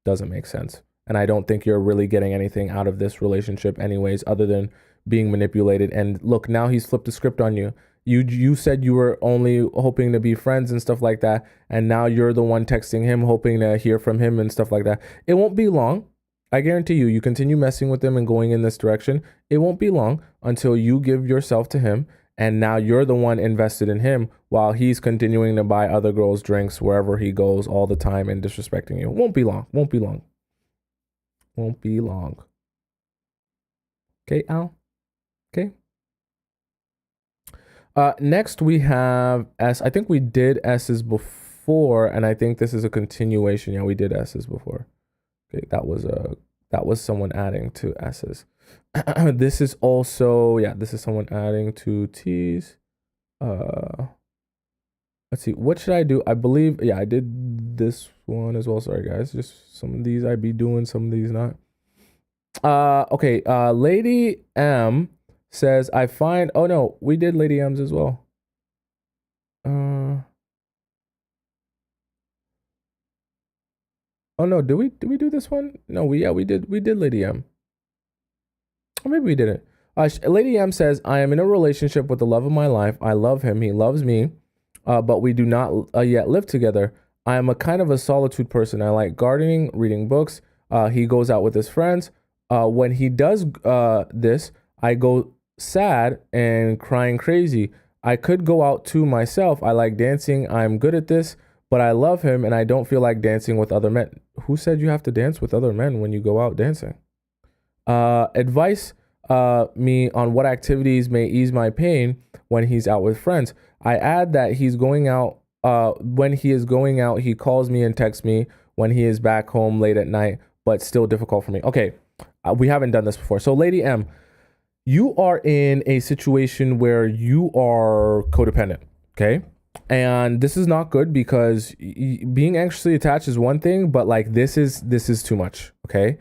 Speaker 1: Doesn't make sense. And I don't think you're really getting anything out of this relationship anyways, other than being manipulated. And look, now he's flipped the script on you. You said you were only hoping to be friends and stuff like that, and now you're the one texting him, hoping to hear from him and stuff like that. It won't be long. I guarantee you, you continue messing with him and going in this direction, it won't be long until you give yourself to him, and now you're the one invested in him while he's continuing to buy other girls drinks wherever he goes all the time and disrespecting you. Won't be long. Won't be long. Won't be long. Okay, Al? Okay. Next we have S. I think we did S's before, and I think this is a continuation. Yeah, we did S's before. Okay, that was someone adding to S's. This is also, yeah, this is someone adding to T's. Let's see, what should I do? I believe, yeah, I did this one as well. Sorry guys, just some of these I be doing, some of these not. Okay, Lady M says, oh no, we did Lady M's as well. Oh no, did we do this one? No, we did Lady M. Or maybe we didn't. Lady M says, I am in a relationship with the love of my life. I love him. He loves me. But we do not yet live together. I am a kind of a solitude person. I like gardening, reading books. He goes out with his friends. When he does this, I go sad and crying crazy. I could go out too myself. I like dancing. I'm good at this, but I love him and I don't feel like dancing with other men. Who said you have to dance with other men when you go out dancing? Advice me on what activities may ease my pain when he's out with friends. I add that he's going out. When he is going out, he calls me and texts me when he is back home late at night, but still difficult for me. Okay, we haven't done this before. So, Lady M, you are in a situation where you are codependent, okay? And this is not good because being anxiously attached is one thing, but like this is too much, okay?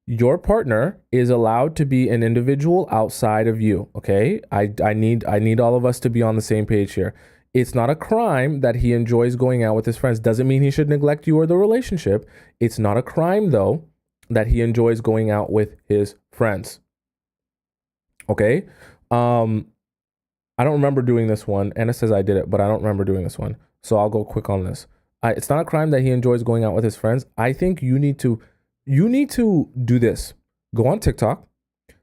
Speaker 1: Your partner is allowed to be an individual outside of you, okay? I need all of us to be on the same page here. It's not a crime that he enjoys going out with his friends. Doesn't mean he should neglect you or the relationship. It's not a crime though that he enjoys going out with his friends. Okay. I don't remember doing this one. Anna says I did it, but I don't remember doing this one. So I'll go quick on this. It's not a crime that he enjoys going out with his friends. I think you need to do this. Go on TikTok,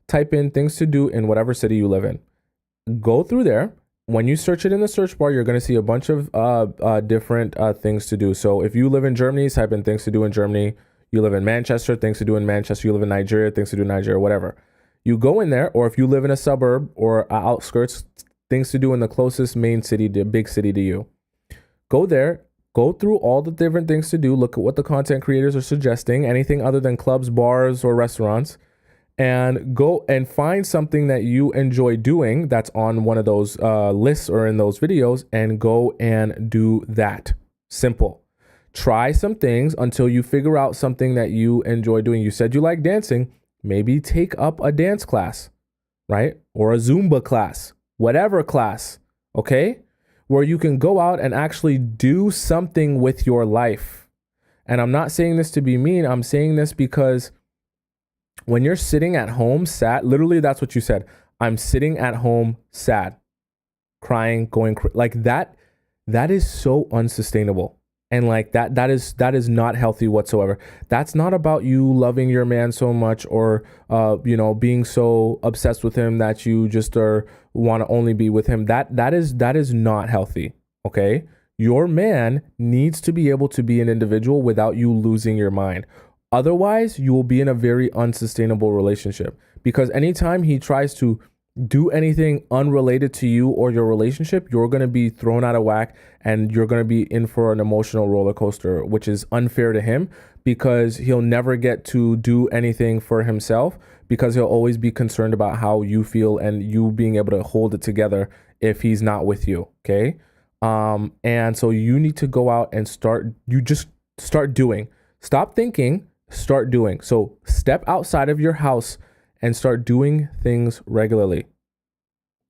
Speaker 1: type in things to do in whatever city you live in. Go through there. When you search it in the search bar, you're going to see a bunch of different things to do. So if you live in Germany, type in things to do in Germany. You live in Manchester, things to do in Manchester. You live in Nigeria, things to do in Nigeria, whatever. You go in there, or if you live in a suburb or outskirts, things to do in the closest main city, the big city to you. Go there, go through all the different things to do. Look at what the content creators are suggesting, anything other than clubs, bars, or restaurants, and go and find something that you enjoy doing that's on one of those lists or in those videos, and go and do that. Simple. Try some things until you figure out something that you enjoy doing. You said you like dancing. Maybe take up a dance class, right? Or a Zumba class, whatever class, okay? Where you can go out and actually do something with your life. And I'm not saying this to be mean. I'm saying this because when you're sitting at home sad, literally that's what you said. I'm sitting at home sad, crying, going like that. That is so unsustainable. And like that is not healthy whatsoever. That's not about you loving your man so much or being so obsessed with him that you just want to only be with him. That is not healthy. Okay? Your man needs to be able to be an individual without you losing your mind. Otherwise, you will be in a very unsustainable relationship, because anytime he tries to do anything unrelated to you or your relationship, you're going to be thrown out of whack and you're going to be in for an emotional roller coaster, which is unfair to him because he'll never get to do anything for himself because he'll always be concerned about how you feel and you being able to hold it together if he's not with you. Okay. And so you need to go out and start doing. Stop thinking, start doing. So step outside of your house and start doing things regularly.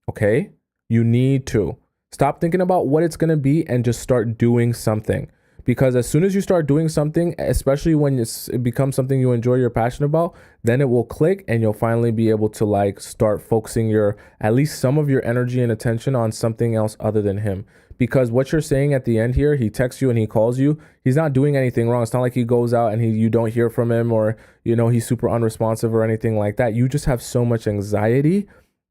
Speaker 1: Okay? You need to stop thinking about what it's going to be and just start doing something. Because as soon as you start doing something, especially when it becomes something you enjoy, you're passionate about, then it will click and you'll finally be able to like start focusing at least some of your energy and attention on something else other than him. Because what you're saying at the end here, he texts you and he calls you, he's not doing anything wrong. It's not like he goes out and you don't hear from him or, he's super unresponsive or anything like that. You just have so much anxiety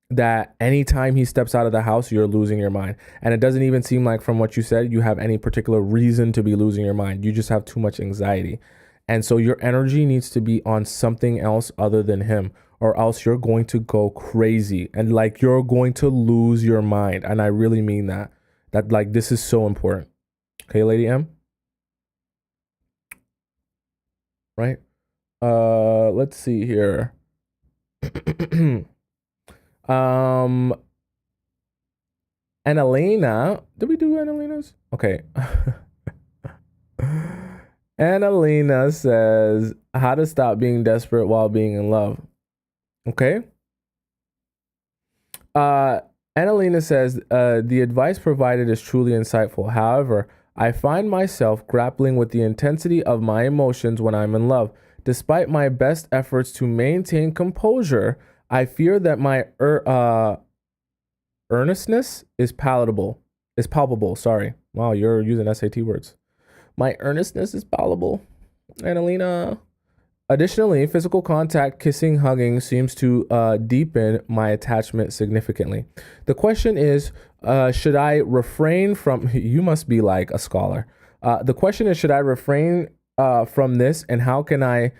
Speaker 1: that anytime he steps out of the house, you're losing your mind. And it doesn't even seem like from what you said, you have any particular reason to be losing your mind. You just have too much anxiety. And so your energy needs to be on something else other than him, or else you're going to go crazy and like you're going to lose your mind. And I really mean that. That like this is so important. Okay, Lady M? Right? Let's see here. Annalena, did we do Annalena's? Okay. Annalena says, how to stop being desperate while being in love. Okay. Annalena says, the advice provided is truly insightful. However, I find myself grappling with the intensity of my emotions when I'm in love. Despite my best efforts to maintain composure, I fear that my earnestness is palpable. Sorry. Wow, you're using SAT words. My earnestness is palpable. Annalena. Additionally, physical contact, kissing, hugging seems to deepen my attachment significantly. The question is, should I refrain from, you must be like a scholar. The question is, should I refrain from this, and how can I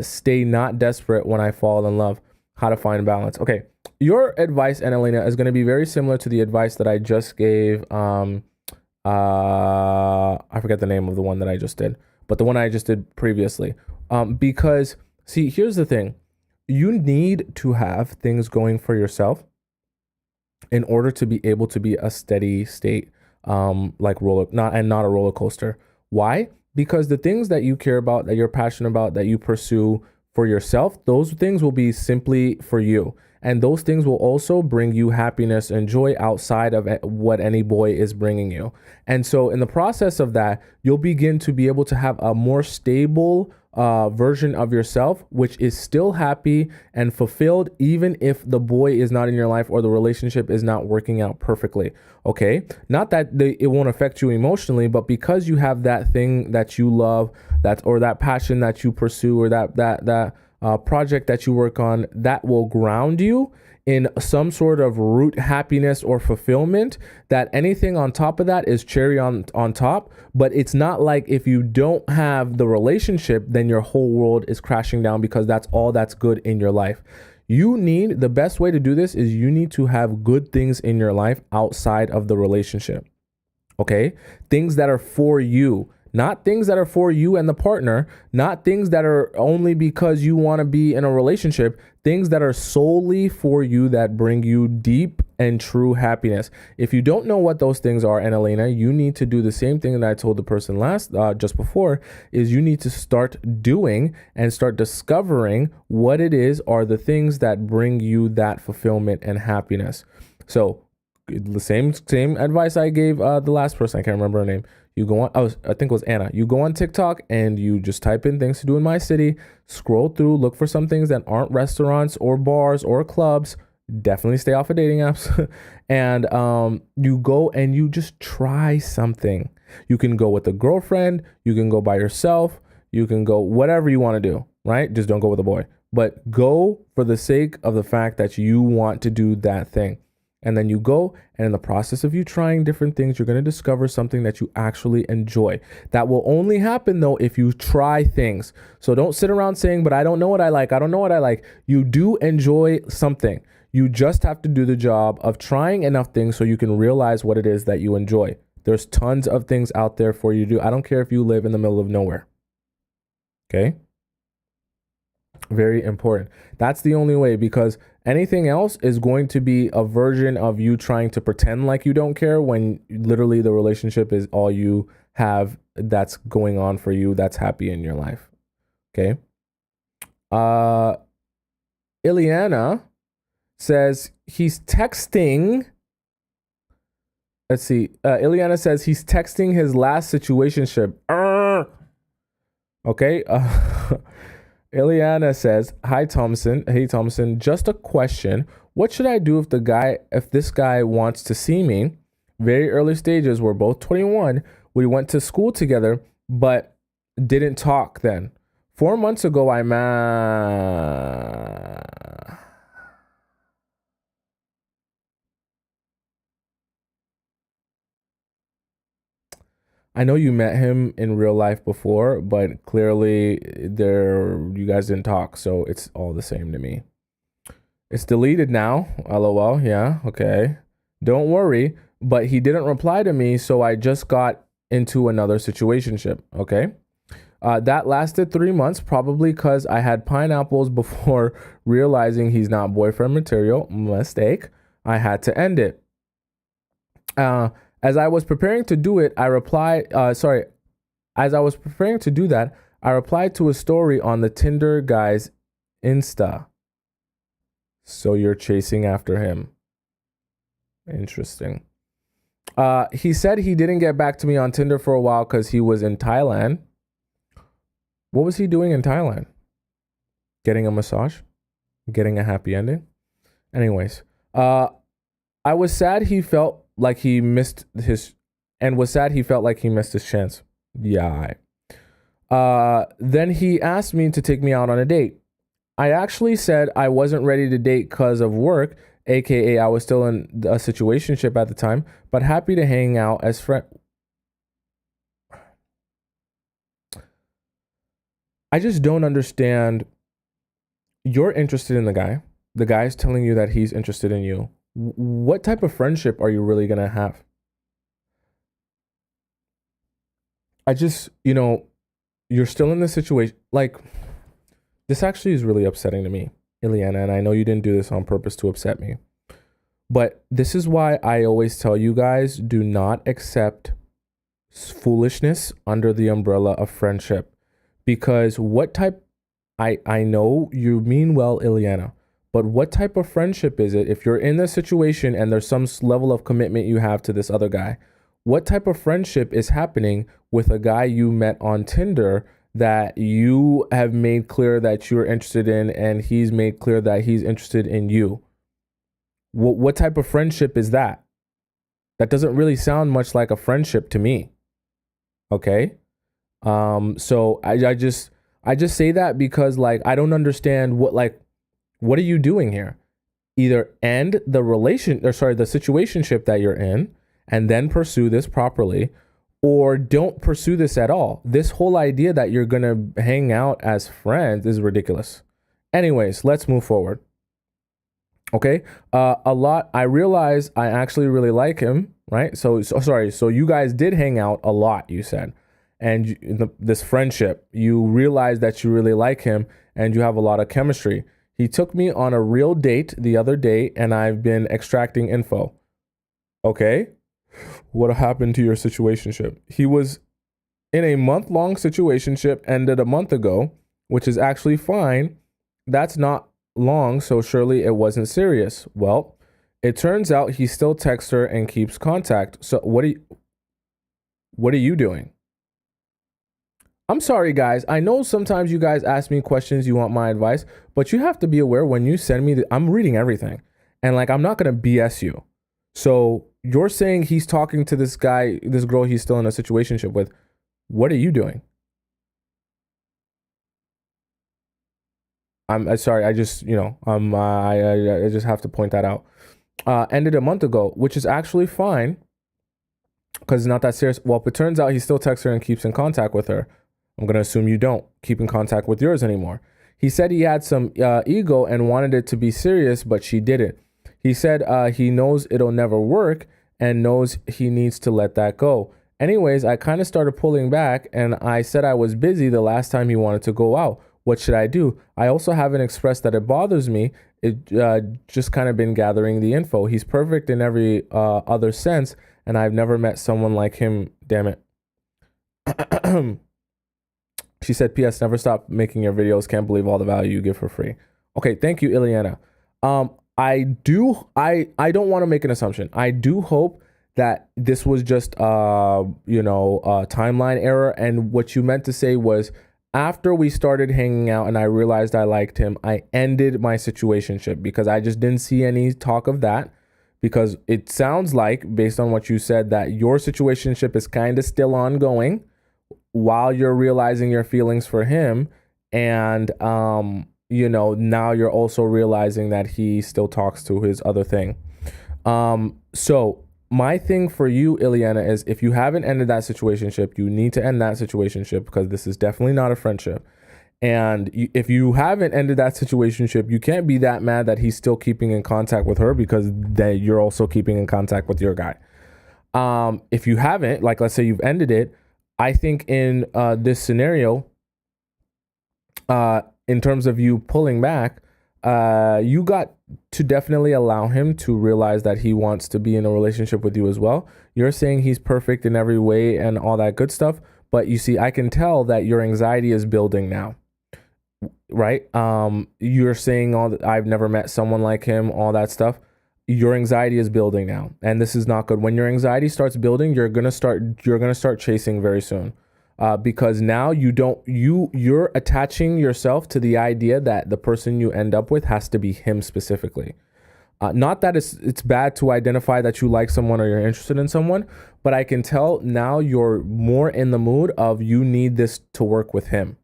Speaker 1: stay not desperate when I fall in love? How to find balance. Okay, your advice, Annalena, is going to be very similar to the advice that I just gave. I forget the name of the one that I just did, but the one I just did previously. Because see, here's the thing: you need to have things going for yourself in order to be able to be a steady state, like not a roller coaster. Why? Because the things that you care about, that you're passionate about, that you pursue for yourself, those things will be simply for you. And those things will also bring you happiness and joy outside of what any boy is bringing you. And so, in the process of that, you'll begin to be able to have a more stable version of yourself, which is still happy and fulfilled, even if the boy is not in your life or the relationship is not working out perfectly. Okay. Not that it won't affect you emotionally, but because you have that thing that you love, or that passion that you pursue, or that project that you work on, that will ground you in some sort of root happiness or fulfillment, that anything on top of that is cherry on top. But it's not like if you don't have the relationship, then your whole world is crashing down, because that's all that's good in your life. The best way to do this is you need to have good things in your life outside of the relationship. Okay? Things that are for you. Not things that are for you and the partner, not things that are only because you want to be in a relationship, things that are solely for you, that bring you deep and true happiness. If you don't know what those things are, and Elena, you need to do the same thing that I told the person just before, is you need to start doing and start discovering what it is are the things that bring you that fulfillment and happiness. So the same advice I gave the last person, I can't remember her name. You go on, I think it was Anna. You go on TikTok and you just type in things to do in my city, scroll through, look for some things that aren't restaurants or bars or clubs. Definitely stay off of dating apps. And you go and you just try something. You can go with a girlfriend, you can go by yourself, you can go whatever you want to do, right? Just don't go with a boy. But go for the sake of the fact that you want to do that thing. And then you go, and in the process of you trying different things, you're going to discover something that you actually enjoy. That will only happen, though, if you try things. So don't sit around saying, but I don't know what I like. I don't know what I like. You do enjoy something. You just have to do the job of trying enough things so you can realize what it is that you enjoy. There's tons of things out there for you to do. I don't care if you live in the middle of nowhere. Okay? Very important. That's the only way, because anything else is going to be a version of you trying to pretend like you don't care, when literally the relationship is all you have that's going on for you, that's happy in your life. Okay. Ileana says he's texting. Let's see. Ileana says he's texting his last situationship. Okay. Ileana says, "Hi Tomisin. Hey Tomisin, just a question. What should I do if this guy wants to see me? Very early stages. We're both 21. We went to school together, but didn't talk then. 4 months ago, I know you met him in real life before, but clearly you guys didn't talk, so it's all the same to me. It's deleted now. LOL. Yeah. Okay. Don't worry. But he didn't reply to me, so I just got into another situationship. Okay. That lasted 3 months, probably because I had pineapples before realizing he's not boyfriend material. Mistake. I had to end it. As I was preparing to do it, As I was preparing to do that, I replied to a story on the Tinder guy's Insta. So you're chasing after him. Interesting. He said he didn't get back to me on Tinder for a while because he was in Thailand. What was he doing in Thailand? Getting a massage? Getting a happy ending? Anyways, I was sad he felt like he missed his chance. Yeah. Then he asked me to take me out on a date. I actually said I wasn't ready to date because of work, aka I was still in a situationship at the time, but happy to hang out as friend. I just don't understand. You're interested in the guy. The guy's telling you that he's interested in you. What type of friendship are you really gonna have? I just, you're still in this situation. Like, this actually is really upsetting to me, Ileana, and I know you didn't do this on purpose to upset me. But this is why I always tell you guys, do not accept foolishness under the umbrella of friendship. Because what type, I know you mean well, Ileana, but what type of friendship is it if you're in this situation and there's some level of commitment you have to this other guy? What type of friendship is happening with a guy you met on Tinder that you have made clear that you're interested in and he's made clear that he's interested in you? What type of friendship is that? That doesn't really sound much like a friendship to me. Okay? So I just say that because, like, I don't understand what are you doing here? Either end the the situationship that you're in and then pursue this properly, or don't pursue this at all. This whole idea that you're going to hang out as friends is ridiculous. Anyways, let's move forward. Okay. I realize I actually really like him, right? So you guys did hang out a lot, you said. And this friendship, you realize that you really like him and you have a lot of chemistry. He took me on a real date the other day and I've been extracting info. Okay. What happened to your situationship? He was in a month-long situationship, ended a month ago, which is actually fine. That's not long, so surely it wasn't serious. Well, it turns out he still texts her and keeps contact. So what are you doing? I'm sorry, guys. I know sometimes you guys ask me questions, you want my advice, but you have to be aware when you send me I'm reading everything. And like, I'm not going to BS you. So you're saying he's talking to this guy, this girl he's still in a situationship with. What are you doing? I'm sorry. I just, I just have to point that out. Ended a month ago, which is actually fine because it's not that serious. Well, it turns out he still texts her and keeps in contact with her. I'm going to assume you don't keep in contact with yours anymore. He said he had some ego and wanted it to be serious, but she didn't. He said he knows it'll never work and knows he needs to let that go. Anyways, I kind of started pulling back and I said I was busy the last time he wanted to go out. What should I do? I also haven't expressed that it bothers me. It just kind of been gathering the info. He's perfect in every other sense, and I've never met someone like him. Damn it. She said, P.S. Never stop making your videos. Can't believe all the value you give for free. Okay, thank you, Ileana. I don't want to make an assumption. I do hope that this was just a timeline error, and what you meant to say was, after we started hanging out and I realized I liked him, I ended my situationship because I just didn't see any talk of that. Because it sounds like, based on what you said, that your situationship is kind of still ongoing while you're realizing your feelings for him. And, now you're also realizing that he still talks to his other thing. So my thing for you, Ileana, is if you haven't ended that situationship, you need to end that situationship because this is definitely not a friendship. And if you haven't ended that situationship, you can't be that mad that he's still keeping in contact with her because you're also keeping in contact with your guy. If you haven't, like, let's say you've ended it, I think in this scenario, in terms of you pulling back, you got to definitely allow him to realize that he wants to be in a relationship with you as well. You're saying he's perfect in every way and all that good stuff, but you see, I can tell that your anxiety is building now, right? You're saying I've never met someone like him, all that stuff. Your anxiety is building now, and this is not good. When your anxiety starts building, you're gonna start chasing very soon. Because now you're attaching yourself to the idea that the person you end up with has to be him specifically. Not that it's bad to identify that you like someone or you're interested in someone, but I can tell now you're more in the mood of you need this to work with him.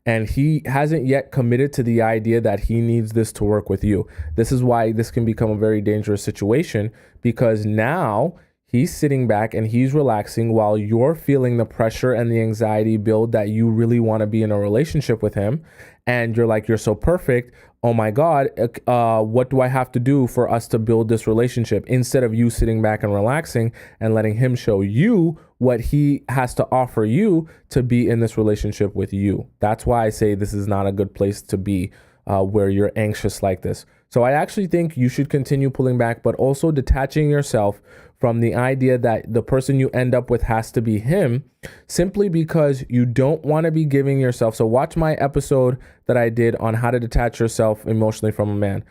Speaker 1: And he hasn't yet committed to the idea that he needs this to work with you. This is why this can become a very dangerous situation, because now He's sitting back and he's relaxing while you're feeling the pressure and the anxiety build that you really want to be in a relationship with him. And you're like, you're so perfect. Oh my God, what do I have to do for us to build this relationship? Instead of you sitting back and relaxing and letting him show you what he has to offer you to be in this relationship with you. That's why I say this is not a good place to be where you're anxious like this. So I actually think you should continue pulling back, but also detaching yourself from the idea that the person you end up with has to be him, simply because you don't want to be giving yourself. So watch my episode that I did on how to detach yourself emotionally from a man.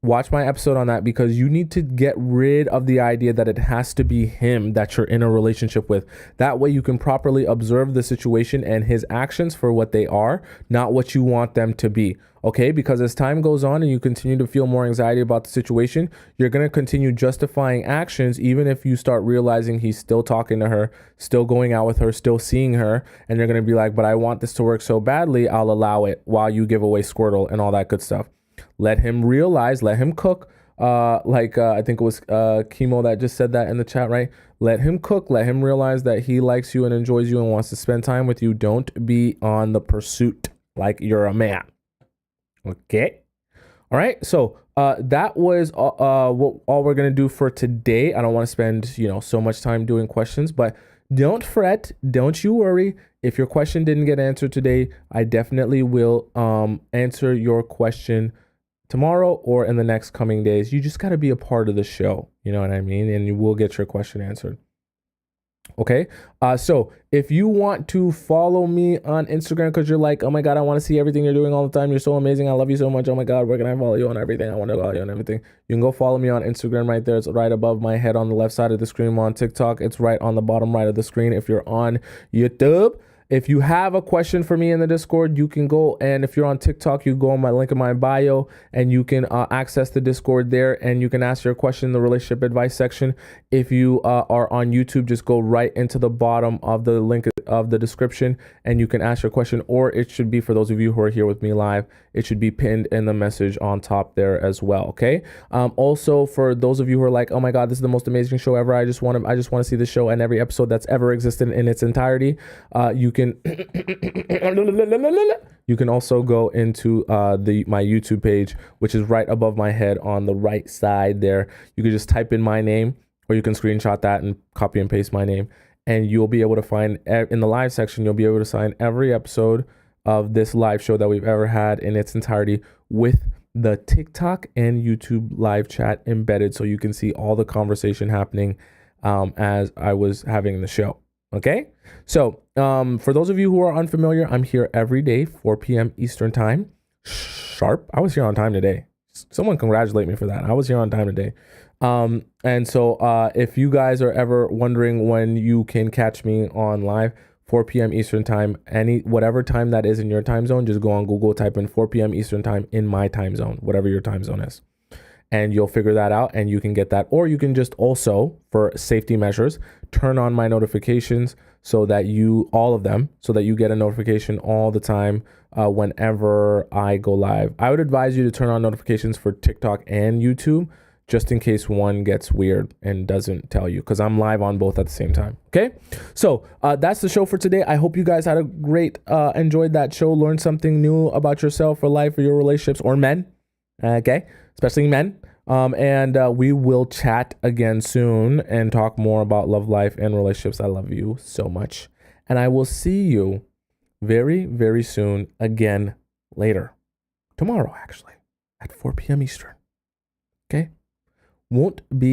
Speaker 1: Watch my episode on that, because you need to get rid of the idea that it has to be him that you're in a relationship with. That way you can properly observe the situation and his actions for what they are, not what you want them to be. Okay, because as time goes on and you continue to feel more anxiety about the situation, you're going to continue justifying actions, even if you start realizing he's still talking to her, still going out with her, still seeing her. And you're going to be like, but I want this to work so badly, I'll allow it, while you give away Squirtle and all that good stuff. Let him realize, let him cook. I think it was Chemo that just said that in the chat, right? Let him cook. Let him realize that he likes you and enjoys you and wants to spend time with you. Don't be on the pursuit like you're a man. Okay. All right. So that was what all we're gonna do for today. I don't want to spend so much time doing questions, but don't fret. Don't you worry. If your question didn't get answered today, I definitely will answer your question tomorrow or in the next coming days. You just got to be a part of the show. You know what I mean? And you will get your question answered. Okay. So if you want to follow me on Instagram because you're like, oh my God, I want to see everything you're doing all the time. You're so amazing. I love you so much. Oh my God, where can I follow you on everything? I want to follow you on everything. You can go follow me on Instagram right there. It's right above my head on the left side of the screen. On TikTok, it's right on the bottom right of the screen. If you're on YouTube, if you have a question for me in the Discord, you can go, and if you're on TikTok, you go on my link in my bio and you can access the Discord there, and you can ask your question in the relationship advice section. If you are on YouTube, just go right into the bottom of the link of the description and you can ask your question, or it should be, for those of you who are here with me live, it should be pinned in the message on top there as well. Okay. Also, for those of you who are like, oh my God, this is the most amazing show ever. I just want to see the show and every episode that's ever existed in its entirety. You can also go into my YouTube page, which is right above my head on the right side there. You can just type in my name, or you can screenshot that and copy and paste my name, and you'll be able to find in the live section, you'll be able to find every episode of this live show that we've ever had in its entirety, with the TikTok and YouTube live chat embedded, so you can see all the conversation happening as I was having the show. Okay, so for those of you who are unfamiliar, I'm here every day, 4 p.m. Eastern time, sharp. I was here on time today. Someone congratulate me for that. I was here on time today. And so if you guys are ever wondering when you can catch me on live, 4 p.m. Eastern time, whatever time that is in your time zone, just go on Google, type in 4 p.m. Eastern time in my time zone, whatever your time zone is. And you'll figure that out and you can get that. Or you can just also, for safety measures, turn on my notifications so that all of them, so that you get a notification all the time whenever I go live. I would advise you to turn on notifications for TikTok and YouTube, just in case one gets weird and doesn't tell you, because I'm live on both at the same time. Okay. So that's the show for today. I hope you guys had a great, enjoyed that show, learned something new about yourself or life or your relationships, or men. Okay. Especially men. And we will chat again soon and talk more about love life and relationships. I love you so much. And I will see you very, very soon again later. Tomorrow, actually, at 4 p.m. Eastern. Okay? Won't be